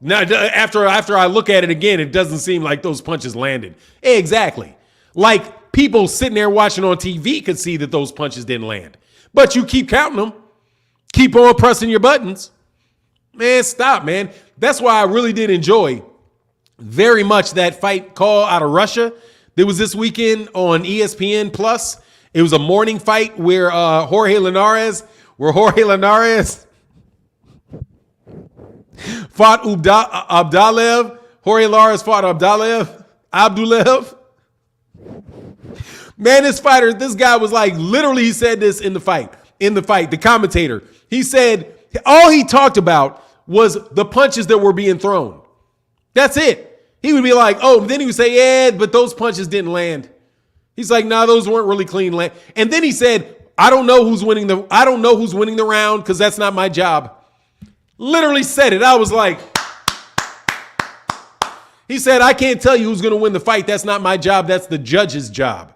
Now, after I look at it again, it doesn't seem like those punches landed. Exactly. Like people sitting there watching on TV could see that those punches didn't land. But you keep counting them. Keep on pressing your buttons. Man, stop, man. That's why I really did enjoy very much that fight call out of Russia. There was this weekend on ESPN Plus. It was a morning fight where Jorge Linares fought Abdalev. Jorge Linares fought Abdulaev. Man, this guy was like, literally, he said this in the fight, the commentator. He said all he talked about was the punches that were being thrown. That's it. He would be like, oh, then he would say, yeah, but those punches didn't land. He's like, nah, those weren't really clean land. And then he said, I don't know who's winning the round because that's not my job. Literally said it. I was like, he said, I can't tell you who's going to win the fight. That's not my job. That's the judge's job.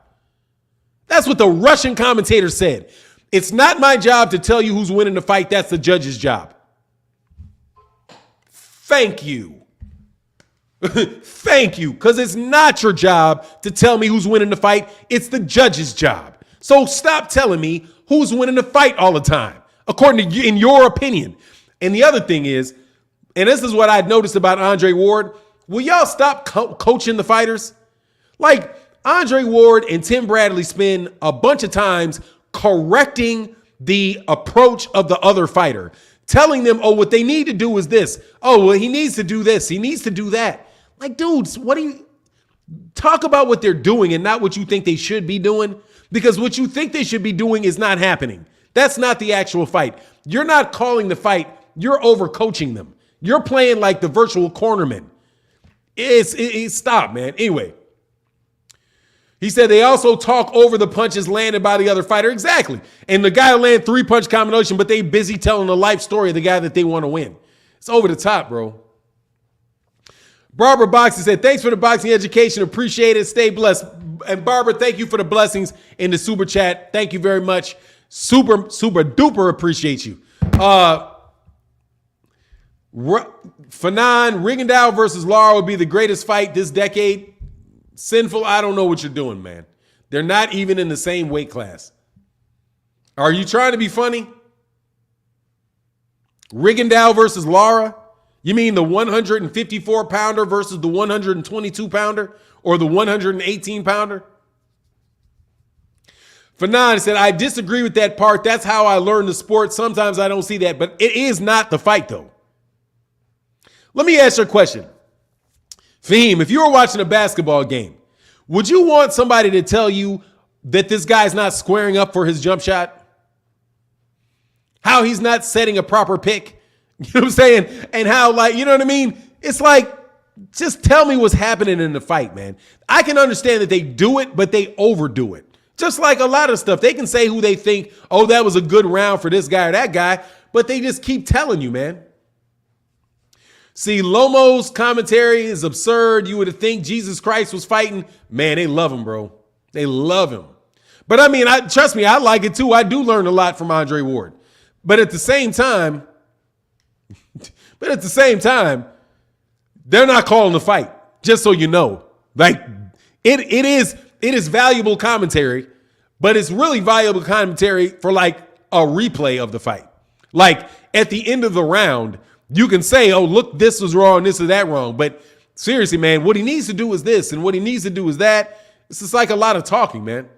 That's what the Russian commentator said. It's not my job to tell you who's winning the fight. That's the judge's job. Thank you. Thank you. Because it's not your job to tell me who's winning the fight. It's the judge's job. So stop telling me who's winning the fight all the time, according to you, in your opinion. And the other thing is, and this is what I noticed about Andre Ward, will y'all stop coaching the fighters? Like, Andre Ward and Tim Bradley spend a bunch of times correcting the approach of the other fighter, telling them, oh, what they need to do is this. Oh, well, he needs to do this. He needs to do that. Like, dudes, what do you talk about what they're doing and not what you think they should be doing? Because what you think they should be doing is not happening. That's not the actual fight. You're not calling the fight. You're overcoaching them. You're playing like the virtual cornerman. Stop, man. Anyway, he said they also talk over the punches landed by the other fighter. Exactly. And the guy land 3-punch combination, but they busy telling the life story of the guy that they want to win. It's over the top, bro. Barbara Boxing said, thanks for the boxing education. Appreciate it. Stay blessed. And Barbara, thank you for the blessings in the super chat. Thank you very much. Super duper appreciate you. Fanon, Rigondeaux versus Lara would be the greatest fight this decade. Sinful, I don't know what you're doing, man. They're not even in the same weight class. Are you trying to be funny? Rigondeaux versus Lara? You mean the 154-pounder versus the 122-pounder or the 118-pounder? Fanon said, I disagree with that part. That's how I learned the sport. Sometimes I don't see that, but it is not the fight, though. Let me ask you a question. Fahim, if you were watching a basketball game, would you want somebody to tell you that this guy's not squaring up for his jump shot? How he's not setting a proper pick? You know what I'm saying? And how, like, you know what I mean? It's like, just tell me what's happening in the fight, man. I can understand that they do it, but they overdo it. Just like a lot of stuff. They can say who they think, oh, that was a good round for this guy or that guy, but they just keep telling you, man. See, Lomo's commentary is absurd. You would think Jesus Christ was fighting. Man, they love him, bro. They love him. But I mean, trust me, I like it too. I do learn a lot from Andre Ward. But at the same time, they're not calling the fight, just so you know. Like, it is valuable commentary, but it's really valuable commentary for like a replay of the fight. Like at the end of the round, you can say, oh, look, this was wrong, this is that wrong. But seriously, man, what he needs to do is this, and what he needs to do is that. It's just like a lot of talking, man.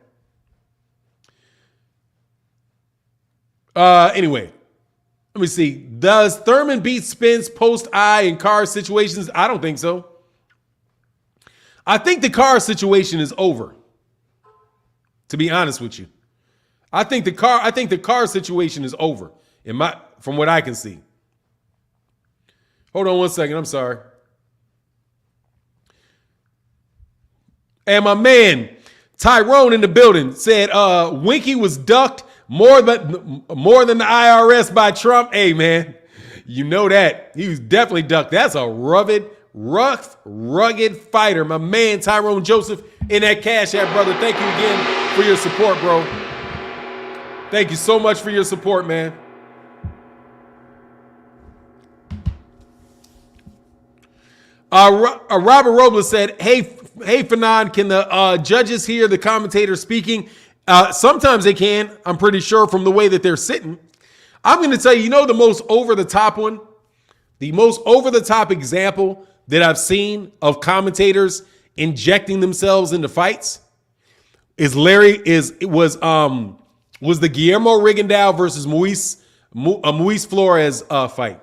Anyway, let me see. Does Thurman beat Spence post-eye in car situations? I don't think so. I think the car situation is over, to be honest with you. I think the car situation is over from what I can see. Hold on one second. I'm sorry. And my man, Tyrone in the building said, Winky was ducked more than the IRS by Trump. Hey, man, you know that. He was definitely ducked. That's a rugged fighter. My man, Tyrone Joseph in that Cash App, brother. Thank you again for your support, bro. Thank you so much for your support, man. Robert Robles said, hey, Fanon, can the judges hear the commentator speaking? Sometimes they can. I'm pretty sure from the way that they're sitting. I'm going to tell you, the most over-the-top one, the most over-the-top example that I've seen of commentators injecting themselves into fights was the Guillermo Rigondeaux versus Luis Flores fight.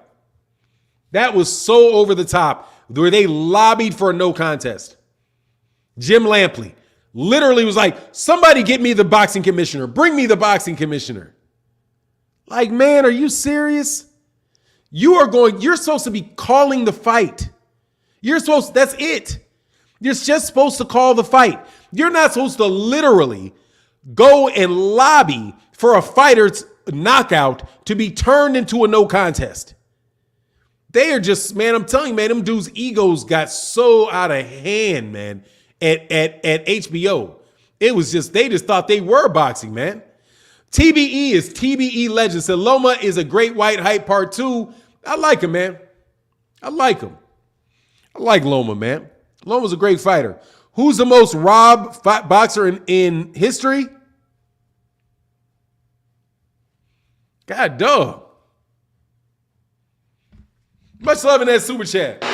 That was so over the top where they lobbied for a no contest. Jim Lampley literally was like, somebody get me the boxing commissioner. Bring me the boxing commissioner. Like, man, are you serious? You're supposed to be calling the fight. That's it. You're just supposed to call the fight. You're not supposed to literally go and lobby for a fighter's knockout to be turned into a no contest. They are just, man, I'm telling you, man, them dudes' egos got so out of hand, man, at HBO. It was just, they just thought they were boxing, man. TBE is TBE Legend. Said Loma is a great white hype part 2. I like him, man. I like him. I like Loma, man. Loma's a great fighter. Who's the most robbed boxer in history? God dog. Much love in that super chat.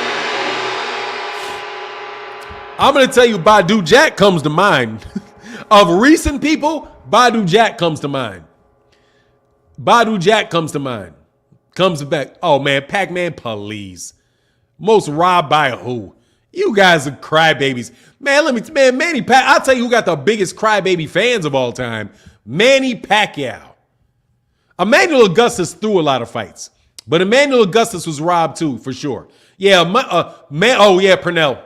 I'm going to tell you, Badu Jack comes to mind. Of recent people, Badu Jack comes to mind. Badu Jack comes to mind. Comes back. Oh, man, Pac-Man, please. Most robbed by who? You guys are crybabies. Man, Manny Pacquiao. I'll tell you who got the biggest crybaby fans of all time. Manny Pacquiao. Emmanuel Augustus threw a lot of fights. But Emmanuel Augustus was robbed too, for sure. Yeah, Purnell.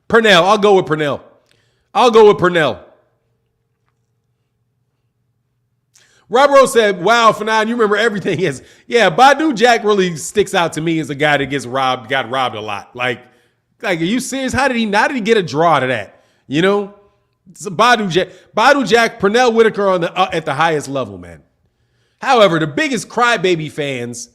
Purnell. I'll go with Purnell. Rob Rose said, wow, Fanon, you remember everything. Yes. Yeah, Badu Jack really sticks out to me as a guy that got robbed a lot. Like, are you serious? How did he get a draw to that? It's Badu Jack, Pernell Whitaker at the highest level, man. However, the biggest crybaby fans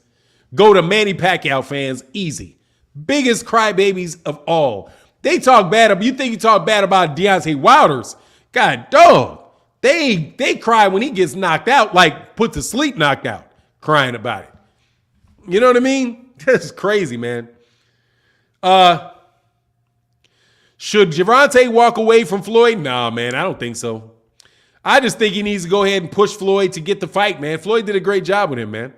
go to Manny Pacquiao fans easy. Biggest crybabies of all. They talk bad. You think you talk bad about Deontay Wilder's? God dog. They cry when he gets knocked out, like put to sleep knocked out, crying about it. You know what I mean? That's crazy, man. Should Gervonta walk away from Floyd? Nah, man, I don't think so. I just think he needs to go ahead and push Floyd to get the fight, man. Floyd did a great job with him, man.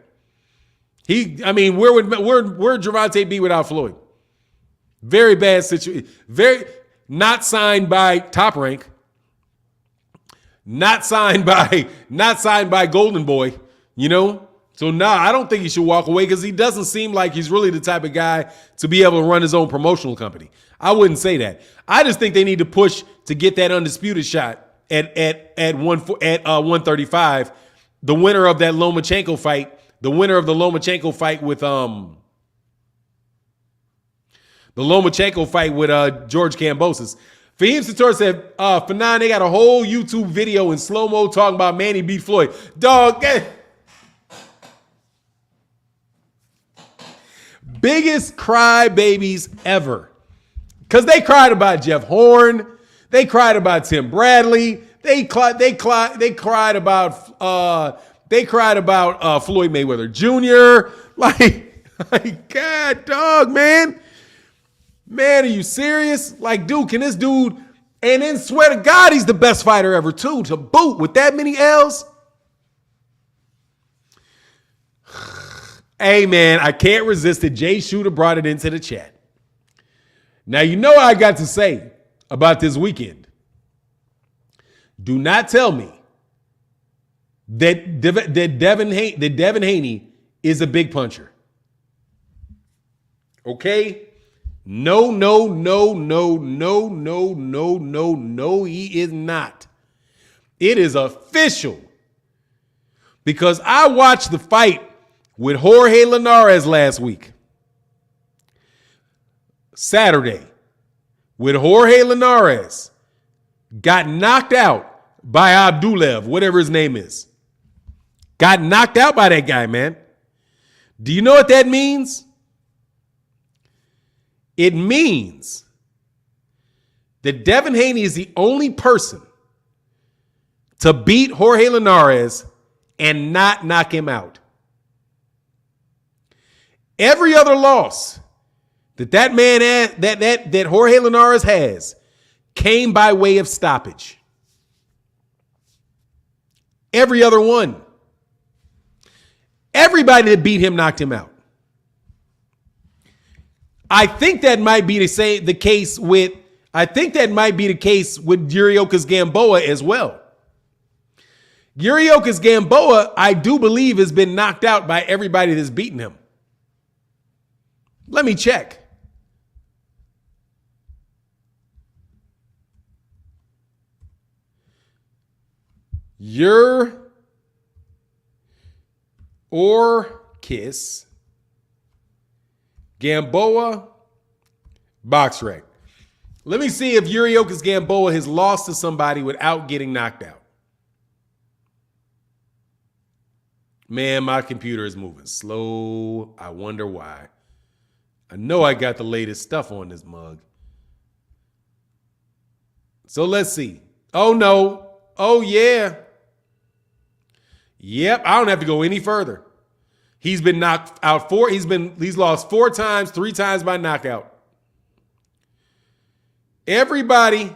Where would Gervonta be without Floyd? Very bad situation. Very not signed by Top Rank. Not signed by Golden Boy, So I don't think he should walk away because he doesn't seem like he's really the type of guy to be able to run his own promotional company. I wouldn't say that. I just think they need to push to get that undisputed shot at 135. The winner of that Lomachenko fight, with George Kambosos. Fahim Sator said, Fanon, they got a whole YouTube video in slow-mo talking about Manny beat Floyd. Dog, biggest crybabies ever. Because they cried about Jeff Horn. They cried about Tim Bradley. They cried about Floyd Mayweather Jr. Like, God, dog, man. Man, are you serious? Like, dude, can this dude, and then swear to God, he's the best fighter ever, too, to boot with that many L's? Hey, man, I can't resist it. Jay Shooter brought it into the chat. Now, you know what I got to say about this weekend. Do not tell me that Devin Haney is a big puncher. Okay? No, he is not. It is official. Because I watched the fight with Jorge Linares last week. Saturday. With Jorge Linares. Got knocked out by Abdulev, whatever his name is. Got knocked out by that guy, man. Do you know what that means? It means that Devin Haney is the only person to beat Jorge Linares and not knock him out. Every other loss that man that Jorge Linares has came by way of stoppage. Every other one. Everybody that beat him knocked him out. I think that might be the case with Yuriokas Gamboa as well. Yuriokas Gamboa, I do believe, has been knocked out by everybody that's beaten him. Let me check. Kiss Gamboa box rec. Let me see if Yuriokas Gamboa has lost to somebody without getting knocked out. Man, my computer is moving slow. I wonder why. I know I got the latest stuff on this mug. So let's see. Oh, no. Oh, yeah. Yep, I don't have to go any further. He's been knocked out he's lost 4 times, 3 times by knockout. Everybody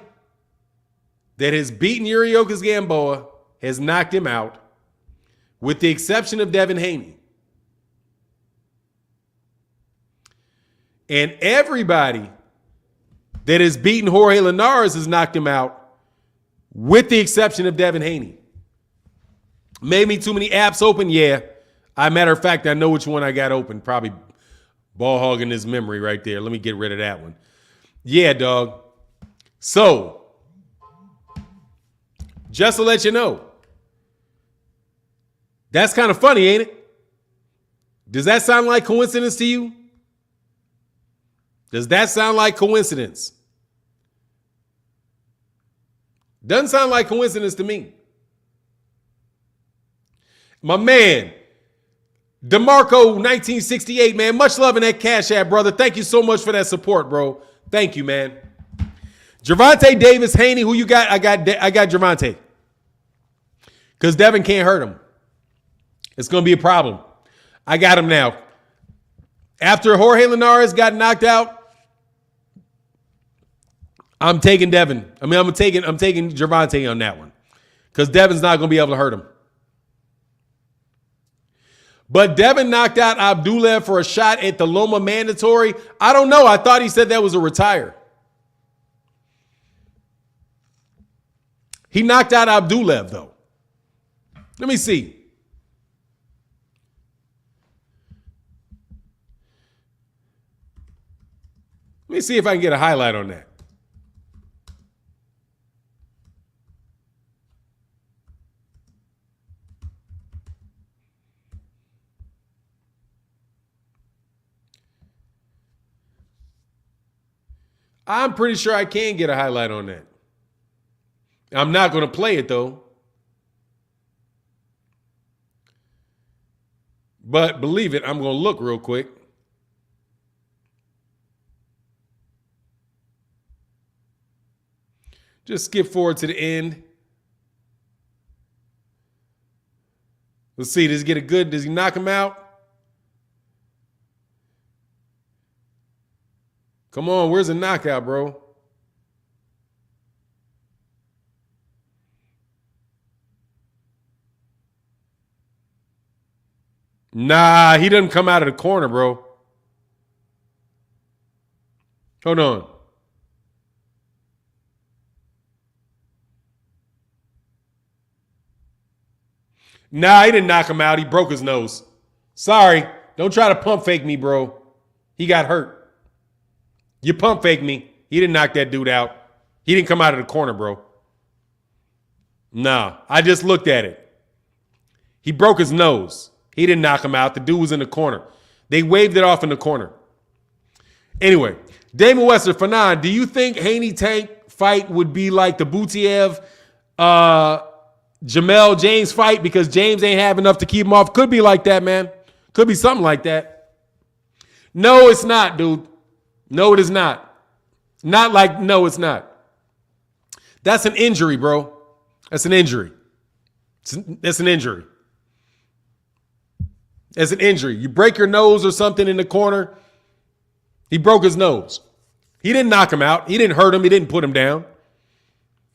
that has beaten Yuriokas Gamboa has knocked him out, with the exception of Devin Haney. And everybody that has beaten Jorge Linares has knocked him out, with the exception of Devin Haney. Made me too many apps open? Yeah. Matter of fact, I know which one I got open. Probably ball hogging his memory right there. Let me get rid of that one. Yeah, dog. So, just to let you know, that's kind of funny, ain't it? Does that sound like coincidence to you? Does that sound like coincidence? Doesn't sound like coincidence to me. My man, DeMarco 1968, man. Much love in that Cash App, brother. Thank you so much for that support, bro. Thank you, man. Gervonta Davis, Haney, who you got? I got Gervonta. Because Devin can't hurt him. It's going to be a problem. I got him now. After Jorge Linares got knocked out, I'm taking Devin. I'm taking Gervonta on that one. Because Devin's not going to be able to hurt him. But Devin knocked out Abdullah for a shot at the Loma mandatory. I don't know. I thought he said that was a retire. He knocked out Abdullah, though. Let me see. Let me see if I can get a highlight on that. I'm pretty sure I can get a highlight on that. I'm not going to play it, though. But believe it, I'm going to look real quick. Just skip forward to the end. Let's see. Does he knock him out? Come on, where's the knockout, bro? Nah, he doesn't come out of the corner, bro. Hold on. Nah, he didn't knock him out. He broke his nose. Sorry. Don't try to pump fake me, bro. He got hurt. You pump fake me. He didn't knock that dude out. He didn't come out of the corner, bro. Nah, I just looked at it. He broke his nose. He didn't knock him out. The dude was in the corner. They waved it off in the corner. Anyway, Damon Wester, Fanon, do you think Haney-Tank fight would be like the Butiev, Jamel James fight because James ain't have enough to keep him off? Could be like that, man. Could be something like that. No, it's not, dude. No, it is not. No, it's not. That's an injury, bro. That's an injury. That's an injury. It's an injury. You break your nose or something in the corner. He broke his nose. He didn't knock him out. He didn't hurt him. He didn't put him down.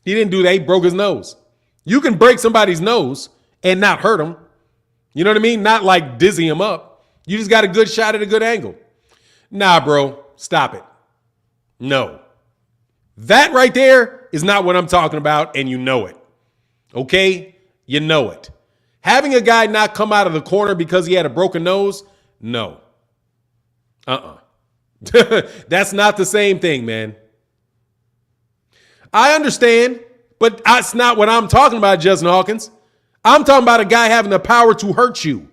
He didn't do that. He broke his nose. You can break somebody's nose and not hurt him. You know what I mean? Not like dizzy him up. You just got a good shot at a good angle. Nah, bro. Stop it. No. That right there is not what I'm talking about, and you know it. Okay? You know it. Having a guy not come out of the corner because he had a broken nose? No. That's not the same thing, man. I understand, but that's not what I'm talking about, Justin Hawkins. I'm talking about a guy having the power to hurt you.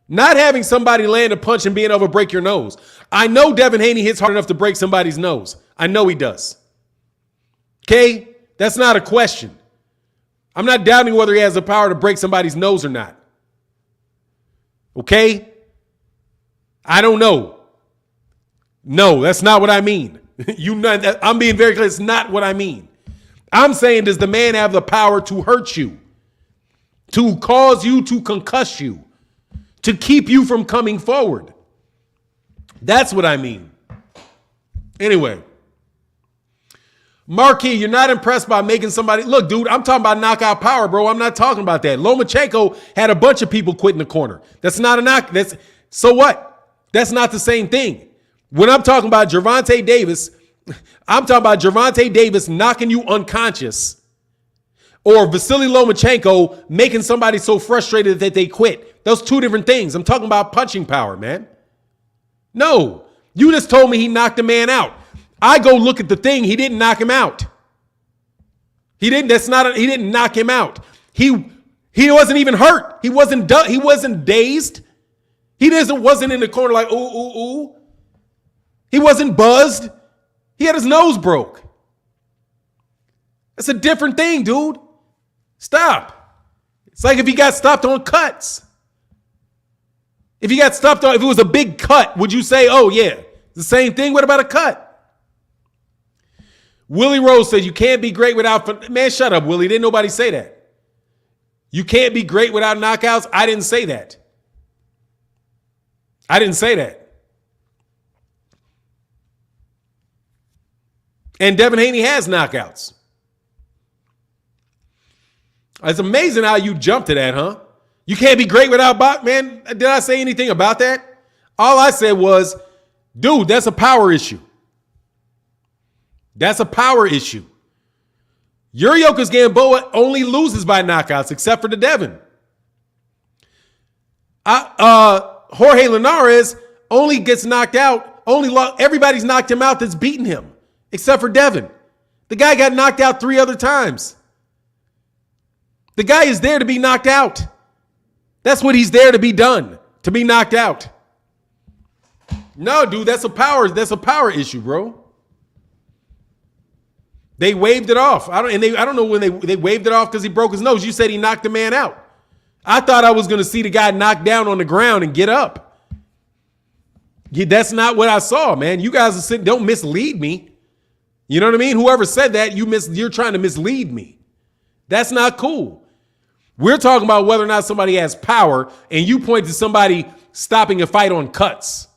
Not having somebody land a punch and being able to break your nose. I know Devin Haney hits hard enough to break somebody's nose. I know he does. Okay? That's not a question. I'm not doubting whether he has the power to break somebody's nose or not. Okay? I don't know. No, that's not what I mean. I'm being very clear. It's not what I mean. I'm saying, does the man have the power to hurt you? To cause you to concuss you? To keep you from coming forward? That's what I mean. Anyway. Marquis, you're not impressed by making somebody... Look, dude, I'm talking about knockout power, bro. I'm not talking about that. Lomachenko had a bunch of people quit in the corner. That's not a knock. So what? That's not the same thing. When I'm talking about Gervonta Davis, I'm talking about Gervonta Davis knocking you unconscious, or Vasily Lomachenko making somebody so frustrated that they quit. Those two different things. I'm talking about punching power, man. No, you just told me he knocked a man out. I go look at the thing. He didn't knock him out. He didn't. He didn't knock him out. He wasn't even hurt. He wasn't dazed. He wasn't in the corner like, ooh, ooh, ooh. He wasn't buzzed. He had his nose broke. That's a different thing, dude. Stop. It's like if he got stopped on cuts. If he got stopped on, if it was a big cut, would you say, oh yeah, the same thing? What about a cut? Willie Rose says you can't be great without, man, shut up, Willie. Didn't nobody say that. You can't be great without knockouts. I didn't say that. I didn't say that. And Devin Haney has knockouts. It's amazing how you jumped to that, huh? You can't be great without man. Did I say anything about that? All I said was, dude, that's a power issue. That's a power issue. Yuriorkis Gamboa only loses by knockouts, except for the Devin. Jorge Linares only gets knocked out. Everybody's knocked him out that's beaten him, except for Devin. The guy got knocked out 3 other times. The guy is there to be knocked out. That's what he's there to be done, to be knocked out. No, dude, that's a power issue, bro. They waved it off. I don't know when they waved it off because he broke his nose. You said he knocked the man out. I thought I was going to see the guy knocked down on the ground and get up. That's not what I saw, man. You guys don't mislead me. You know what I mean? Whoever said that, you're trying to mislead me. That's not cool. We're talking about whether or not somebody has power, and you point to somebody stopping a fight on cuts.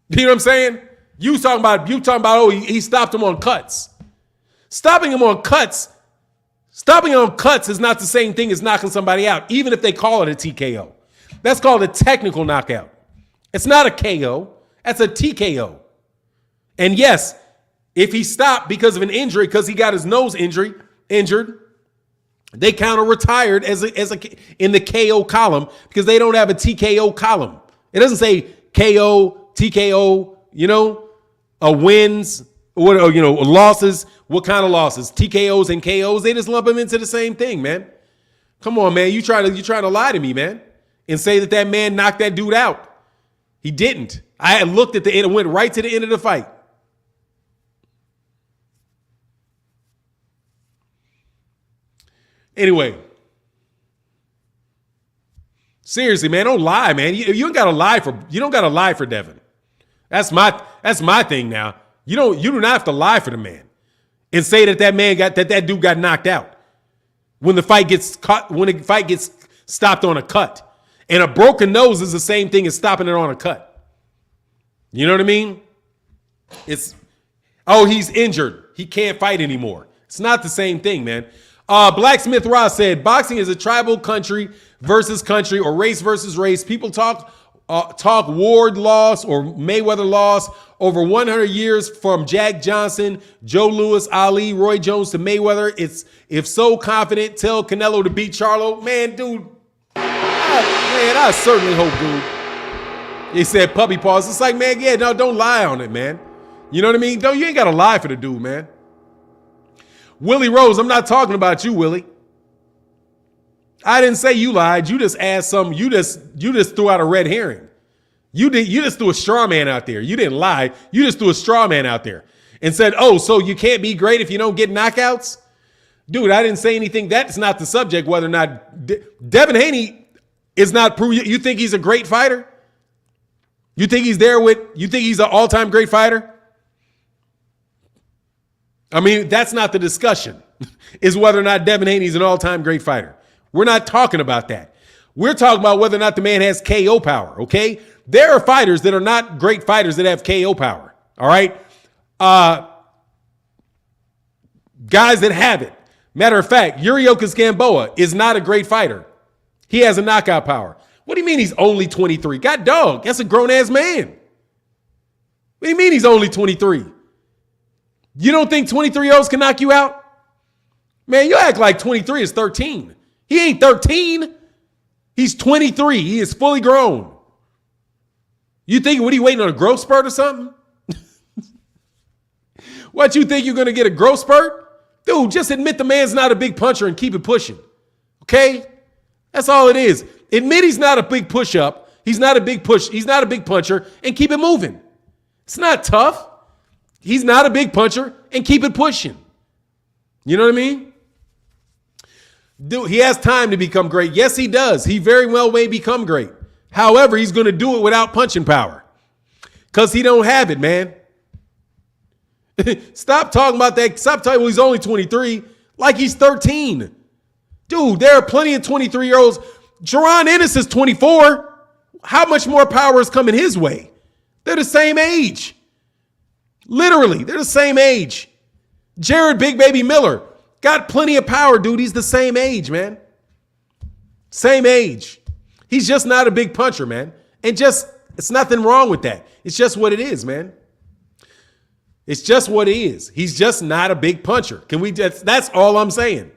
You know what I'm saying? You talking about, oh, he stopped him on cuts. Stopping him on cuts is not the same thing as knocking somebody out, even if they call it a TKO. That's called a technical knockout. It's not a KO. That's a TKO. And yes, if he stopped because of an injury, because he got his nose injured, they count a retired as in the KO column because they don't have a TKO column. It doesn't say KO, TKO, wins, losses. What kind of losses? TKOs and KOs. They just lump them into the same thing, man. Come on, man. You trying to lie to me, man, and say that man knocked that dude out. He didn't. I had looked at the end and went right to the end of the fight. Anyway, seriously, man, don't lie, man. You don't gotta lie for Devin. That's my thing now. You do not have to lie for the man and say that dude got knocked out when the fight gets stopped on a cut. And a broken nose is the same thing as stopping it on a cut. You know what I mean? He's injured. He can't fight anymore. It's not the same thing, man. Blacksmith Ross said, boxing is a tribal country versus country or race versus race. People talk Ward loss or Mayweather loss over 100 years from Jack Johnson, Joe Louis, Ali, Roy Jones to Mayweather. If so confident, tell Canelo to beat Charlo. Man, dude, I certainly hope, dude. He said puppy paws. It's like, man, yeah, no, don't lie on it, man. You know what I mean? You ain't got to lie for the dude, man. Willie Rose, I'm not talking about you, Willie. I didn't say you lied. You just asked something. You just threw out a red herring. You just threw a straw man out there. You didn't lie. You just threw a straw man out there and said, oh, so you can't be great if you don't get knockouts? Dude, I didn't say anything. That's not the subject, whether or not Devin Haney is not proven. You think he's a great fighter? You think he's an all-time great fighter? I mean, that's not the discussion, is whether or not Devin Haney's an all-time great fighter. We're not talking about that. We're talking about whether or not the man has KO power, okay? There are fighters that are not great fighters that have KO power, all right? Guys that have it. Matter of fact, Yuriokas Gamboa is not a great fighter. He has a knockout power. What do you mean he's only 23? God dog, that's a grown-ass man. What do you mean he's only 23? You don't think 23-year-olds can knock you out? Man, you act like 23 is 13. He ain't 13. He's 23. He is fully grown. You think, what are you waiting on, a growth spurt or something? What, you think you're going to get a growth spurt? Dude, just admit the man's not a big puncher and keep it pushing. Okay? That's all it is. Admit he's not a big push-up. He's not a big push. He's not a big puncher and keep it moving. It's not tough. He's not a big puncher and keep it pushing. You know what I mean? Dude, he has time to become great. Yes, he does. He very well may become great. However, he's going to do it without punching power because he don't have it, man. Stop talking about that. Stop talking, well, he's only 23 like he's 13. Dude, there are plenty of 23-year-olds. Jaron Ennis is 24. How much more power is coming his way? They're the same age. Literally, they're the same age. Jared Big Baby Miller got plenty of power, dude. He's the same age, man. Same age. He's just not a big puncher, man. And it's nothing wrong with that. It's just what it is, man. It's just what it is. He's just not a big puncher. That's all I'm saying.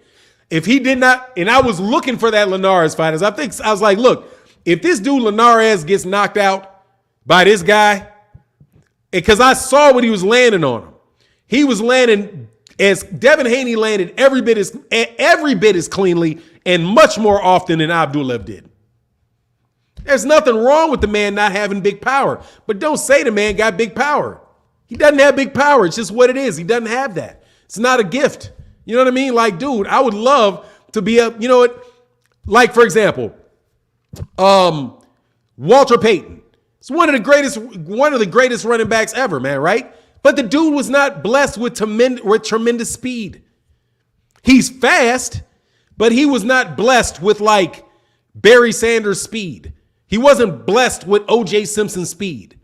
If he did not, and I was looking for that Linares fight, I was like, look, if this dude Linares gets knocked out by this guy, because I saw what he was landing on him. He was landing, as Devin Haney landed, every bit as cleanly and much more often than Abdullah did. There's nothing wrong with the man not having big power, but don't say the man got big power. He doesn't have big power. It's just what it is. He doesn't have that. It's not a gift. You know what I mean? Like, dude, I would love to be you know what? Like, for example, Walter Payton. It's one of the greatest running backs ever, man, right? But the dude was not blessed with tremendous speed. He's fast, but he was not blessed with like Barry Sanders speed. He wasn't blessed with O.J. Simpson speed.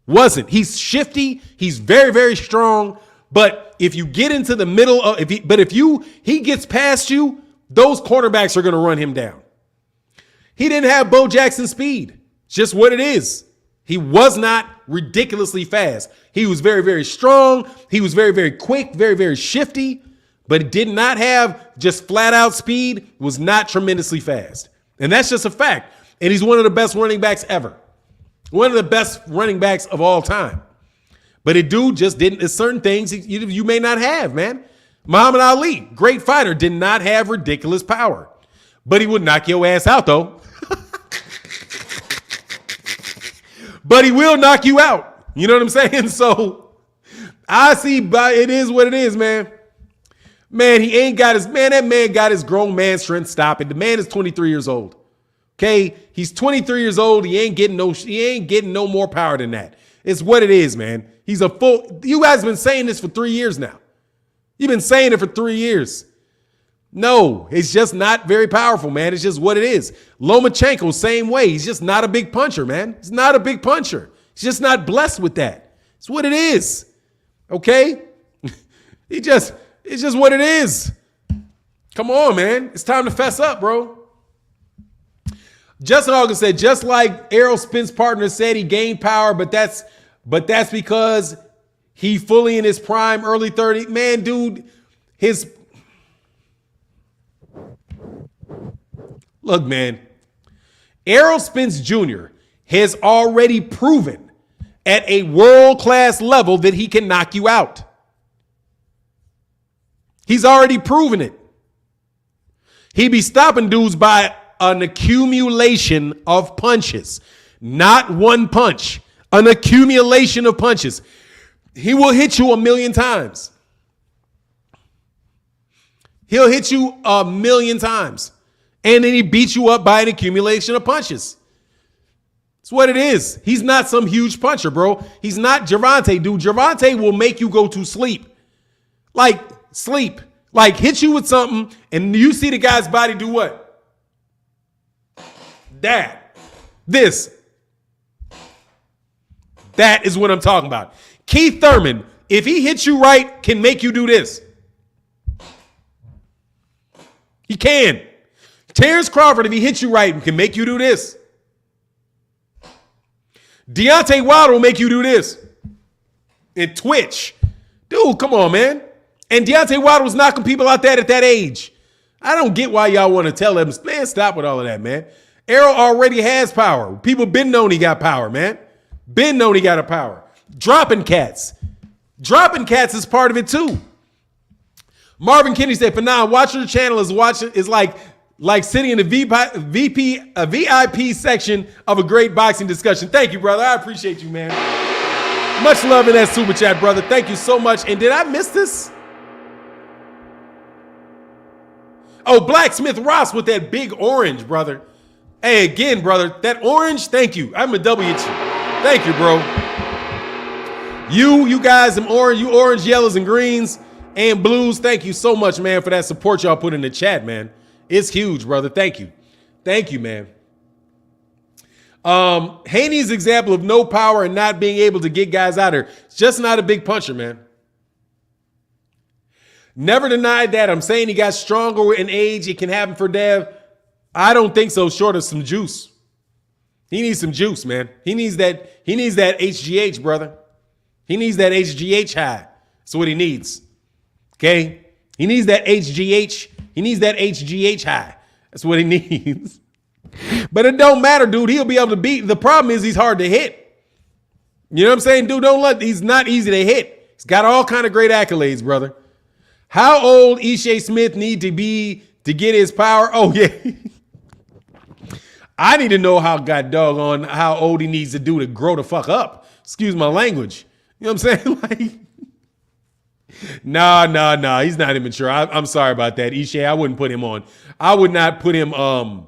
Wasn't. He's shifty. He's very, very strong. But if you get into the middle of, he gets past you, those cornerbacks are going to run him down. He didn't have Bo Jackson speed. It's just what it is. He was not ridiculously fast. He was very, very strong. He was very, very quick, very, very shifty, but did not have just flat out speed, was not tremendously fast. And that's just a fact. And he's one of the best running backs ever. One of the best running backs of all time. But a dude just didn't, there's certain things you may not have, man. Muhammad Ali, great fighter, did not have ridiculous power. But he would knock your ass out, though. But he will knock you out. You know what I'm saying? So I see, it is what it is, man. Man, that man got his grown man strength. Stop it. The man is 23 years old. Okay? He's 23 years old. He ain't getting no more power than that. It's what it is, man. He's a full. You guys have been saying this for 3 years now. You've been saying it for 3 years. No, it's just not very powerful, man. It's just what it is. Lomachenko, same way. He's just not a big puncher, man. He's not a big puncher. He's just not blessed with that. It's what it is. Okay? It's just what it is. Come on, man. It's time to fess up, bro. Justin August said, just like Errol Spence partner said, he gained power, but that's because he fully in his prime, early 30s. Man, dude, look, man, Errol Spence Jr. has already proven at a world-class level that he can knock you out. He's already proven it. He be stopping dudes by an accumulation of punches, not one punch, an accumulation of punches. He will hit you 1,000,000 times. He'll hit you 1,000,000 times. And then he beats you up by an accumulation of punches. It's what it is. He's not some huge puncher, bro. He's not Gervonta, dude. Gervonta will make you go to sleep. Like, sleep. Like, hit you with something, and you see the guy's body do what? This. That is what I'm talking about. Keith Thurman, if he hits you right, can make you do this. He can. Terence Crawford, if he hits you right, can make you do this. Deontay Wilder will make you do this. And twitch. Dude, come on, man. And Deontay Wilder was knocking people out there at that age. I don't get why y'all want to tell him, man, stop with all of that, man. Errol already has power. People been known he got power, man. Been known he got a power. Dropping cats. Dropping cats is part of it too. Marvin Kennedy said, for now, watching the channel is like sitting in the VIP section of a great boxing discussion. Thank you, brother. I appreciate you, man. Much love in that super chat, brother. Thank you so much. And did I miss this? Oh, Blacksmith Ross with that big orange, brother. Hey, again, brother, that orange, thank you. I'm a W at you. Thank you, bro. You guys, them orange, you orange, yellows, and greens, and blues, thank you so much, man, for that support y'all put in the chat, man. It's huge, brother. Thank you. Thank you, man. Haney's example of no power and not being able to get guys out here. It's just not a big puncher, man. Never denied that. I'm saying he got stronger in age. It can happen for Dev. I don't think so, short of some juice. He needs some juice, man. He needs that HGH, brother. He needs that HGH high. That's what he needs. Okay? He needs that HGH. He needs that HGH high. That's what he needs. But it don't matter, dude. He'll be able to beat. The problem is he's hard to hit. You know what I'm saying? Dude, he's not easy to hit. He's got all kind of great accolades, brother. How old Ishe Smith need to be to get his power? Oh, yeah. I need to know how old he needs to do to grow the fuck up. Excuse my language. You know what I'm saying? Like, nah. He's not immature. I'm sorry about that, Ishe. I wouldn't put him on. I would not put him on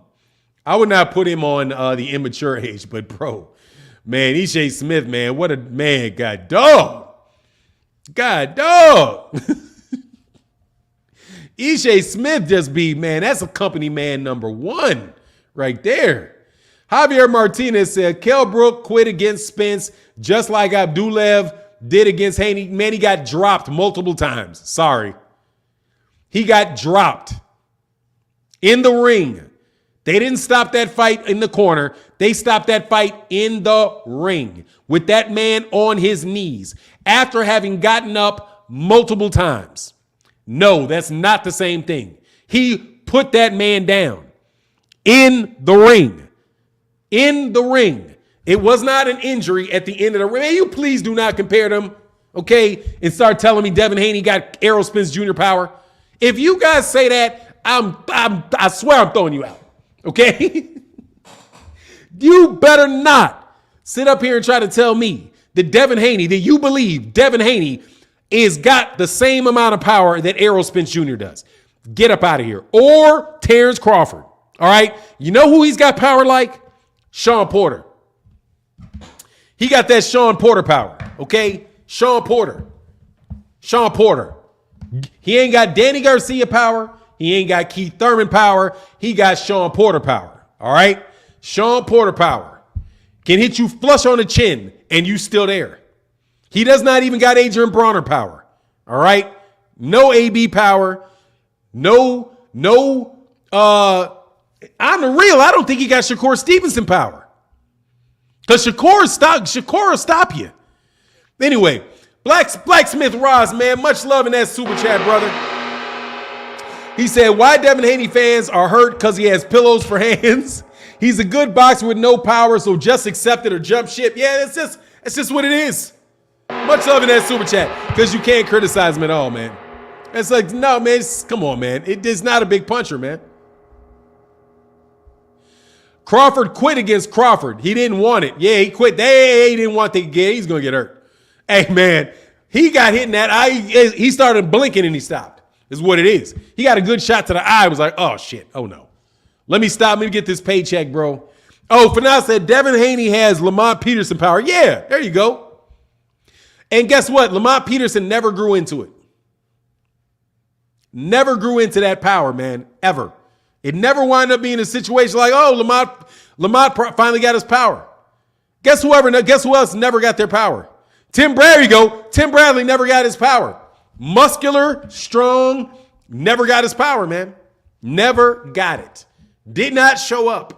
the immature age. But bro, man, Ishe Smith, man, what a man. God dog. Ishe Smith just be, man, that's a company man number one right there. Javier Martinez said, Kell Brook quit against Spence just like Abdulaev did against Haney. Man, he got dropped multiple times. Sorry. He got dropped in the ring. They didn't stop that fight in the corner. They stopped that fight in the ring with that man on his knees after having gotten up multiple times. No, that's not the same thing. He put that man down in the ring. In the ring. It was not an injury at the end of the ring. Man, you please do not compare them, okay, and start telling me Devin Haney got Errol Spence Jr. power. If you guys say that, I swear I'm throwing you out, okay? You better not sit up here and try to tell me that you believe Devin Haney is got the same amount of power that Errol Spence Jr. does. Get up out of here. Or Terence Crawford. All right? You know who he's got power like? Sean Porter. He got that Sean Porter power, okay? Sean Porter. He ain't got Danny Garcia power. He ain't got Keith Thurman power. He got Sean Porter power, all right? Sean Porter power. Can hit you flush on the chin, and you still there. He does not even got Adrian Bronner power, all right? No AB power. On the real, I don't think he got Shakur Stevenson power. Because Shakur will stop you. Anyway, Blacksmith Ross, man, much love in that super chat, brother. He said, why Devin Haney fans are hurt because he has pillows for hands. He's a good boxer with no power, so just accept it or jump ship. Yeah, it's just what it is. Much love in that super chat because you can't criticize him at all, man. It's like, no, man, come on, man. It is not a big puncher, man. Crawford quit against Crawford. He didn't want it. Yeah, he quit. He didn't want to get. He's going to get hurt. Hey, man, he got hit in that eye. He started blinking and he stopped. Is what it is. He got a good shot to the eye. It was like, oh, shit. Oh, no. Let me stop. Let me get this paycheck, bro. Oh, Finau said Devin Haney has Lamont Peterson power. Yeah, there you go. And guess what? Lamont Peterson never grew into it. Never grew into that power, man, ever. It never wound up being a situation like, oh, Lamont finally got his power. Guess who else never got their power? Tim Bradley never got his power. Muscular, strong, never got his power, man. Never got it. Did not show up.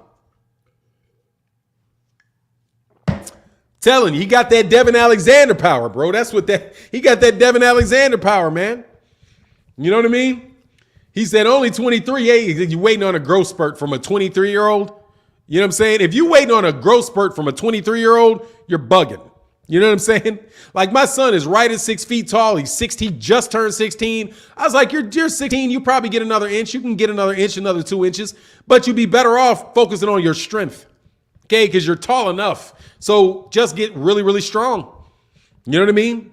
Telling you, he got that Devin Alexander power, bro. He got that Devin Alexander power, man. You know what I mean? He said only 23. Hey, you waiting on a growth spurt from a 23-year-old? You know what I'm saying? If you waiting on a growth spurt from a 23-year-old, you're bugging. You know what I'm saying? Like my son is right at 6 feet tall. He's 16, just turned 16. I was like, you're 16. You probably get another inch. You can get another inch, another 2 inches, but you'd be better off focusing on your strength. Okay, because you're tall enough. So just get really, really strong. You know what I mean?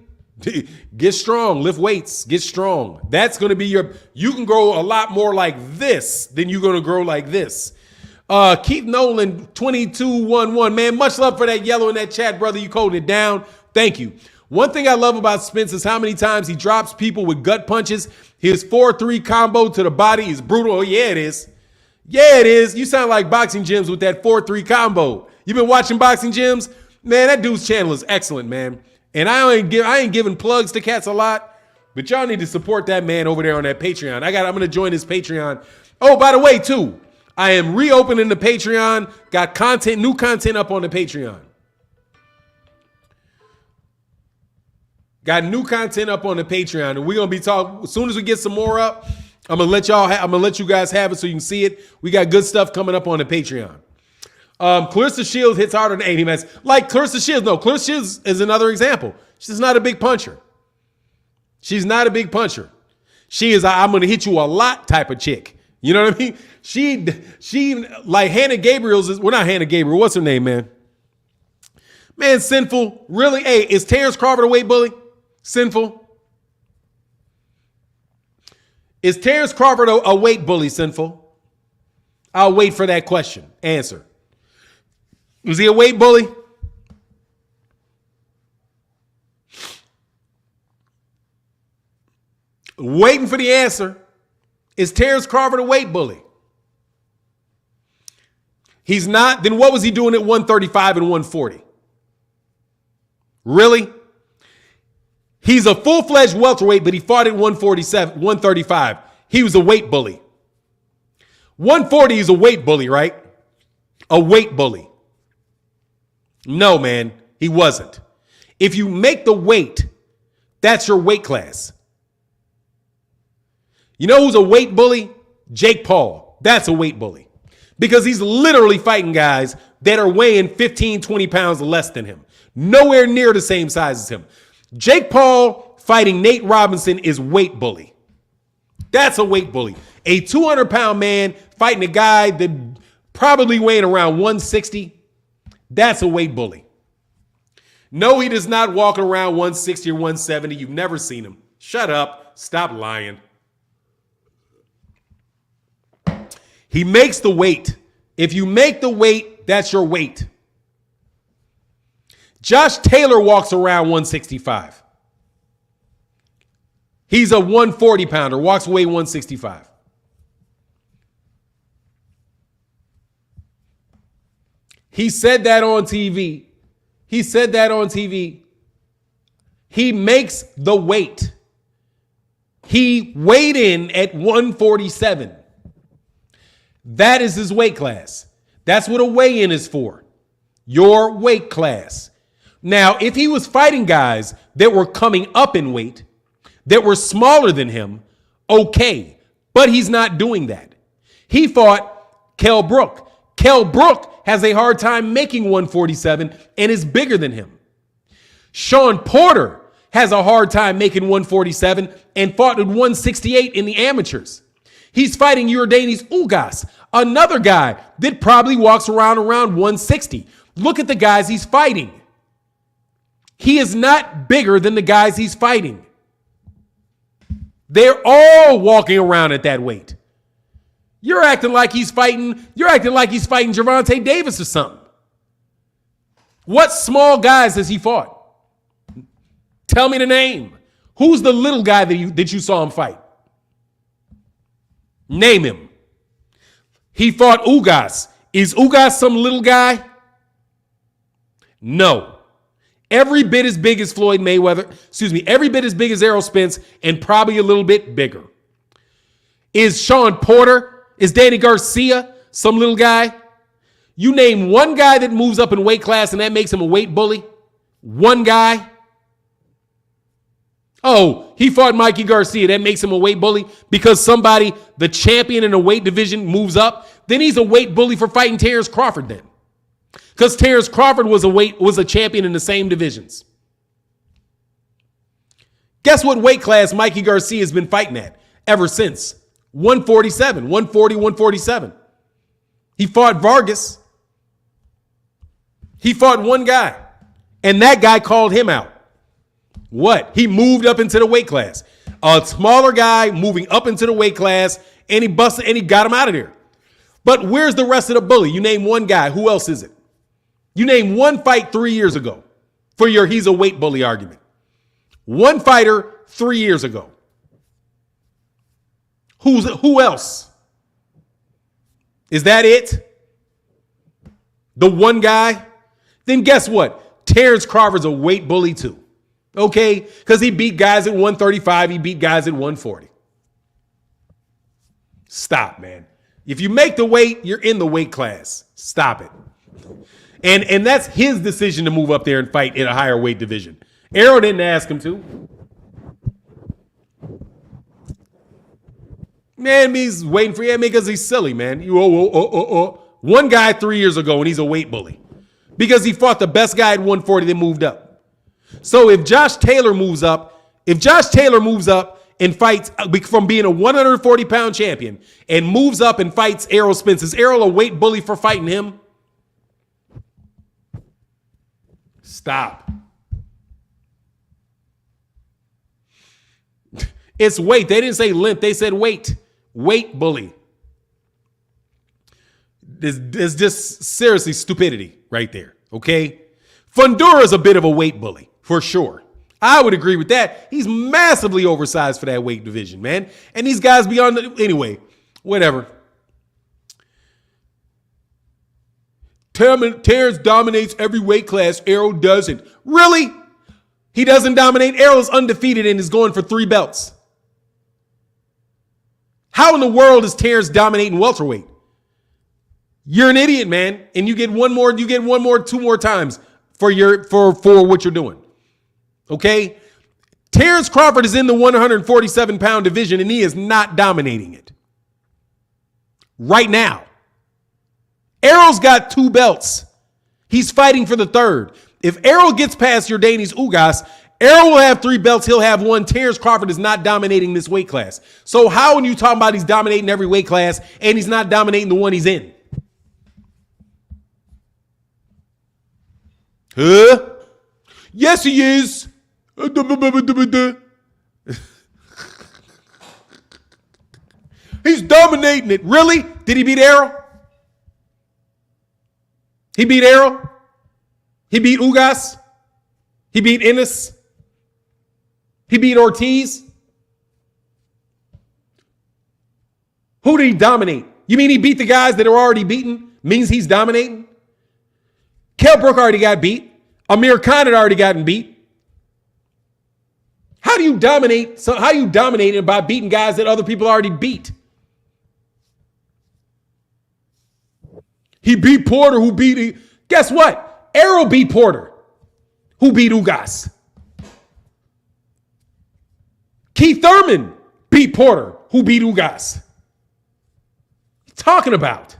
Get strong, lift weights, get strong. That's going to be you can grow a lot more like this than you're going to grow like this. Keith Nolan, 2211, man, much love for that yellow in that chat, brother. You coding it down. Thank you. One thing I love about Spence is how many times he drops people with gut punches. His 4-3 combo to the body is brutal. Oh, yeah, it is. Yeah, it is. You sound like boxing gyms with that 4-3 combo. You been watching boxing gyms? Man, that dude's channel is excellent, man. And I ain't giving plugs to cats a lot, but y'all need to support that man over there on that Patreon. I'm going to join his Patreon. Oh, by the way, too, I am reopening the Patreon. Got new content up on the Patreon. Got new content up on the Patreon, and we're gonna be talking as soon as we get some more up. I'm gonna let you guys have it so you can see it. We got good stuff coming up on the Patreon. Clarissa Shields hits harder than AD. Like Clarissa Shields. No, Clarissa Shields is another example. She's not a big puncher. She's not a big puncher. She is I'm going to hit you a lot type of chick. You know what I mean? She like Hannah Gabriel's is, well, not Hannah Gabriel. What's her name, man? Man, Sinful. Really? Hey, is Terence Crawford a weight bully? Sinful. Is Terence Crawford a weight bully, Sinful? I'll wait for that question. Answer. Was he a weight bully? Waiting for the answer. Is Terence Crawford a weight bully? He's not. Then what was he doing at 135 and 140? Really? He's a full-fledged welterweight, but he fought at 147, 135. He was a weight bully. 140 is a weight bully, right? A weight bully. No, man, he wasn't. If you make the weight, that's your weight class. You know who's a weight bully? Jake Paul. That's a weight bully. Because he's literally fighting guys that are weighing 15, 20 pounds less than him. Nowhere near the same size as him. Jake Paul fighting Nate Robinson is weight bully. That's a weight bully. A 200-pound man fighting a guy that probably weighing around 160. That's a weight bully. No, he does not walk around 160 or 170. You've never seen him. Shut up. Stop lying. He makes the weight. If you make the weight, that's your weight. Josh Taylor walks around 165. He's a 140 pounder, walks away 165. He said that on TV. He makes the weight. He weighed in at 147. That is his weight class. That's what a weigh-in is for. Your weight class. Now, if he was fighting guys that were coming up in weight, that were smaller than him, okay. But he's not doing that. He fought Kell Brook. Kell Brook has a hard time making 147 and is bigger than him. Sean Porter has a hard time making 147 and fought at 168 in the amateurs. He's fighting Yordenis Ugas, another guy that probably walks around 160. Look at the guys he's fighting. He is not bigger than the guys he's fighting. They're all walking around at that weight. You're acting like he's fighting Gervonta Davis or something. What small guys has he fought? Tell me the name. Who's the little guy that you saw him fight? Name him. He fought Ugas. Is Ugas some little guy? No. Every bit as big as Floyd Mayweather. Every bit as big as Errol Spence and probably a little bit bigger. Is Sean Porter? Is Danny Garcia some little guy? You name one guy that moves up in weight class and that makes him a weight bully? One guy? Oh, he fought Mikey Garcia. That makes him a weight bully because somebody, the champion in a weight division, moves up. Then he's a weight bully for fighting Terence Crawford then. Because Terence Crawford was a champion in the same divisions. Guess what weight class Mikey Garcia has been fighting at ever since? 147, 140, 147. He fought Vargas. He fought one guy. And that guy called him out. What? He moved up into the weight class. A smaller guy moving up into the weight class, and he busted and he got him out of there. But where's the rest of the bully? You name one guy. Who else is it? You name one fight 3 years ago for your he's a weight bully argument. One fighter 3 years ago. Who else? Is that it? The one guy? Then guess what? Terence Crawford's a weight bully too. Okay? Because he beat guys at 135. He beat guys at 140. Stop, man. If you make the weight, you're in the weight class. Stop it. And that's his decision to move up there and fight in a higher weight division. Errol didn't ask him to. Man, he's waiting for you because he's silly, man. One guy 3 years ago and he's a weight bully because he fought the best guy at 140 that moved up. So if Josh Taylor moves up and fights from being a 140-pound champion and moves up and fights Errol Spence, is Errol a weight bully for fighting him? Stop. It's weight. They didn't say length. They said weight. Weight bully. It's just seriously stupidity right there. Okay? Fundura's a bit of a weight bully, for sure. I would agree with that. He's massively oversized for that weight division, man. And these guys anyway, whatever. Terence dominates every weight class. Errol doesn't. Really? He doesn't dominate. Errol is undefeated and is going for 3 belts. How in the world is Terence dominating welterweight? You're an idiot, man. And you get 2 more times for what you're doing. Okay? Terence Crawford is in the 147-pound division and he is not dominating it. Right now. Errol's got 2 belts. He's fighting for the 3rd. If Errol gets past Yordanis Ugas, Errol will have 3 belts. He'll have 1. Terence Crawford is not dominating this weight class. So how when you talking about he's dominating every weight class and he's not dominating the one he's in? Huh? Yes, he is. He's dominating it. Really? Did he beat Errol? He beat Errol? He beat Ugas? He beat Ennis. He beat Ortiz. Who did he dominate? You mean he beat the guys that are already beaten? Means he's dominating? Kell Brook already got beat. Amir Khan had already gotten beat. How do you dominate? So how you dominating by beating guys that other people already beat? He beat Porter, who beat. Guess what? Errol beat Porter, who beat Ugas. Keith Thurman beat Porter, who beat Ugas. What you talking about?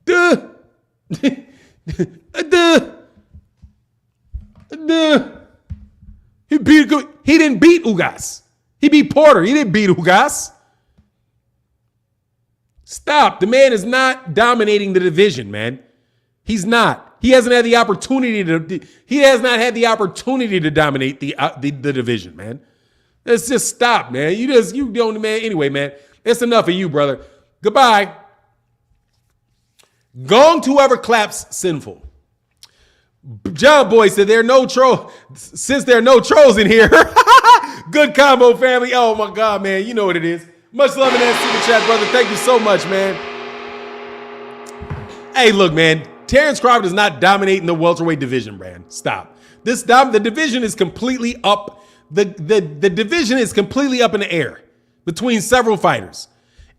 Duh. He didn't beat Ugas. He beat Porter. He didn't beat Ugas. Stop. The man is not dominating the division, man. He's not. He hasn't had the opportunity to. He has not had the opportunity to dominate the division, man. Let's just stop, man. You don't, man. Anyway, man, it's enough of you, brother. Goodbye. Gong to whoever claps sinful. John Boy said there are no trolls. Since there are no trolls in here. Good combo, family. Oh my God, man. You know what it is. Much love in that super chat, brother. Thank you so much, man. Hey, look, man. Terence Crawford is not dominating the welterweight division, man. Stop. The division is completely up. The division is completely up in the air between several fighters.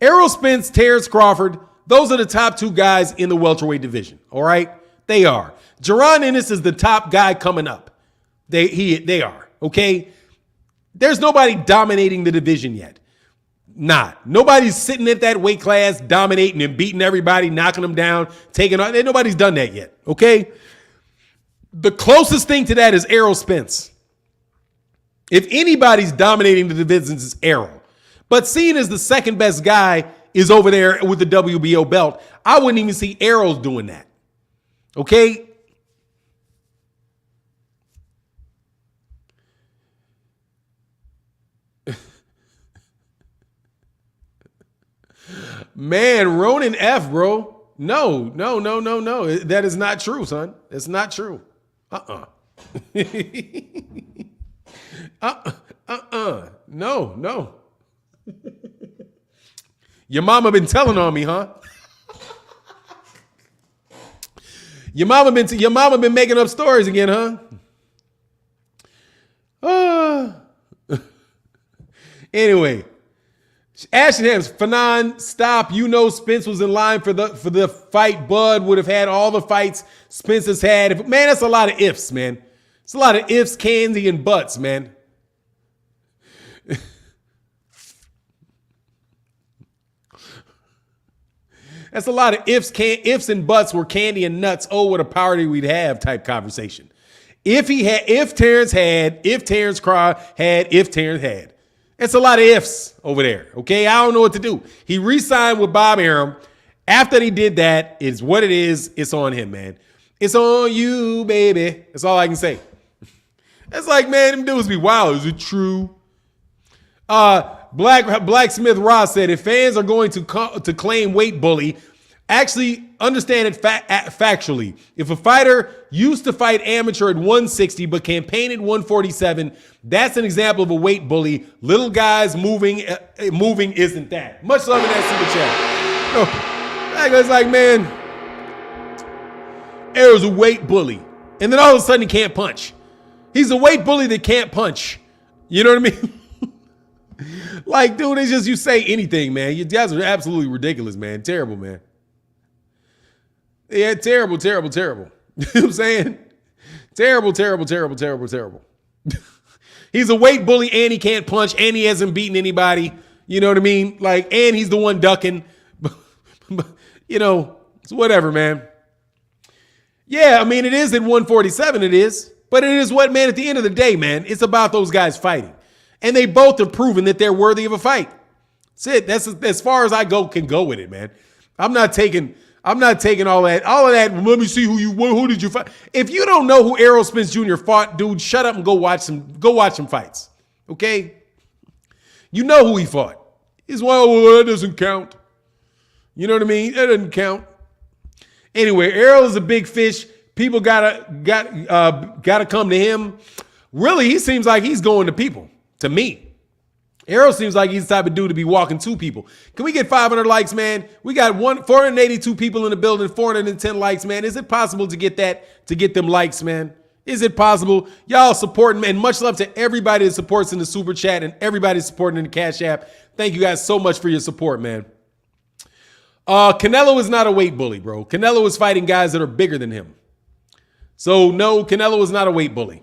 Errol Spence, Terence Crawford, those are the top two guys in the welterweight division. All right? They are. Yordenis is the top guy coming up. They are. Okay? There's nobody dominating the division yet. Nobody's sitting at that weight class, dominating and beating everybody, knocking them down, taking on. Nobody's done that yet. Okay? The closest thing to that is Errol Spence. If anybody's dominating the divisions, it's Errol. But seeing as the second best guy is over there with the WBO belt, I wouldn't even see Errol doing that. Okay? Man, Ronan F, bro. No. That is not true, son. It's not true. No. Your mama been telling on me, huh? Your mama been making up stories again, huh? Anyway, Ashtonham's Fanon, stop. You know Spence was in line for the fight. Bud would have had all the fights Spence has had. Man, that's a lot of ifs, man. It's a lot of ifs, candy, and buts, man. That's a lot of ifs and buts were candy and nuts. Oh, what a party we'd have type conversation. If Terence had. It's a lot of ifs over there. Okay, I don't know what to do. He re-signed with Bob Arum. After he did that, it's what it is. It's on him, man. It's on you, baby. That's all I can say. It's like, man, them dudes be wild. Is it true? Blacksmith Ross said, if fans are going to claim weight bully, actually understand it factually. If a fighter used to fight amateur at 160 but campaign at 147, that's an example of a weight bully. Little guys moving isn't that. Much love in that super chat. It's like, man, Errol's a weight bully. And then all of a sudden he can't punch. He's a weight bully that can't punch. You know what I mean? Like, dude, it's just you say anything, man. You guys are absolutely ridiculous, man. Terrible, man. Yeah, terrible. You know what I'm saying? Terrible. He's a weight bully and he can't punch and he hasn't beaten anybody. You know what I mean? Like, and he's the one ducking. You know, it's whatever, man. Yeah, I mean, it is at 147, it is. But it is what, man, at the end of the day, man, it's about those guys fighting. And they both have proven that they're worthy of a fight. That's it. That's as far as I can go with it, man. I'm not taking all that. All of that. Let me see who did you fight? If you don't know who Errol Spence Jr. fought, dude, shut up and go watch some fights. Okay? You know who he fought. He's well, that doesn't count. You know what I mean? That doesn't count. Anyway, Errol is a big fish. People gotta come to him. Really, he seems like he's going to people. To me. Errol seems like he's the type of dude to be walking to people. Can we get 500 likes, man? We got 482 people in the building, 410 likes, man. Is it possible to get them likes, man? Is it possible? Y'all supporting, man. Much love to everybody that supports in the super chat and everybody supporting in the Cash App. Thank you guys so much for your support, man. Canelo is not a weight bully, bro. Canelo is fighting guys that are bigger than him. So no, Canelo is not a weight bully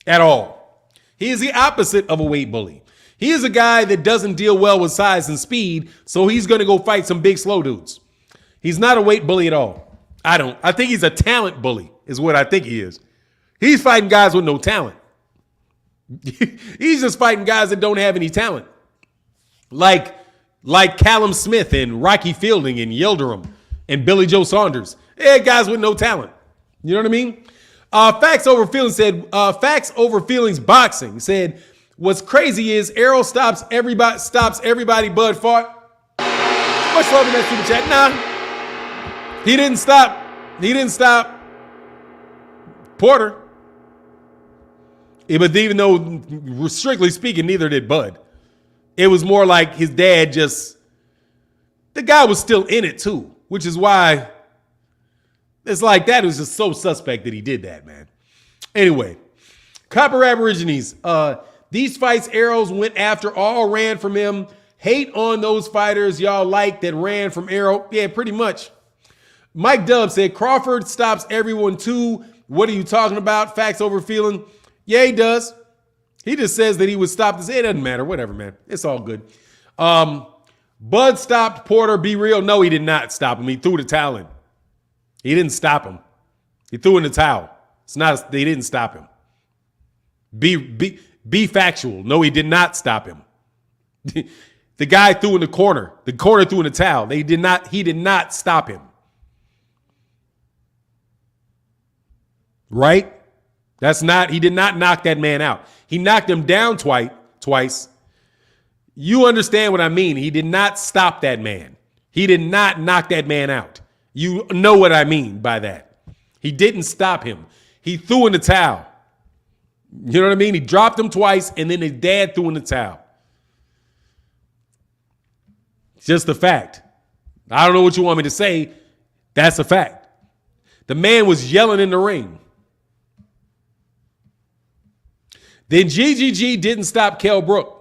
at all. He is the opposite of a weight bully. He is a guy that doesn't deal well with size and speed, so he's going to go fight some big, slow dudes. He's not a weight bully at all. I think he's a talent bully is what I think he is. He's fighting guys with no talent. He's just fighting guys that don't have any talent. Like Callum Smith and Rocky Fielding and Yildirim and Billy Joe Saunders. Yeah, guys with no talent. You know what I mean? Facts Over Feelings said, Facts Over Feelings Boxing said, what's crazy is Errol stops everybody Bud fought. Much love in that super chat. Nah, he didn't stop. He didn't stop Porter. But even though, strictly speaking, neither did Bud. It was more like his dad the guy was still in it too, which is why it's like that. It was just so suspect that he did that, man. Anyway, Copper Aborigines. These fights Errol's went after all ran from him. Hate on those fighters y'all like that ran from Errol. Yeah, pretty much. Mike Dub said, Crawford stops everyone too. What are you talking about? Facts Over Feeling. Yeah, he does. He just says that he would stop this. It doesn't matter. Whatever, man. It's all good. Bud stopped Porter. Be real. No, he did not stop him. He threw the towel in. He didn't stop him. He threw in the towel. They didn't stop him. Be factual. No, he did not stop him. The guy threw in the corner. The corner threw in the towel. He did not stop him. Right? He did not knock that man out. He knocked him down twice. You understand what I mean? He did not stop that man. He did not knock that man out. You know what I mean by that. He didn't stop him. He threw in the towel. You know what I mean? He dropped him twice, and then his dad threw in the towel. It's just a fact. I don't know what you want me to say. That's a fact. The man was yelling in the ring. Then GGG didn't stop Kell Brook.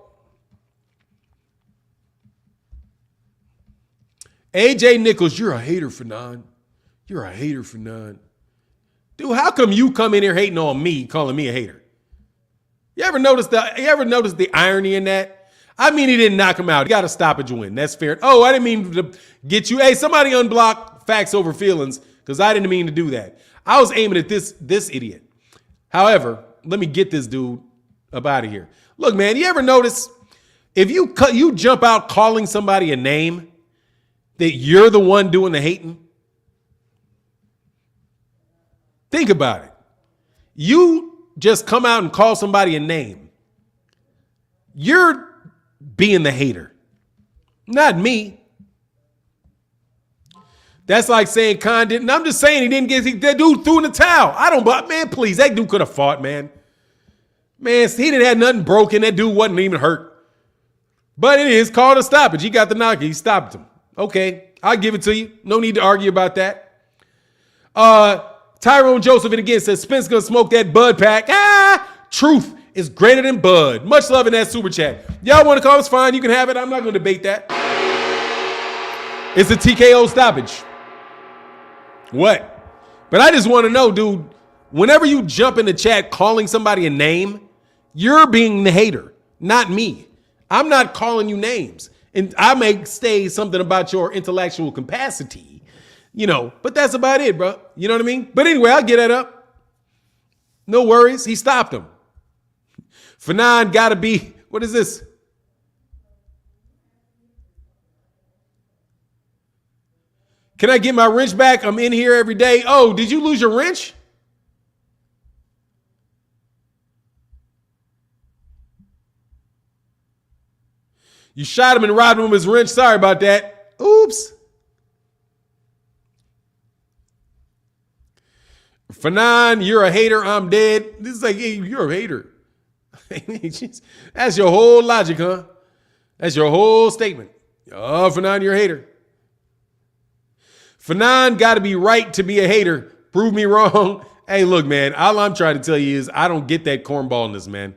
AJ Nichols, you're a hater, Fanon. You're a hater, Fanon. Dude, how come you come in here hating on me, calling me a hater? You ever notice the irony in that? I mean, he didn't knock him out. He got a stoppage win. That's fair. Oh, I didn't mean to get you. Hey, somebody unblock Facts Over Feelings because I didn't mean to do that. I was aiming at this idiot. However, let me get this dude up out of here. Look, man, you ever notice if you jump out calling somebody a name that you're the one doing the hating? Think about it. You just come out and call somebody a name. You're being the hater, not me. That's like saying Khan didn't. I'm just saying he didn't get that dude threw in the towel. Man, please, that dude could have fought, man. Man, he didn't have nothing broken. That dude wasn't even hurt. But it is called a stoppage. He got the knock. He stopped him. Okay, I'll give it to you. No need to argue about that. Tyrone Joseph, and again, says Spence gonna smoke that Bud pack. Truth is greater than Bud. Much love in that super chat. Y'all want to call? It's fine. You can have it. I'm not going to debate that. It's a TKO stoppage. What? But I just want to know, dude, whenever you jump in the chat calling somebody a name, you're being the hater, not me. I'm not calling you names. And I may say something about your intellectual capacity, but that's about it, bro. You know what I mean? But anyway, I'll get that up. No worries. He stopped him. Fanon gotta be, what is this? Can I get my wrench back? I'm in here every day. Oh, did you lose your wrench? You shot him and robbed him of his wrench. Sorry about that. Oops. Fanon, you're a hater. I'm dead. This is like, hey, you're a hater. That's your whole logic, huh? That's your whole statement. Oh, Fanon, you're a hater. Fanon got to be right to be a hater. Prove me wrong. Hey, look, man, all I'm trying to tell you is I don't get that cornballness, man.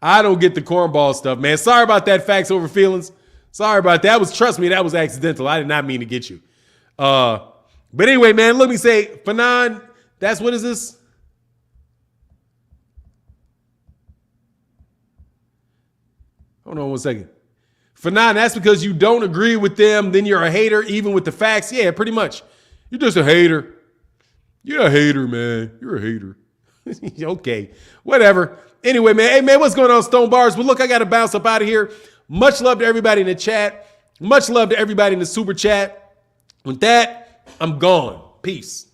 I don't get the cornball stuff, man. Sorry about that, facts over feelings. Sorry about that. Trust me, that was accidental. I did not mean to get you. But anyway, man, let me say, Fanon, what is this? Hold on one second. Fanon, that's because you don't agree with them, then you're a hater, even with the facts. Yeah, pretty much. You're just a hater. You're a hater, man. You're a hater. Okay, whatever. Anyway, man, hey, man, what's going on, Stone Bars? But look, I got to bounce up out of here. Much love to everybody in the chat. Much love to everybody in the super chat. With that, I'm gone. Peace.